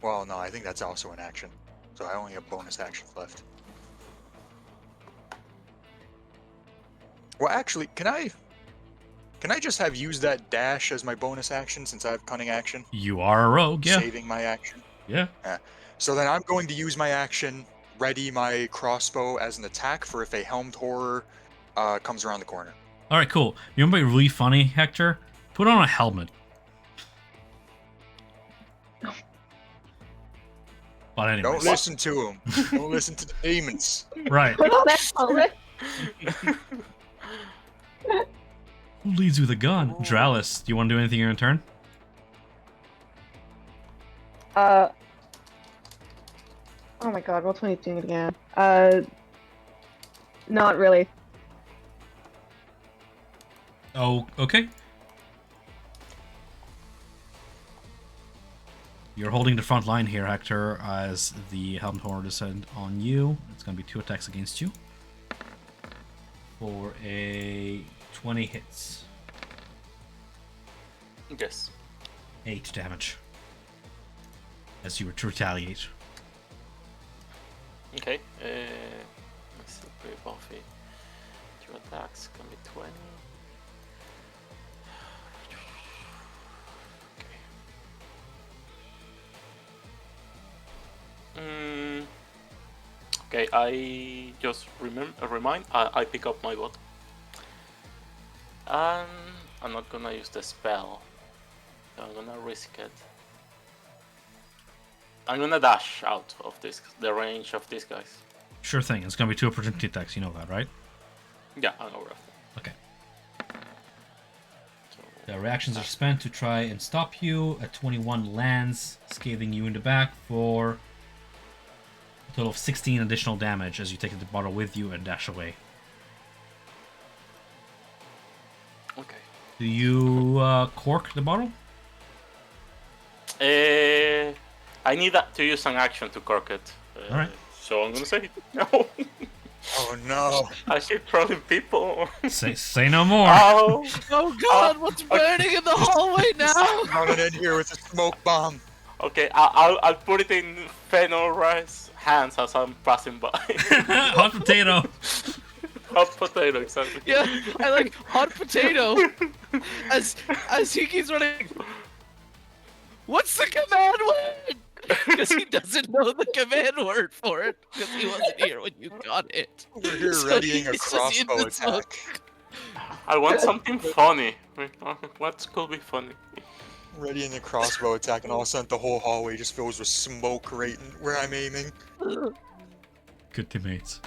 Well, no, I think that's also an action. So I only have bonus actions left. Well, actually, can I just have used that dash as my bonus action since I have cunning action? You are a rogue, yeah. Saving my action. Yeah. So then I'm going to use my action, ready my crossbow as an attack for if a helmed horror comes around the corner. All right, cool. You know what'd be really funny, Hector? Put on a helmet. But anyways, Don't listen to him. Don't listen to the demons. right. Put on that helmet. Who leads with a gun? Dralis, do you want to do anything in your turn? Oh my god, what's when he's doing it again? Not really. Oh, okay. You're holding the front line here, Hector, as the Helmed Horror descend on you. It's going to be 2 attacks against you. For a 20 hits. Yes. 8 damage. As you were to retaliate. Okay. Let's see. Pretty buffy. 2 attacks can be 20. Okay, I just remind. I pick up my bot, and I'm not gonna use the spell. I'm gonna risk it. I'm gonna dash out of the range of these guys. Sure thing. It's going to be 2 opportunity attacks. You know that, right? Yeah, I'm aware of that. Okay. So, The reactions are spent to try and stop you. A 21 lands, scathing you in the back for a total of 16 additional damage as you take the bottle with you and dash away. okay. Do you cork the bottle? I need to use an action to cork it. Alright. So I'm gonna say no. Oh no. I keep trolling people. Say no more. Oh, Oh god, what's burning in the hallway now? Running in here with a smoke bomb. okay. I'll put it in Fenori's hands as I'm passing by. Hot potato. Hot potato, exactly. Yeah, I like hot potato. As he keeps running. What's the command word? Because he doesn't know the command word for it. Because he wasn't here when you got it. We're here So readying a he's just in crossbow the smoke. attack. I want something funny. What could be funny? Readying a crossbow attack, and all of a sudden the whole hallway just fills with smoke right where I'm aiming. Good teammates.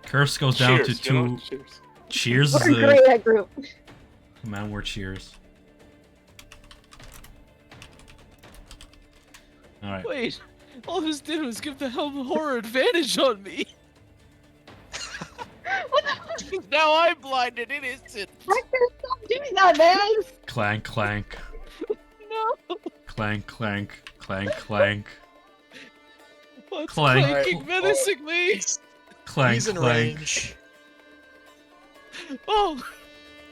Curse goes down Cheers, to you know, 2. cheers. Cheers is We're great the at group. command word. Cheers. All right. Wait, all this did was give the Helm Horror advantage on me. What the fuck? Now I'm blinded, innocent. Hector, stop doing that, man! Clank, clank, No. clank, clank, clank, clank, What's Clank. clanking menacingly? clank, He's in clank. range. Oh,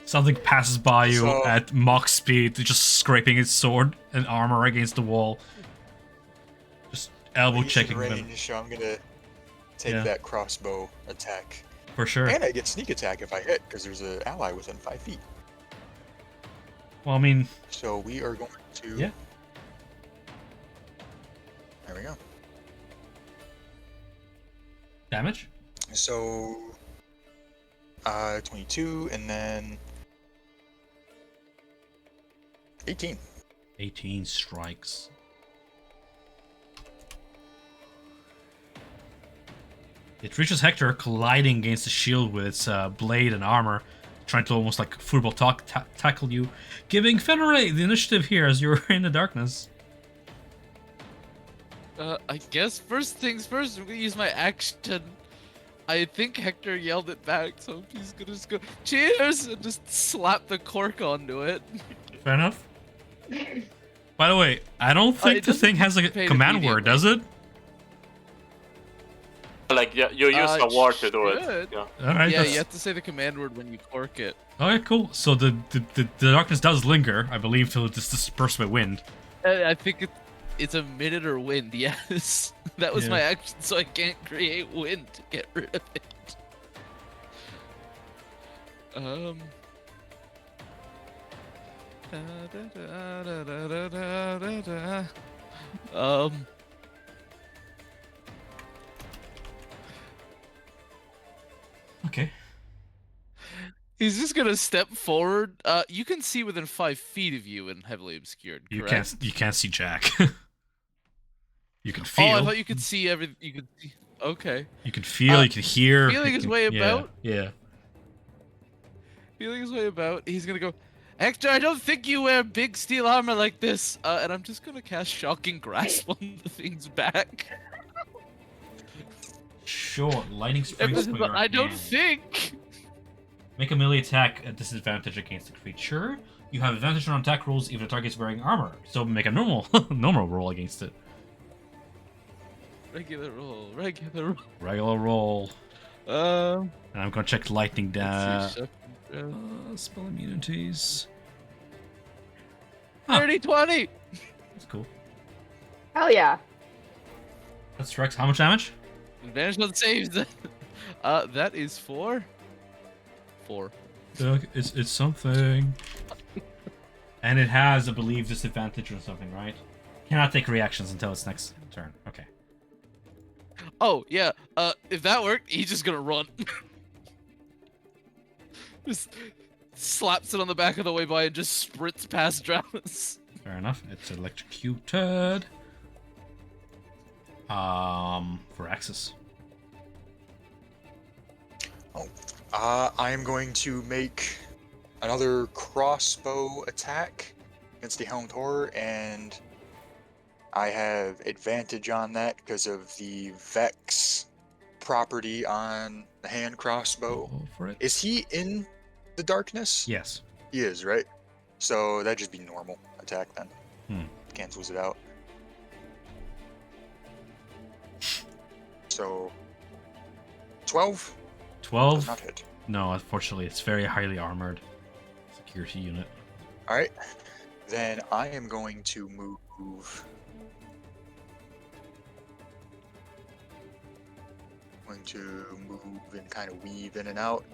Something passes by you So- at Mach speed, just scraping its sword and armor against the wall. Just elbow He's checking in them. range, so I'm gonna take Yeah. that crossbow attack. For sure. And I get sneak attack if I hit, because there's an ally within 5 feet. Well, I mean, So we are going to. Yeah. There we go. Damage? So, 22, and then 18. 18 strikes. It reaches Hector, colliding against the shield with its blade and armor, trying to almost like football tackle you, giving Fenrir the initiative here as you're in the darkness. I guess first things first, I'm gonna use my action. I think Hector yelled it back, so he's gonna just go, cheers, and just slap the cork onto it. Fair enough. By the way, I don't think the thing has like a command word, does it? Like, yeah, you use a word to do it. should. Yeah. Alright, Yeah, that's... you have to say the command word when you cork it. Okay, cool. So the darkness does linger, I believe, till it's dispersed by wind. I think it's a minute or wind, yes. That was Yeah. my action, so I can't create wind to get rid of it. Okay. He's just gonna step forward. You can see within 5 feet of you and heavily obscured. Correct? You can't see Jack. You can feel. Oh, I thought you could see everything. You could see. Okay. You can feel. You can hear. Feeling you his can- way yeah, about. Yeah. Feeling his way about. He's gonna go. Hector, I don't think you wear big steel armor like this. And I'm just gonna cast Shocking Grasp on the thing's back. Sure. Lightning springs from your I don't hand. think. Make a melee attack at disadvantage against the creature. You have advantage on attack rolls if the target's wearing armor. So make a normal normal roll against it. Regular roll. Regular roll. Regular roll. Um. And I'm gonna check lightning down. let's see, Spell immunities. Huh. 30, 20. That's cool. Hell yeah. That strikes. How much damage? Advantage on saves. That is 4. 4. It's something. And it has, I believe, disadvantage or something, right? Cannot take reactions until its next turn. Okay. Oh yeah. If that worked, he's just gonna run. Just slaps it on the back of the way by and just sprints past Dramas. Fair enough. It's electrocuted. For Axis. I am going to make another crossbow attack against the Helmed Horror, and I have advantage on that because of the Vex property on the hand crossbow. Go for it. Is he in the darkness? Yes. He is, right? So that'd just be normal attack then. Hmm. Cancels it out. So 12 does 12? not hit. No, unfortunately, it's very highly armored. Security unit. Alright. Then I am going to move. Going to move and kind of weave in and out.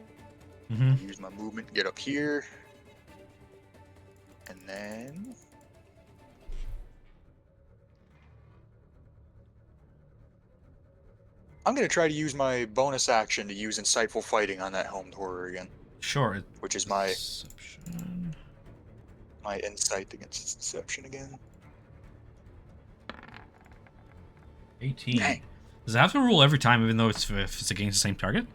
Mm-hmm. Use my movement, get up here. And then I'm going to try to use my bonus action to use Insightful Fighting on that Helmed Horror again, Sure. which is my Deception. insight against deception again. 18. Dang. Does it have to roll every time, even though if it's against the same target?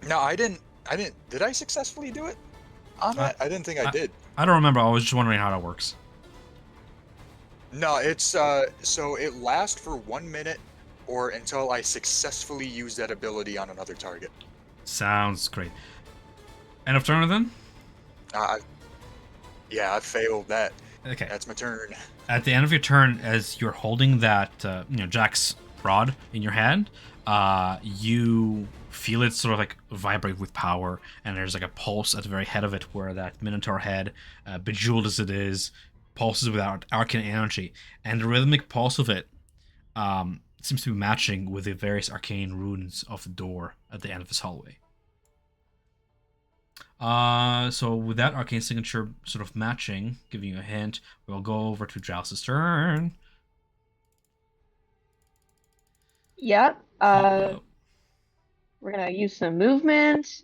No, I didn't. Did I successfully do it on that? I didn't think I did. I don't remember. I was just wondering how that works. No, it's so it lasts for 1 minute or until I successfully use that ability on another target. Sounds great. End of turn then? Yeah, I failed that. Okay. That's my turn. At the end of your turn, as you're holding that, Jack's rod in your hand, you feel it sort of like vibrate with power, and there's like a pulse at the very head of it where that Minotaur head, bejeweled as it is, pulses with arcane energy, and the rhythmic pulse of it seems to be matching with the various arcane runes of the door at the end of this hallway. So with that arcane signature sort of matching, giving you a hint, we'll go over to Jouse's turn. Yep. Oh, We're gonna use some movement,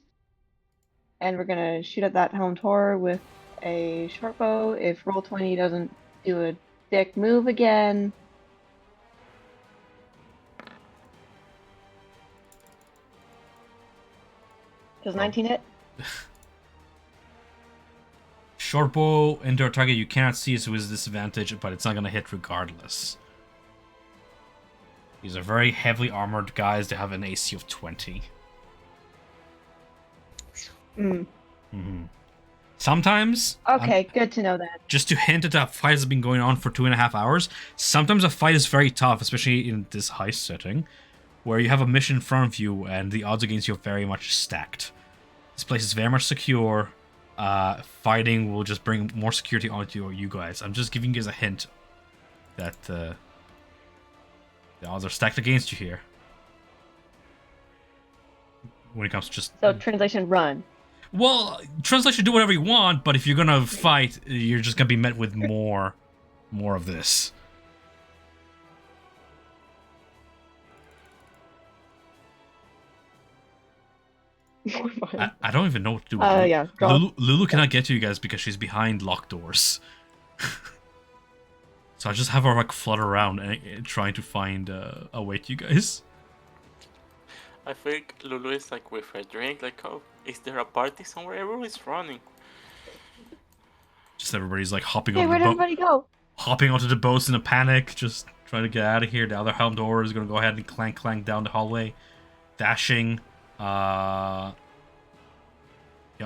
and we're gonna shoot at that helmed horror with a short bow. If Roll20 doesn't do a dick move again, does 19 hit? short bow into a target you cannot see, so with disadvantage, but it's not gonna hit regardless. These are very heavily armored guys. They have an AC of 20. Sometimes, Okay, good to know that. just to hint that fight has been going on for 2.5 hours, sometimes a fight is very tough, especially in this heist setting, where you have a mission in front of you and the odds against you are very much stacked. This place is very much secure. Fighting will just bring more security onto you guys. I'm just giving you guys a hint that the odds are stacked against you here. When it comes to just... So, translation, run. Well, translation, do whatever you want, but if you're gonna fight, you're just gonna be met with more of this. I don't even know what to do with Lulu. Yeah, draw. Lulu cannot get to you guys because she's behind locked doors. So I just have her like flutter around and trying to find a way to you guys. I think Lulu is like with her drink, like, oh, is there a party somewhere? Everyone's running. Just everybody's like hopping Hey, onto where'd the boat. everybody go? Hopping onto the boats in a panic, just trying to get out of here. The other helm door is gonna go ahead and clank down the hallway, dashing. Yeah,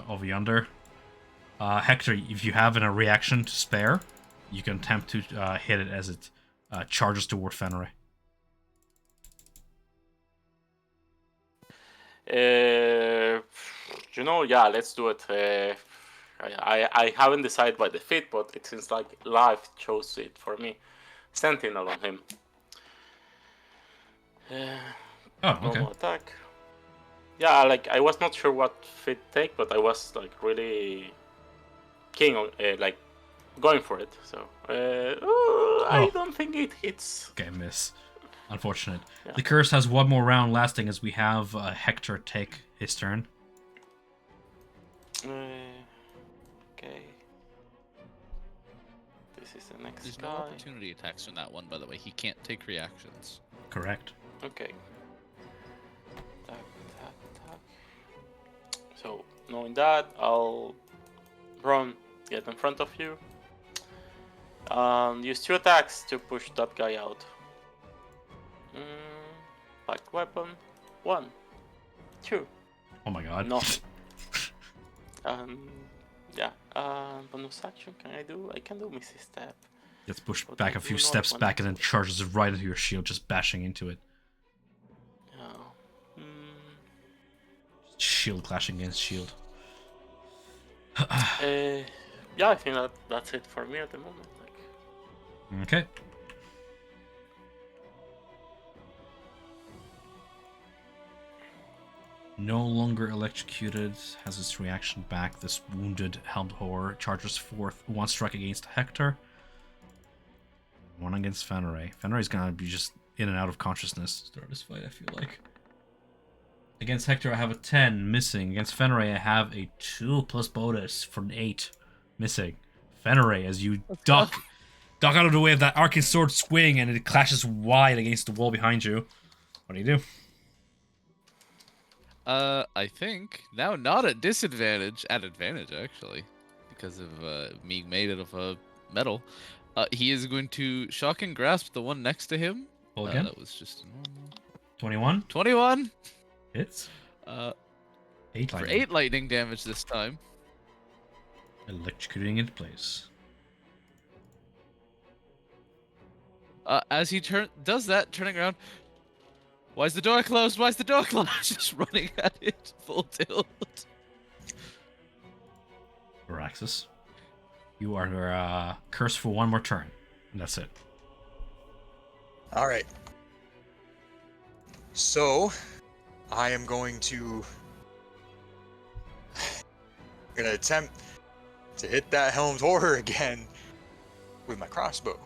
over yonder. Hector, if you have a reaction to spare, you can attempt to hit it as it charges toward Fenrir. Yeah, let's do it. I haven't decided by the fit, but it seems like life chose it for me. Sentinel on him. Oh, okay. Normal attack. Yeah, like I was not sure what fit take, but I was like really keen on like going for it. So I don't think it hits. Okay, miss. Unfortunate. Yeah. The curse has one more round lasting as we have Hector take his turn. Okay. This is the next There's guy. no opportunity attacks from that one, by the way. He can't take reactions. Correct. Okay. Attack. So, knowing that, I'll run, get in front of you. Use 2 attacks to push that guy out. Packed weapon. 1. 2. Oh my god. No. Yeah. Bonus action, I can do Missy Step. Gets pushed But back I a few do not steps want back and to. then charges right into your shield, just bashing into it. Yeah. Shield clashing against shield. Yeah, I think that's it for me at the moment. Like, Okay. No longer electrocuted, has its reaction back. This wounded helmed horror charges forth 1 strike against Hector. 1 against Fenrir. Fenrir's gonna be just in and out of consciousness throughout this fight, I feel like. Against Hector, I have a 10, missing. Against Fenrir, I have a 2 plus bonus for an 8, missing. Fenrir, as you duck out of the way of that arcane sword swing, and it clashes wide against the wall behind you. What do you do? I think now not at disadvantage, at advantage actually, because of being made out of metal. He is going to shock and grasp the one next to him. Roll again. That was just a normal 21 21. hits. 8 For lightning. 8 lightning damage this time. Electrocuting into place. As he does that, turning around. Why is the door closed? Why is the door closed? Just running at it full tilt. Varaxis, you are cursed for 1 more turn, and that's it. All right. So, I am going to gonna attempt to hit that helmed horror again with my crossbow.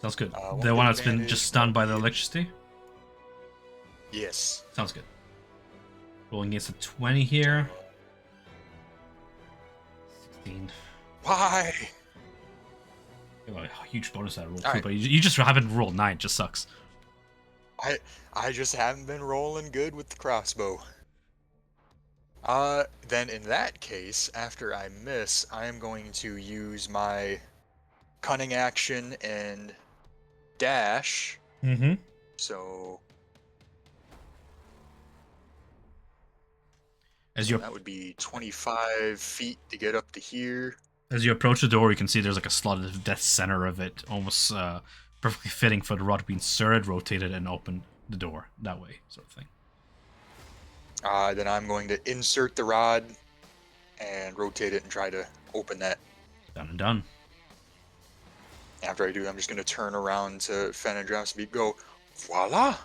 Sounds good. One The one that's been advantage just stunned by the of- electricity? Yes. Sounds good. Rolling against a 20 here. 16. Why? You have a huge bonus that roll too, Alright. but you just haven't rolled 9. It just sucks. I just haven't been rolling good with the crossbow. Then in that case, after I miss, I am going to use my cunning action and dash. Mm-hmm. So As you that would be 25 feet to get up to here. As you approach the door, you can see there's like a slot at the dead center of it, almost perfectly fitting for the rod to be inserted, rotated, and open the door that way, sort of thing. Then I'm going to insert the rod and rotate it and try to open that. Done and done. After I do, I'm just going to turn around to Fen and Drop Speed, go, voila!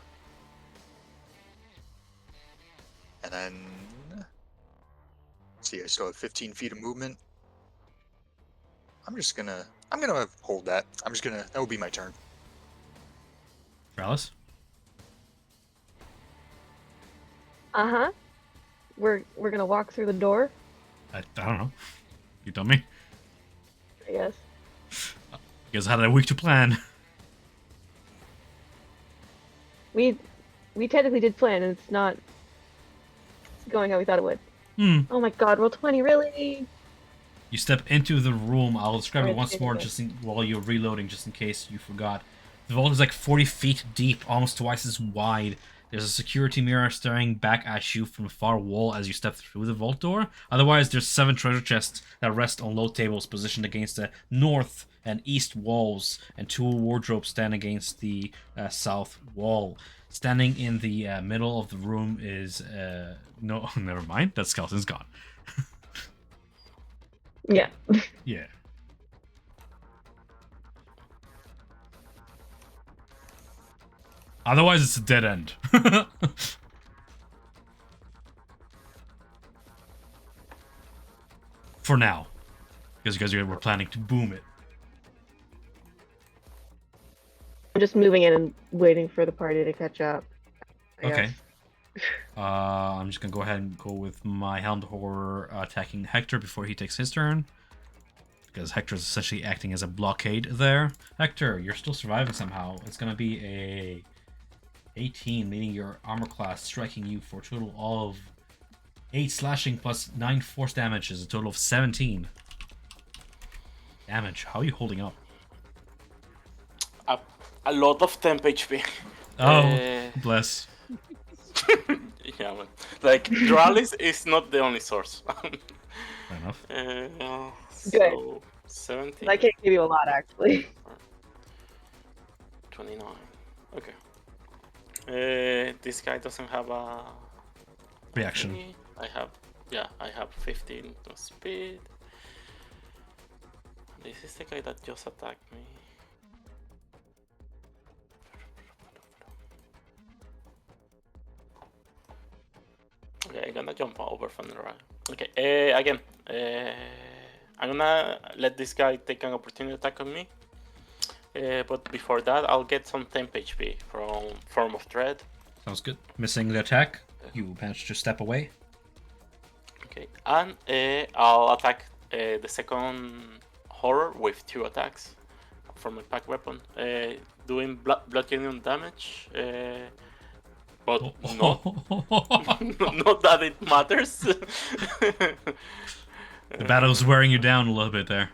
And then, let's see, I still have 15 feet of movement. I'm gonna hold that. That will be my turn. Alice? Uh-huh. We're gonna walk through the door, I don't know. You tell me. I guess. You guys had a week to plan. We technically did plan, and it's not going how we thought it would. Oh my god, roll 20, really? You step into the room. I'll describe it Alright, once more okay. while you're reloading, just in case you forgot. The vault is like 40 feet deep, almost twice as wide. There's a security mirror staring back at you from a far wall as you step through the vault door. Otherwise, there's 7 treasure chests that rest on low tables positioned against the north and east walls, and 2 wardrobes stand against the south wall. Standing in the middle of the room is... no, never mind. That skeleton's gone. Yeah. Yeah. Otherwise, it's a dead end. For now. Because you guys were planning to boom it. I'm just moving in and waiting for the party to catch up. I Okay. guess. I'm just gonna go ahead and go with my Helmed Horror attacking Hector before he takes his turn. Because Hector is essentially acting as a blockade there. Hector, you're still surviving somehow. It's gonna be a 18, meaning your armor class striking you for a total of 8 slashing plus 9 force damage is a total of 17 damage. How are you holding up? A lot of temp HP. Oh, bless. Yeah, man. Like, Dralis is not the only source. Fair enough. So, 17. I can't give you a lot, actually. 29. Okay. This guy doesn't have a Reaction. thingy. I have 15 to speed. This is the guy that just attacked me. Okay, I'm gonna jump over from the right. Okay, again, I'm gonna let this guy take an opportunity attack on me. But before that, I'll get some temp HP from Form of Dread. Sounds good. Missing the attack. You managed to step away. Okay, and I'll attack the second horror with 2 attacks from a pack weapon, doing bludgeoning damage. But not that it matters. The battle's wearing you down a little bit there.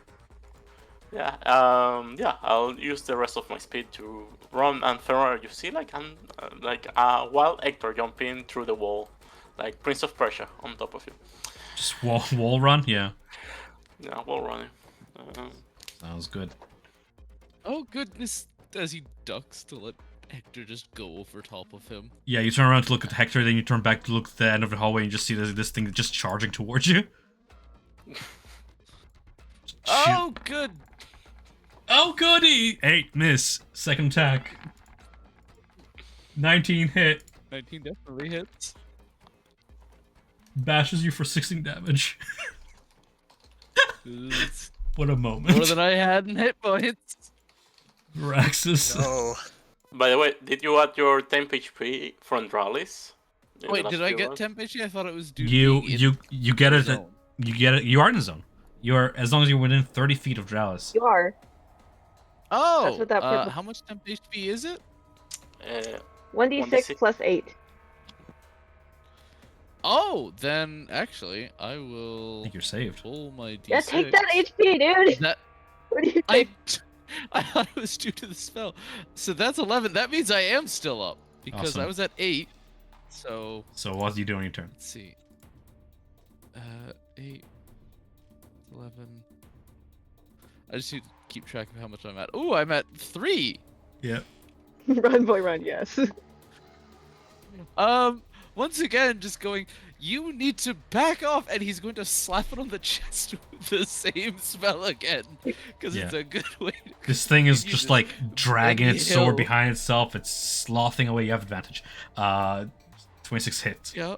Yeah, I'll use the rest of my speed to run, and Ferrer, you see, like I'm like a wild Hector jumping through the wall, like Prince of Persia on top of you. Just wall run? Yeah. Yeah, wall running. Sounds good. Oh goodness! As he ducks to let Hector just go over top of him. Yeah, you turn around to look at Hector, then you turn back to look at the end of the hallway and you just see this thing just charging towards you. Oh, good! Oh, goody! 8, miss. Second attack. 19 hit. 19 definitely hits. Bashes you for 16 damage. It's What a moment. more than I had in hit points. Raxus. No. By the way, did you add your temp HP from rallies? in the Wait, last did I few get rounds? temp HP? I thought it was due You to being you get in it. the zone. You get it. You are in the zone. You are, as long as you're within 30 feet of Dralis. You are. Oh, what that purple- how much temp HP is it? 1d6 1d6. plus 8. Oh, then actually, I I will think you're saved. pull my d6. Yeah, take that HP, dude! That What do you I, think? I thought it was due to the spell. So that's 11. That means I am still up because I Awesome. was at 8. So So what do you do on your turn? let's see. 8, 11. I just need to keep track of how much I'm at. Ooh, I'm at 3. Yeah. Run, boy, run, yes. Once again, just going, you need to back off, and he's going to slap it on the chest with the same spell again, because it's Yeah. a good way to... This thing is You just just like dragging its hill. sword behind itself. It's slothing away. You have advantage. 26 hit. Yeah.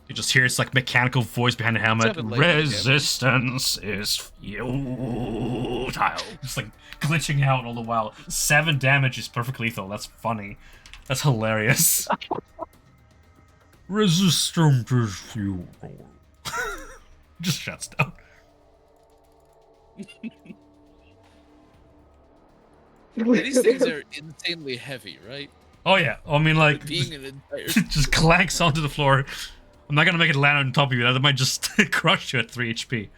You just hear its like mechanical voice behind the helmet. 7 lightning damage. Resistance is futile. Just like glitching out all the while. 7 damage is perfect lethal. That's funny. That's hilarious. Resistance is futile. Just shuts down. These things are insanely heavy, right? Oh yeah. I mean, like, Being an entire... just clanks onto the floor. I'm not gonna make it land on top of you. That might just crush you at 3 HP.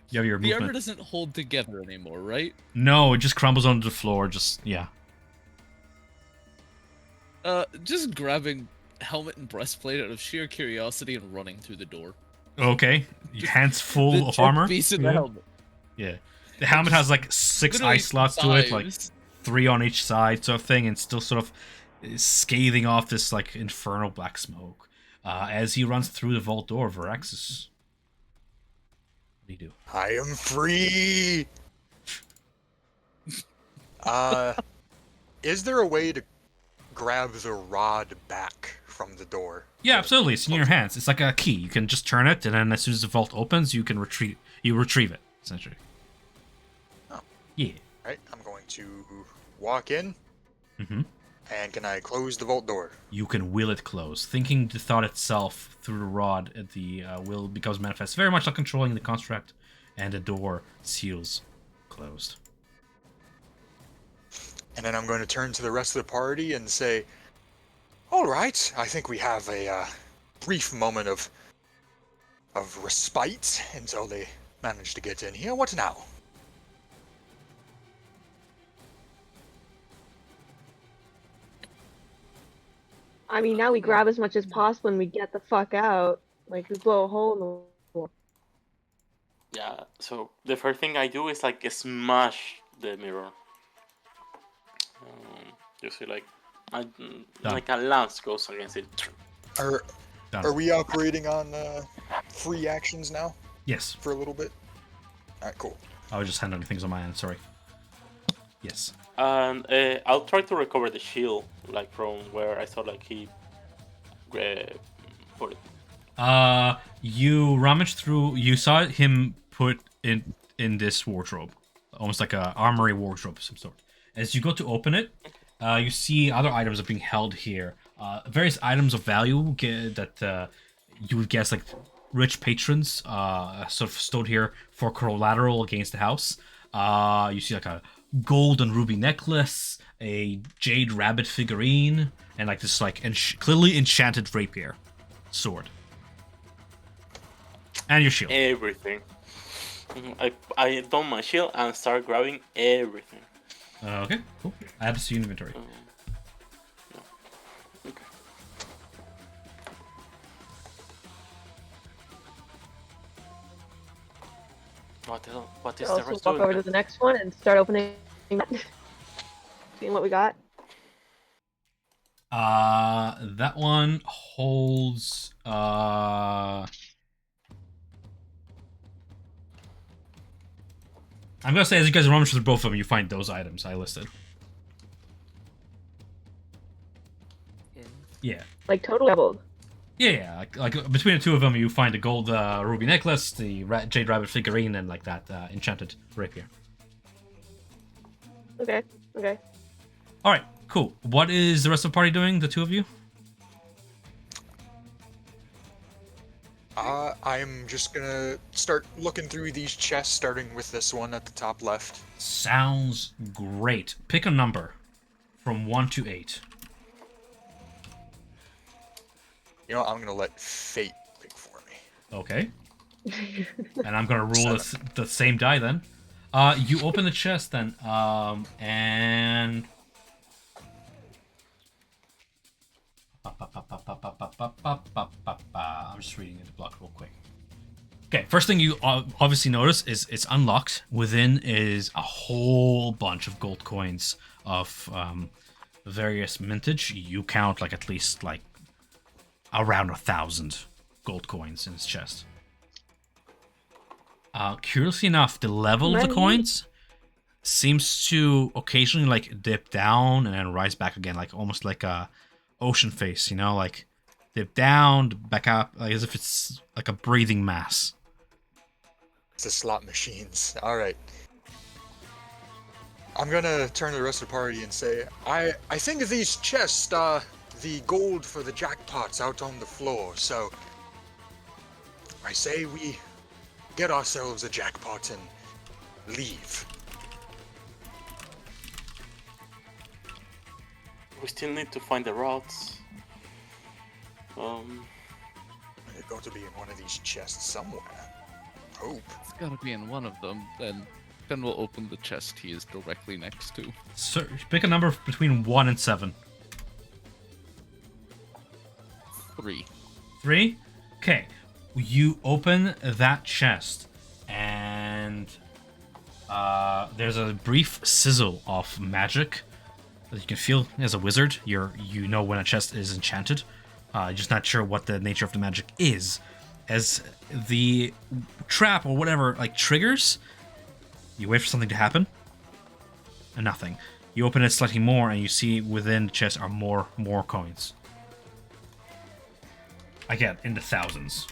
You have your The armor movement. doesn't hold together anymore, right? No, it just crumbles onto the floor. Just yeah. Just grabbing helmet and breastplate out of sheer curiosity and running through the door. Okay. Your hands The full of chest armor. piece in the Yeah. helmet. Yeah. The helmet has like 6 Literally eye slots to it, like dives. 3 on each side, sort of thing, and still sort of scathing off this like infernal black smoke. As he runs through the vault door, Varaxis. What do you do? I am free. Is there a way to grab the rod back from the door? Yeah, absolutely. It's in your hands. It's like a key. You can just turn it, and then as soon as the vault opens, you can retrieve. You retrieve it essentially. Oh. Yeah. Right, I'm going to walk in, Mm-hmm. and can I close the vault door? You can will it close. Thinking the thought itself through the rod, the will becomes manifest. Very much like controlling the construct, and the door seals closed. And then I'm going to turn to the rest of the party and say, all right, I think we have a brief moment of respite until they manage to get in here. What now? I mean, now we grab as much as possible and we get the fuck out. Like, we blow a hole in the wall. Yeah, so the first thing I do is like smash the mirror. You see, like, like a lance goes against it. Are Done. are we operating on free actions now Yes. for a little bit? All right, cool. I was just handling things on my end. Sorry. Yes. And I'll try to recover the shield, like from where I saw like he put it. You rummaged through. You saw him put in this wardrobe, almost like a armory wardrobe of some sort. As you go to open it, you see other items are being held here. Various items of value that you would guess like rich patrons sort of stored here for collateral against the house. You see like a gold and ruby necklace, a jade rabbit figurine, and like this like clearly enchanted rapier sword. And your shield. Everything. I don my shield and start grabbing everything. Okay, cool. Add this to your inventory. Yeah. Okay. What is the Also, rest walk over doing? to the next one and start opening that. Seeing what we got. That one holds I'm gonna say as you guys rummage through both of them, you find those items I listed. Yeah. Like, totally doubled. Yeah, like between the two of them, you find the gold ruby necklace, the jade rabbit figurine, and like that enchanted rapier. Okay. All right, cool. What is the rest of the party doing? The two of you? I'm just gonna start looking through these chests, starting with this one at the top left. Sounds great. Pick a number from 1 to 8. You know what, I'm gonna let fate pick for me. Okay. And I'm gonna roll the same die then. You open the chest then, and I'm just reading the block real quick. Okay, first thing you obviously notice is it's unlocked. Within is a whole bunch of gold coins of various mintage. You count like at least like around 1,000 gold coins in his chest. Curiously enough, the level of the coins seems to occasionally like dip down and then rise back again, like almost like a ocean face, you know, like dip down, back up, like as if it's like a breathing mass. It's the slot machines. All right. I'm gonna turn to the rest of the party and say, I think of these chests, the gold for the jackpots out on the floor. So I say we get ourselves a jackpot and leave. We still need to find the rods. They've got to be in one of these chests somewhere. Hope. It's gotta be in one of them. Then we'll open the chest he is directly next to. So pick a number between 1 and 7. 3. 3? Okay. You open that chest, and there's a brief sizzle of magic that you can feel as a wizard. You know when a chest is enchanted. You're just not sure what the nature of the magic is. As the trap or whatever like triggers, you wait for something to happen, and nothing. You open it slightly more, and you see within the chest are more coins. Again, in the thousands.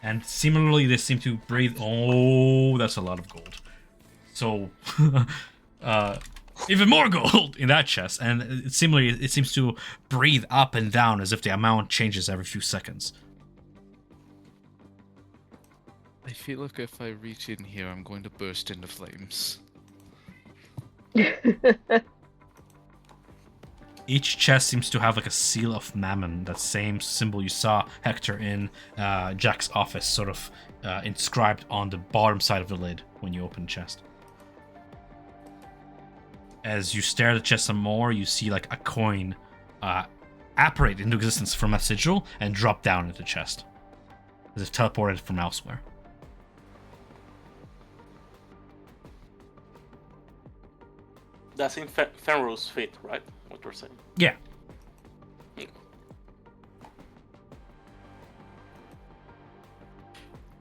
And similarly, they seem to breathe. Oh, that's a lot of gold. So, even more gold in that chest. And similarly, it seems to breathe up and down as if the amount changes every few seconds. I feel like if I reach in here, I'm going to burst into flames. Each chest seems to have like a seal of Mammon, that same symbol you saw Hector in Jack's office, sort of inscribed on the bottom side of the lid when you open the chest. As you stare at the chest some more, you see like a coin apparate into existence from a sigil and drop down into the chest, as if teleported from elsewhere. That's in Fenrir's feet, right? What we're saying. Yeah.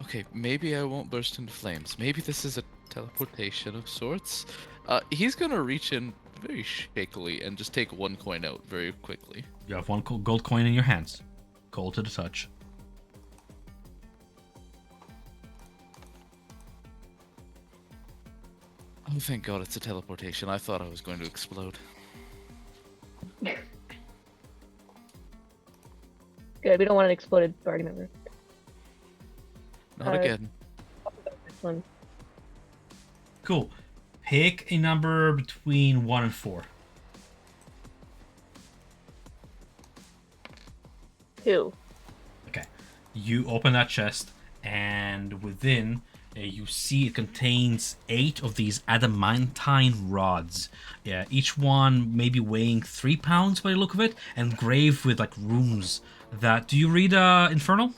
Okay, maybe I won't burst into flames. Maybe this is a teleportation of sorts. He's gonna reach in very shakily and just take one coin out very quickly. You have one gold coin in your hands. Cold to the touch. Oh, thank God it's a teleportation. I thought I was going to explode. Good, we don't want an exploded party member. Not again. This one. Cool. Pick a number between 1 and 4. 2. Okay. You open that chest, and within, you see it contains 8 of these adamantine rods. Yeah, each one maybe weighing 3 pounds by the look of it, and engraved with like runes. That, do you read Infernal?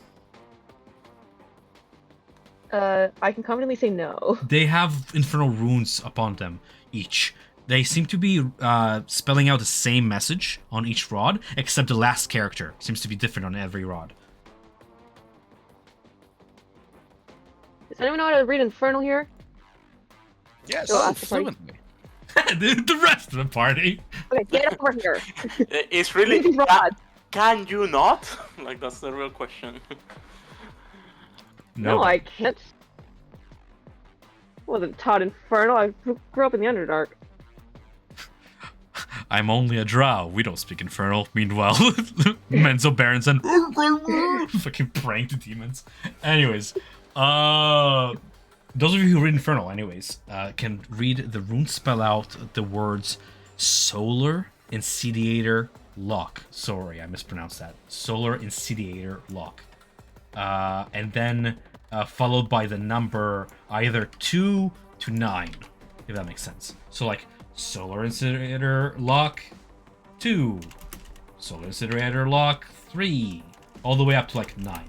I can confidently say no. They have infernal runes upon them, each. They seem to be spelling out the same message on each rod, except the last character seems to be different on every rod. Does anyone know how to read Infernal here? Yes. Go ask the party. Fluently. The rest of the party. Okay, get over here. It's really These rods. Can you not? Like, that's the real question. No, I can't. Wasn't taught Infernal. I grew up in the Underdark. I'm only a drow. We don't speak Infernal. Meanwhile, Menzo Berenson fucking praying to demons. Anyways, those of you who read Infernal, can read the rune spell out the words Solar Insidiator Lock. Sorry, I mispronounced that. Solar Insidiator Lock. And then followed by the number either 2 to 9, if that makes sense. So like Solar Incinerator Lock 2, Solar Incinerator Lock 3, all the way up to like 9.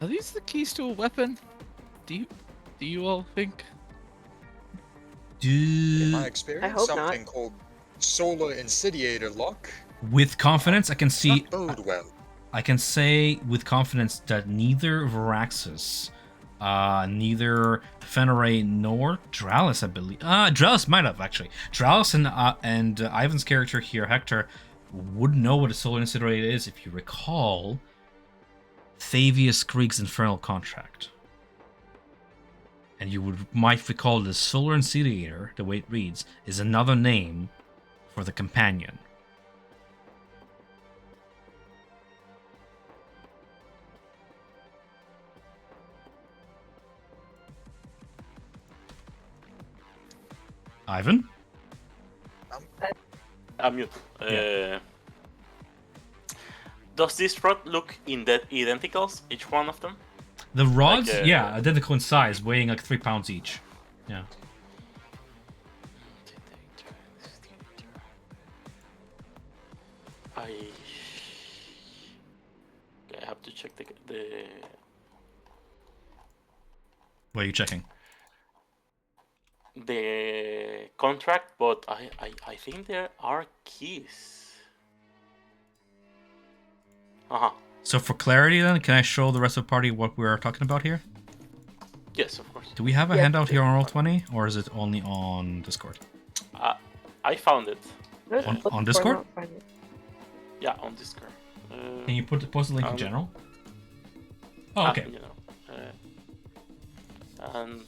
Are these the keys to a weapon? Do you all think? In my Do experience, hope not. something called Solar Insidiator Lock with confidence, I can see. not bode well. I can say with confidence that neither Varaxis, neither Fenray nor Dralis, I believe. Dralis might have actually. Dralis and Ivan's character here, Hector, would know what a Solar Incinerator is if you recall Thavius Krieg's Infernal Contract. And you might recall the Solar Incinerator, the way it reads, is another name for the companion. Ivan? I'm mute. Yeah. Does this rod look identicals, each one of them? The rods, Like, yeah, identical in size, weighing like 3 pounds each. Yeah. I have to check the What are you checking? the contract, but I think there are keys. So for clarity then, can I show the rest of the party what we're talking about here? Yes, of course. Do we have a Yes. handout here on Roll20, or is it only on Discord? I found it. There's On- a book on for Discord? not finding it. Yeah, on Discord. Can you post the link in general? Oh, okay. You know, and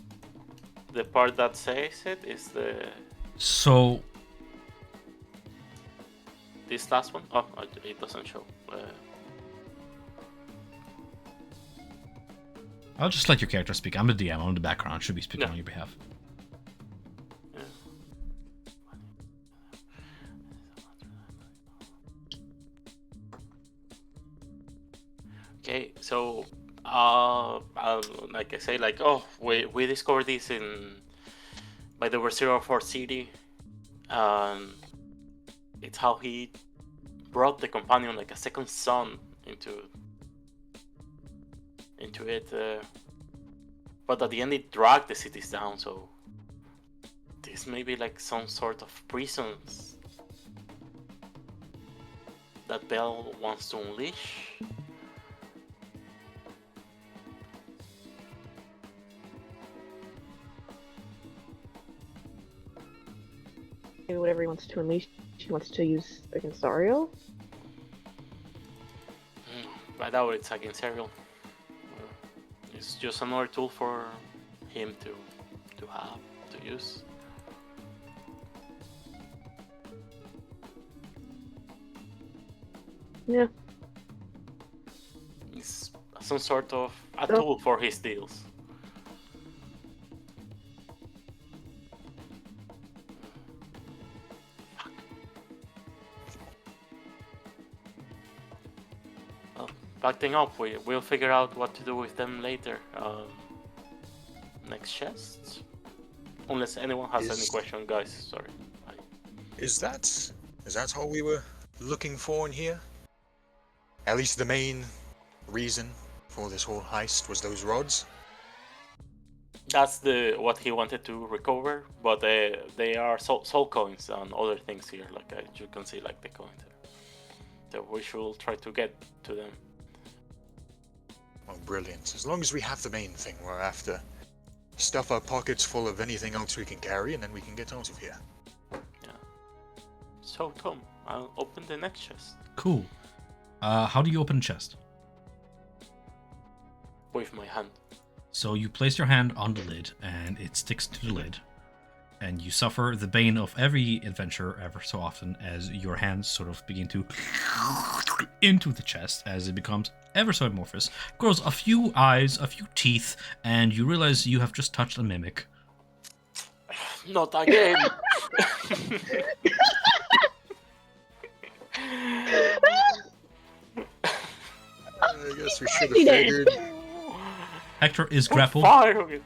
the part that says it is So, this last one. Oh, it doesn't show. I'll just let your character speak. I'm the DM, I'm in the background. Should be speaking Yeah. on your behalf. Okay, so like I say, like, oh, we discovered this by the Zero 4 city, and it's how he brought the companion like a second son into it, but at the end it dragged the cities down. So this may be like some sort of prisons that Bell wants to unleash. Maybe whatever he wants to unleash, he wants to use against Ariel. I doubt it's against Ariel. It's just another tool for him to have, to use. Yeah. It's some sort of a tool for his deals. Well, backing up, we'll figure out what to do with them later. Next chest? Unless anyone has any question, guys, sorry. Is that all we were looking for in here? At least the main reason for this whole heist was those rods? That's what he wanted to recover, but they are soul coins and other things here, like you can see, like the coins. So we should try to get to them. Oh, brilliant. As long as we have the main thing we're after, stuff our pockets full of anything else we can carry, and then we can get out of here. So, Tom, I'll open the next chest. Cool. How do you open a chest? With my hand. So you place your hand on the lid, and it sticks to the lid. And you suffer the bane of every adventurer ever so often as your hands sort of begin to into the chest as it becomes ever so amorphous. Grows a few eyes, a few teeth, and you realize you have just touched a mimic. Not again! I guess we should have figured. Hector is grappled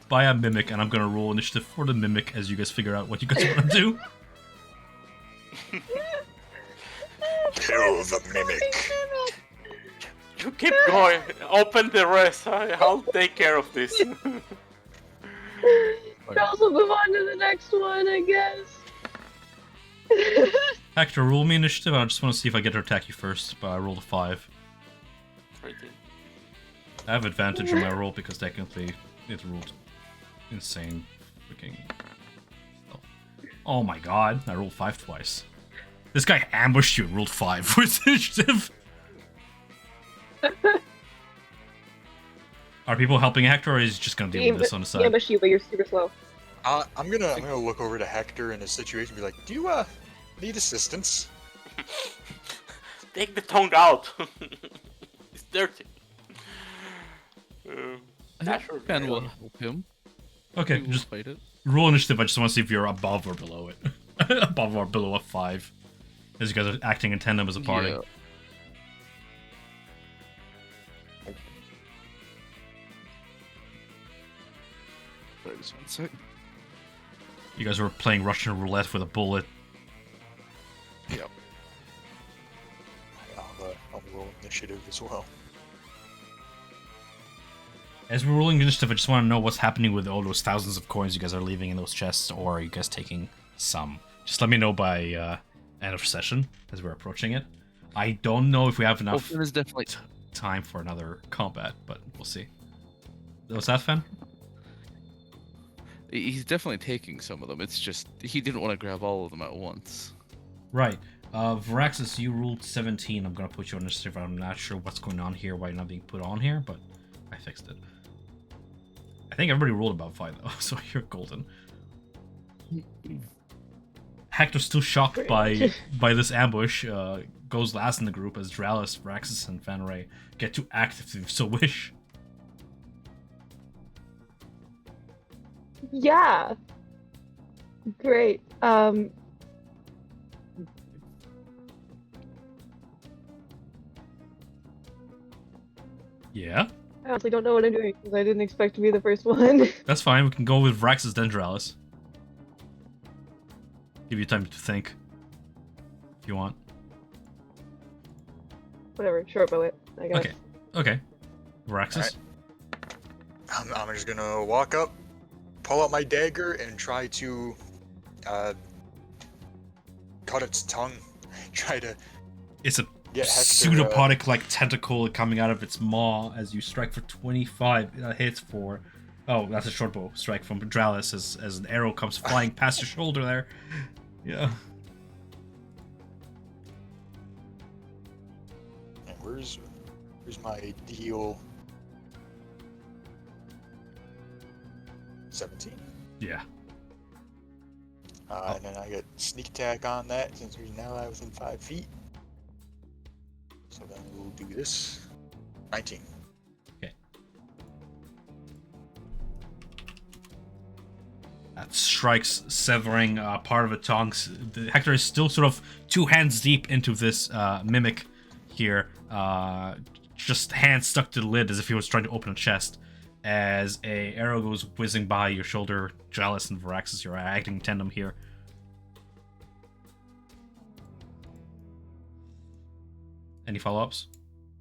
by a mimic, and I'm gonna roll initiative for the mimic as you guys figure out what you guys want to do. Kill the mimic. You keep going. Open the rest. I'll take care of this. We'll also move on to the next one, I guess. Hector, roll me initiative. I just want to see if I get to attack you first, but I rolled a 5. I have advantage in my roll because technically it rolled insane freaking. Oh my god, I rolled 5 twice. This guy ambushed you and rolled 5 with initiative. Are people helping Hector, or is he just gonna deal with this on the side? Ambush you, but you're super slow. I'm gonna look over to Hector in his situation and be like, do you need assistance? Take the tongue out. It's dirty. I think Ben will help him. Okay, We will just fight it. roll initiative. I just want to see if you're above or below it. Above or below a 5. As you guys are acting in tandem as a party. Yeah. Sorry, just 1 sec. You guys were playing Russian roulette with a bullet. Yep. I'll roll initiative as well. As we're rolling initiative, I just want to know what's happening with all those thousands of coins you guys are leaving in those chests, or are you guys taking some? Just let me know by end of session as we're approaching it. I don't know if we have enough Well, there's definitely time for another combat, but we'll see. Was that Fen? he's definitely taking some of them. It's just he didn't want to grab all of them at once. Right. Varaxis, you ruled 17. I'm going to put you on initiative. I'm not sure what's going on here, why you're not being put on here, but I fixed it. I think everybody rolled about 5 though, so you're golden. Hector's still shocked by this ambush. Goes last in the group as Dralis, Varaxis, and Fanray get to act if they so wish. Yeah. Great. Yeah, I honestly don't know what I'm doing because I didn't expect to be the first one. that's fine. We can go with Varaxis, then Dralis. Give you time to think, if you want. Whatever, short bow it, I guess. Okay. Varaxis? Alright. I'm just gonna walk up, pull out my dagger, and try to cut its tongue. Try to It's a get Hector. pseudopodic like tentacle coming out of its maw as you strike for 25 hits for. Oh, that's a short bow strike from Dralis as an arrow comes flying past your shoulder there. Yeah. And where's my deal? 17. Yeah. And then I get sneak attack on that since we're now within 5 feet. So then we'll do this. 19. Okay. That strikes, severing part of the tongue. Hector is still sort of 2 hands deep into this mimic here. Just hands stuck to the lid as if he was trying to open a chest. As a arrow goes whizzing by your shoulder, Jalis and Varaxis, you're acting in tandem here. Any follow-ups?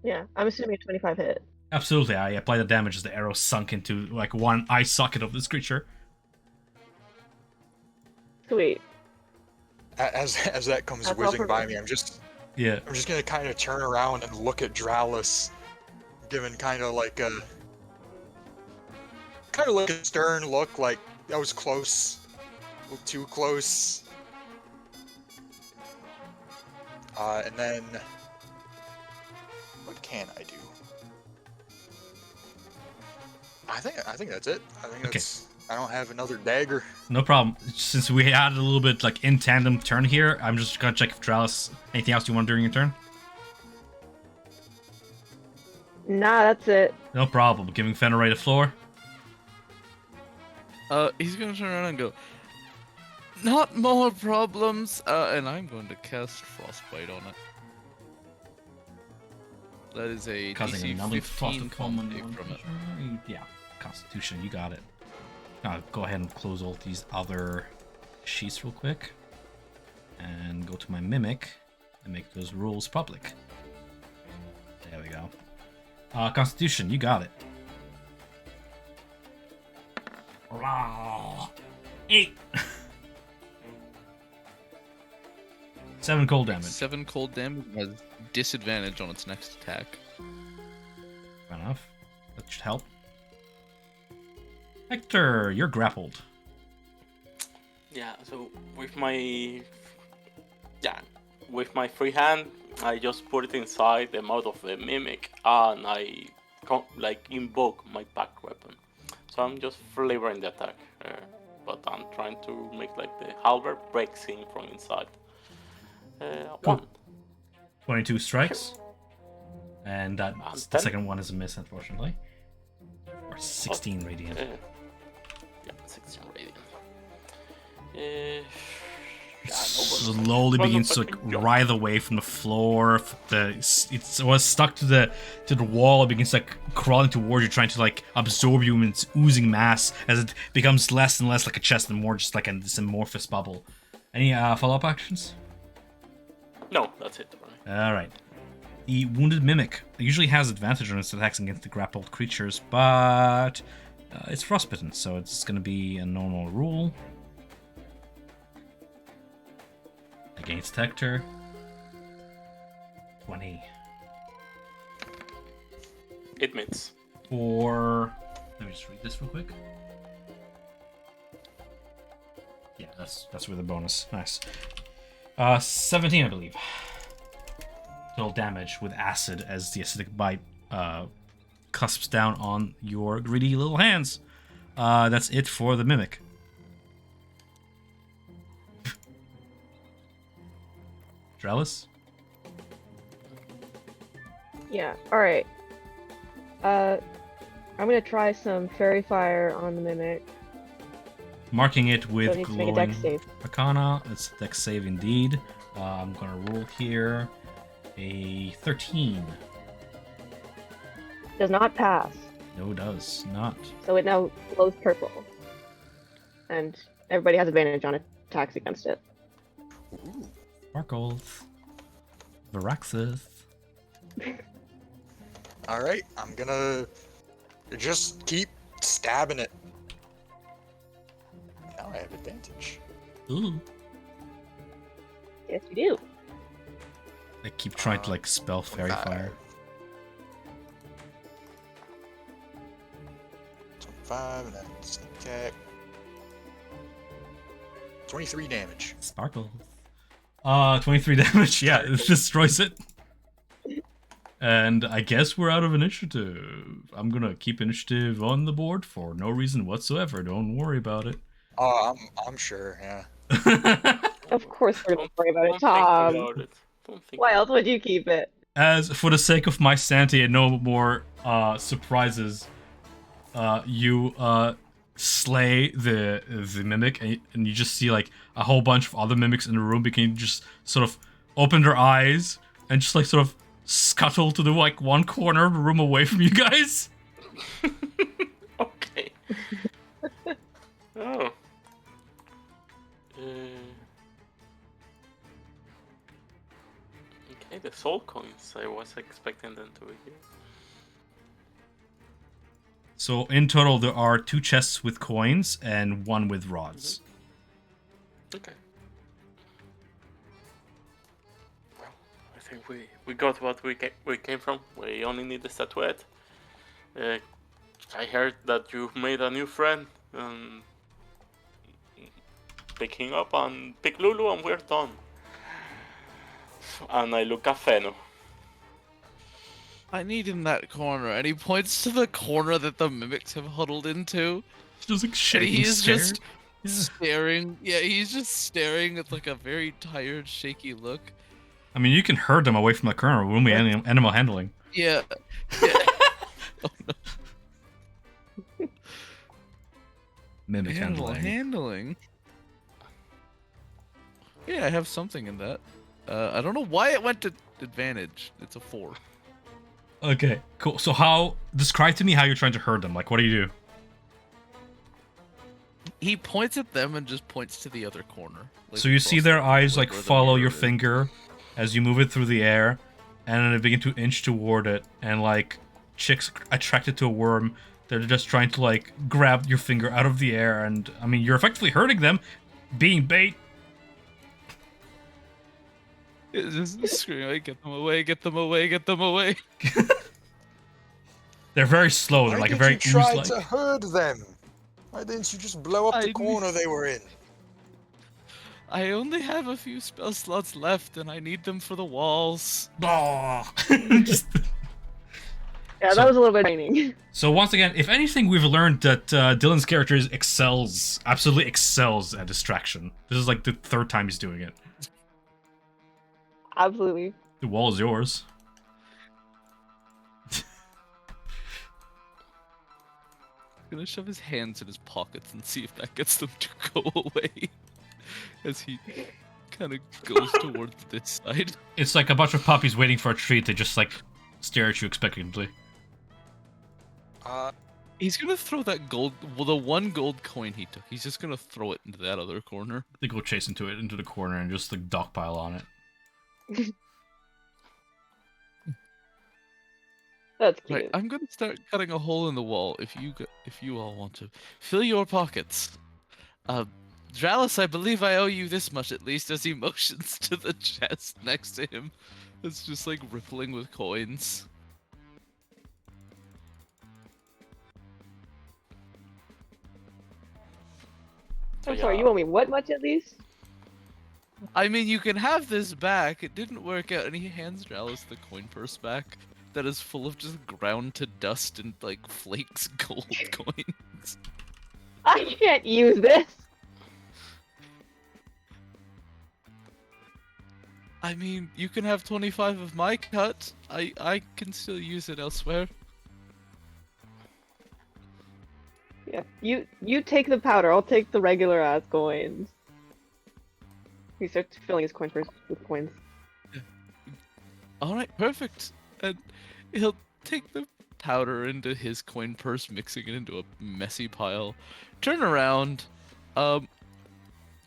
Yeah, I'm assuming a 25 hit. Absolutely, I apply the damage as the arrow sunk into like one eye socket of this creature. Sweet. As that comes That's whizzing all by for me, me. I'm just Yeah. gonna kind of turn around and look at Dralis, giving kind of kind of like a stern look, like that was close, a little too close. And then, what can I do? I think that's it. I think that's. I don't have another dagger. No problem. Since we had a little bit like in tandem turn here, I'm just gonna check if Tralis. Anything else you want during your turn? Nah, that's it. No problem. Giving Fenrir the floor. He's gonna turn around and go, "Not more problems," and I'm going to cast Frostbite on it. That is a Causing a DC numbing 15 frost con save from it. Yeah, Constitution, you got it. Now go ahead and close all these other sheets real quick, and go to my mimic and make those rules public. There we go. Constitution, you got it. 8. 7 cold damage. 7 cold damage has disadvantage on its next attack. Fair enough. That should help. Hector, you're grappled. Yeah, so with my free hand, I just put it inside the mouth of the mimic, and I invoke my pack weapon. So I'm just flavoring the attack, but I'm trying to make like the halberd breaks in from inside. Cool. 1. 22 strikes. And that And the 10. second one is a miss, unfortunately. Or 16 radiant. Yeah, 16 radiant. Slowly begins to like writhe away from the floor. It was stuck to the wall. It begins like crawling towards you, trying to like absorb you in its oozing mass as it becomes less and less like a chest and more just like this amorphous bubble. Any follow-up actions? No, that's it. All right. The wounded mimic usually has advantage on its attacks against the grappled creatures, but it's frostbitten, so it's going to be a normal rule. Against Hector. 20. It meets. For... Let me just read this real quick. Yeah, that's with a bonus. Nice. 17, I believe. Total damage with acid as the acidic bite cusps down on your greedy little hands. That's it for the mimic. Drellis? Yeah, alright. I'm gonna try some fairy fire on the mimic. Marking it So with it needs to make a glowing dex save. arcana. It's a dex save indeed. I'm gonna roll here a 13. Does not pass. No, does not. So it now glows purple. And everybody has advantage on attacks against it. Ooh. Sparkles. Varaxis. All right, I'm gonna just keep stabbing it. Now I have advantage. Ooh. Yes, you do. I keep trying to like spell fairy 25. fire. 25, and then sneak attack. 23 damage. Sparkles. 23 damage. Yeah, it destroys it. And I guess we're out of initiative. I'm gonna keep initiative on the board for no reason whatsoever. Don't worry about it. Oh, I'm sure, yeah. Of course we're gonna worry about Don't it, think Tom. about it. Don't think Why else would you keep it? As for the sake of my sanity and no more surprises, you slay the mimic, and you just see like a whole bunch of other mimics in the room begin just sort of open their eyes and just like sort of scuttle to the like one corner of the room away from you guys. Okay. Oh. Okay, the soul coins. I was expecting them to be here. So in total, there are 2 chests with coins and 1 with rods. Okay. Well, I think we got what we came from. We only need the statuette. I heard that you made a new friend. Picking up on Pick Lulu and we're done. And I look at Feno. I need in that corner, and he points to the corner that the mimics have huddled into. Just like And shaking he is stare. just staring. Yeah, he's just staring with like a very tired, shaky look. I mean, you can herd them away from the corner. We'll be animal handling. Yeah. Yeah. Oh, no. Mimic Animal handling. handling. Yeah, I have something in that. I don't know why it went to advantage. It's a 4. Okay, cool. So how... Describe to me how you're trying to herd them. Like, what do you do? He points at them and just points to the other corner. Like, So you see across their the- eyes, like, where the follow your mirror is. finger as you move it through the air, and then they begin to inch toward it, and, like, chicks attracted to a worm, they're just trying to, like, grab your finger out of the air, and, I mean, you're effectively hurting them, being bait. It's just screaming, get them away, get them away, get them away. They're very slow, they're, Why like, did very you try ooze-like. to herd them? Why didn't you just blow up the I corner they were in? I only have a few spell slots left, and I need them for the walls. Just... Yeah, So- that was a little bit draining. So once again, if anything, we've learned that Dylan's character absolutely excels at distraction. This is like the 3rd time he's doing it. Absolutely. The wall is yours. Gonna shove his hands in his pockets and see if that gets them to go away. As he kind of goes towards this side. It's like a bunch of puppies waiting for a treat. They just like stare at you expectantly. He's gonna throw that gold, well, the 1 gold coin he took. He's just gonna throw it into that other corner. They go chase into the corner, and just like dogpile on it. That's cute. Right, I'm gonna start cutting a hole in the wall. If you all want to fill your pockets. Dralis, I believe I owe you this much at least, as he motions to the chest next to him. It's just like rippling with coins. I'm sorry, you owe me what much at least? I mean, you can have this back. It didn't work out, and he hands Dralis the coin purse back that is full of just ground to dust and like flakes gold coins. I can't use this. I mean, you can have 25 of my cut. I can still use it elsewhere. Yeah, you take the powder. I'll take the regular ass coins. He starts filling his coin purse with coins. All right, perfect. And he'll take the powder into his coin purse, mixing it into a messy pile. Turn around,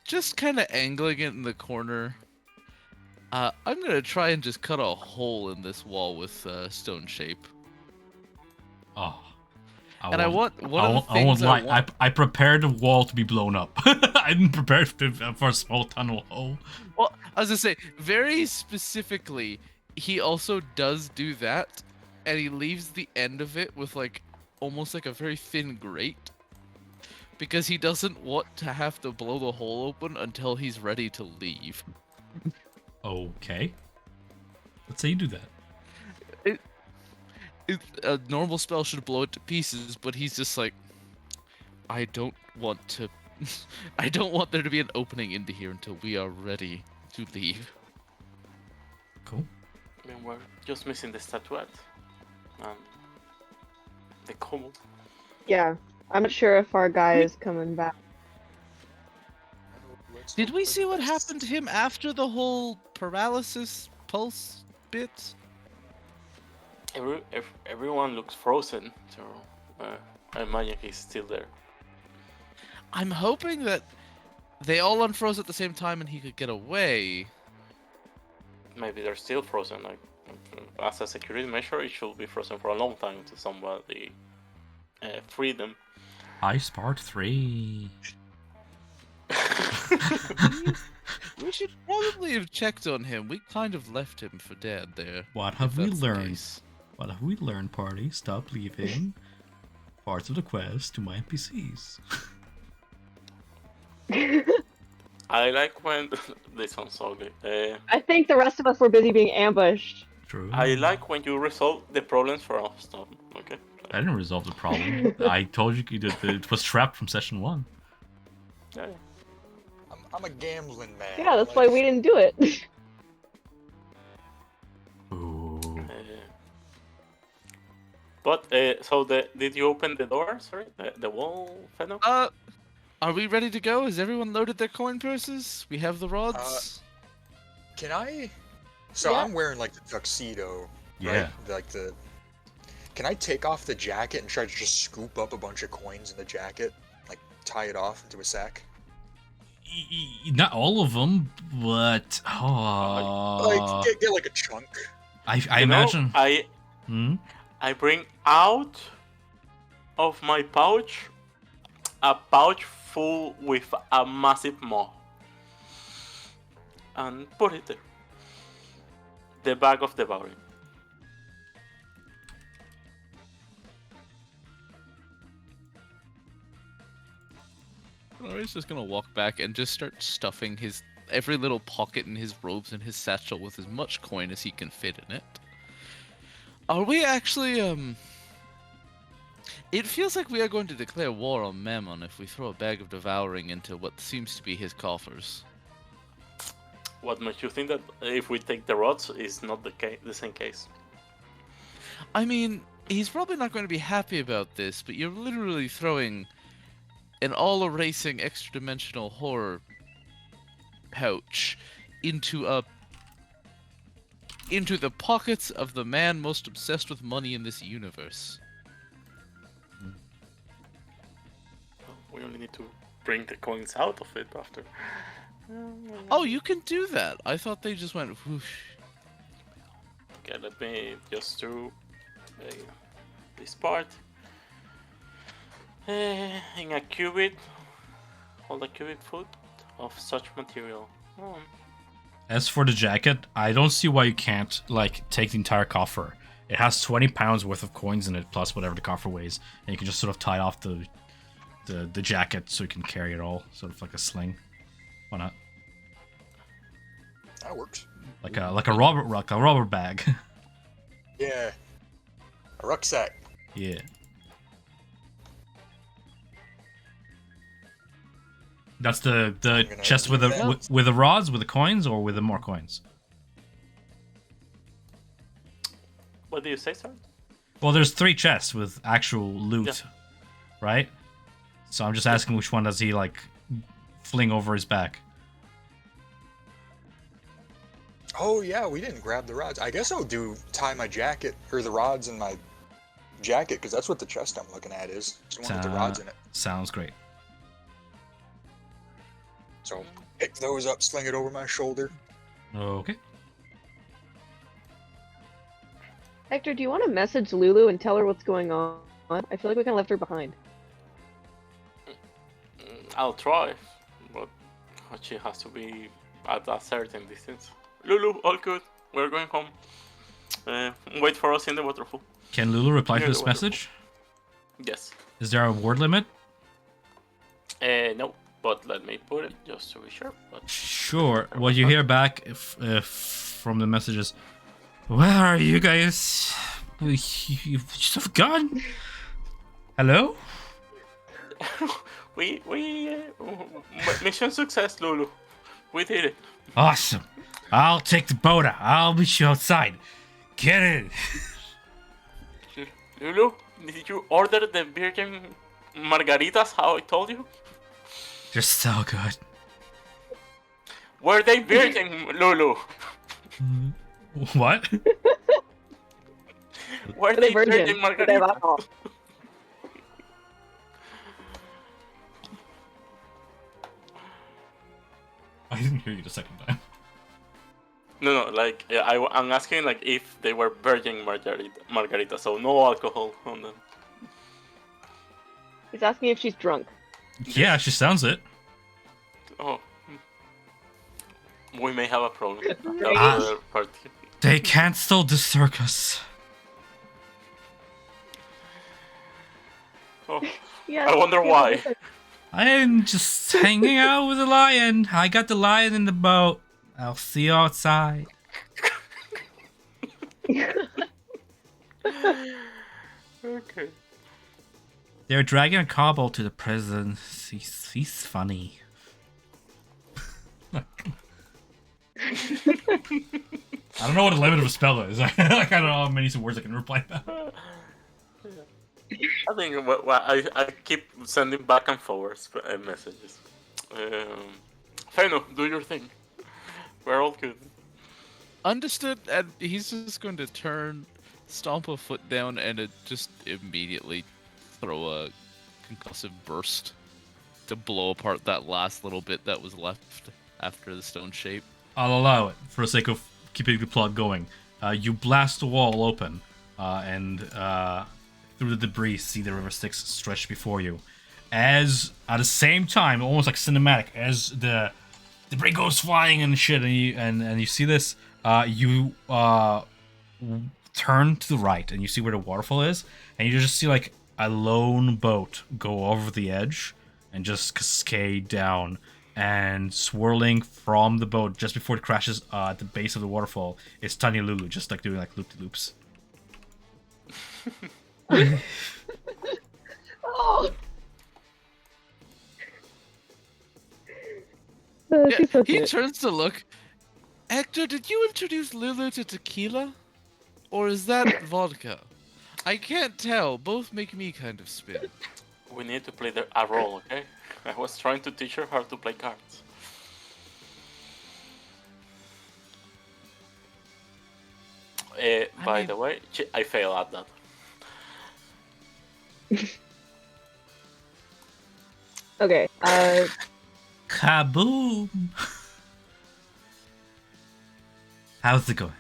just kind of angling it in the corner. I'm gonna try and just cut a hole in this wall with stone shape. Oh. And I want one I of won't, the I won't things lie. want. I prepared the wall to be blown up. I didn't prepare for a small tunnel hole. Well, I was gonna say, very specifically, he also does do that, and he leaves the end of it with like almost like a very thin grate, because he doesn't want to have to blow the hole open until he's ready to leave. Okay. Let's say you do that. A normal spell should blow it to pieces, but he's just like, I don't want to. I don't want there to be an opening into here until we are ready to leave. Cool. I mean, we're just missing the statuette. The kobold. Yeah, I'm not sure if our guy is coming back. Did we see what happened to him after the whole paralysis pulse bit? Everyone looks frozen, so I imagine he's still there. I'm hoping that they all unfroze at the same time and he could get away. Maybe they're still frozen. Like, as a security measure, it should be frozen for a long time until somebody free them. Heist Part 3. We should probably have checked on him. We kind of left him for dead there. What if have we that's the learned? case. What have we learned, party? Stop leaving. parts of the quest to my NPCs. I like when this sounds ugly. I think the rest of us were busy being ambushed. True. I like when you resolve the problems for us. Okay. I didn't resolve the problem. I told you that it was trapped from session 1. Yeah. I'm a gambling man. Yeah, that's why we didn't do it. Ooh. But so did you open the door? Sorry, the wall, Fennel? Are we ready to go? Has everyone loaded their coin purses? We have the rods. Can I? So Yeah. I'm wearing like the tuxedo. Yeah. Right? Like the. Can I take off the jacket and try to just scoop up a bunch of coins in the jacket, like tie it off into a sack? Not all of them, but Like get like a chunk. I You know, imagine. I bring out of my pouch a pouch full with a massive maw and put it there. The bag of devouring. He's just gonna walk back and just start stuffing every little pocket in his robes and his satchel with as much coin as he can fit in it. Are we actually It feels like we are going to declare war on Mammon if we throw a bag of devouring into what seems to be his coffers. What makes you think that if we take the rods is not the same case? I mean, he's probably not going to be happy about this, but you're literally throwing an all-erasing extra-dimensional horror pouch into the pockets of the man most obsessed with money in this universe. We only need to bring the coins out of it after. Oh, you can do that. I thought they just went whoosh. Okay, let me just do this part. In a cubit, hold a cubic foot of such material. As for the jacket, I don't see why you can't like take the entire coffer. It has 20 pounds worth of coins in it, plus whatever the coffer weighs, and you can just sort of tie off the jacket so you can carry it all, sort of like a sling. Why not? That works. Like a rubber bag. Yeah. A rucksack. Yeah. That's the chest with the rods, with the coins, or with the more coins. What do you say, sir? Well, there's 3 chests with actual loot, right? So I'm just asking which one does he like fling over his back? Oh yeah, we didn't grab the rods. I guess I'll tie my jacket or the rods in my jacket because that's what the chest I'm looking at is. It's the one with the rods in it. Sounds great. So pick those up, sling it over my shoulder. Okay. Hector, do you want to message Lulu and tell her what's going on? I feel like we kind of left her behind. I'll try, but she has to be at a certain distance. Lulu, all good. We're going home. Wait for us in the waterfall. Can Lulu reply to Near the this waterfall. message? Yes. Is there a word limit? No, but let me put it just to be sure. But Sure. What you hear back from the messages, where are you guys? You've just gone? Hello? we mission success, Lulu. We did it. Awesome. I'll take the boat out. I'll meet you outside. Get in. Lulu, did you order the virgin margaritas? How I told you? You're so good. Were they virgin, Lulu? What? Were Are they they virgin? virgin Do they have margaritas? alcohol? I didn't hear you the second time. No, like I'm asking like if they were virgin margarita, so no alcohol on them. He's asking if she's drunk. Yeah, she sounds it. Oh, we may have a problem. That's Ah. another part. They cancelled the circus. Yes, I wonder yes, why. listen. I'm just hanging out with the lion. I got the lion in the boat. I'll see you outside. Okay. They're dragging a kobold to the prison. He's funny. I don't know what the limit of a spell is. I don't know how many words I can reply that. I think I keep sending back and forwards messages. Fair enough, do your thing. We're all good. Understood, and he's just going to turn, stomp a foot down, and just immediately throw a concussive burst to blow apart that last little bit that was left after the stone shape. I'll allow it for the sake of keeping the plot going. You blast the wall open, and through the debris, see the river Styx stretched before you. As at the same time, almost like cinematic, as the debris goes flying and shit, and you see this, you turn to the right, and you see where the waterfall is, and you just see like a lone boat go over the edge and just cascade down. And swirling from the boat just before it crashes at the base of the waterfall is Tiny Lulu, just like doing like loop-de-loops. Oh. Yeah, She's so he cute. turns to look. Hector, did you introduce Lulu to tequila? Or is that vodka? I can't tell. Both make me kind of spin. We need to play a role, okay? I was trying to teach her how to play cards. By the way, I fail at that. Okay, Kaboom! How's it going?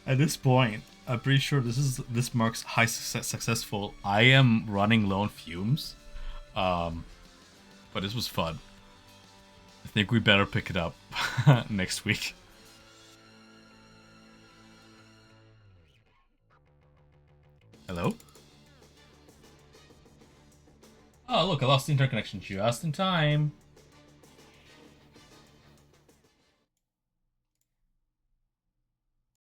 At this point, I'm pretty sure this marks high successful. I am running low on fumes, but this was fun. I think we better pick it up next week. Hello? Oh, look, I lost the interconnection just in time.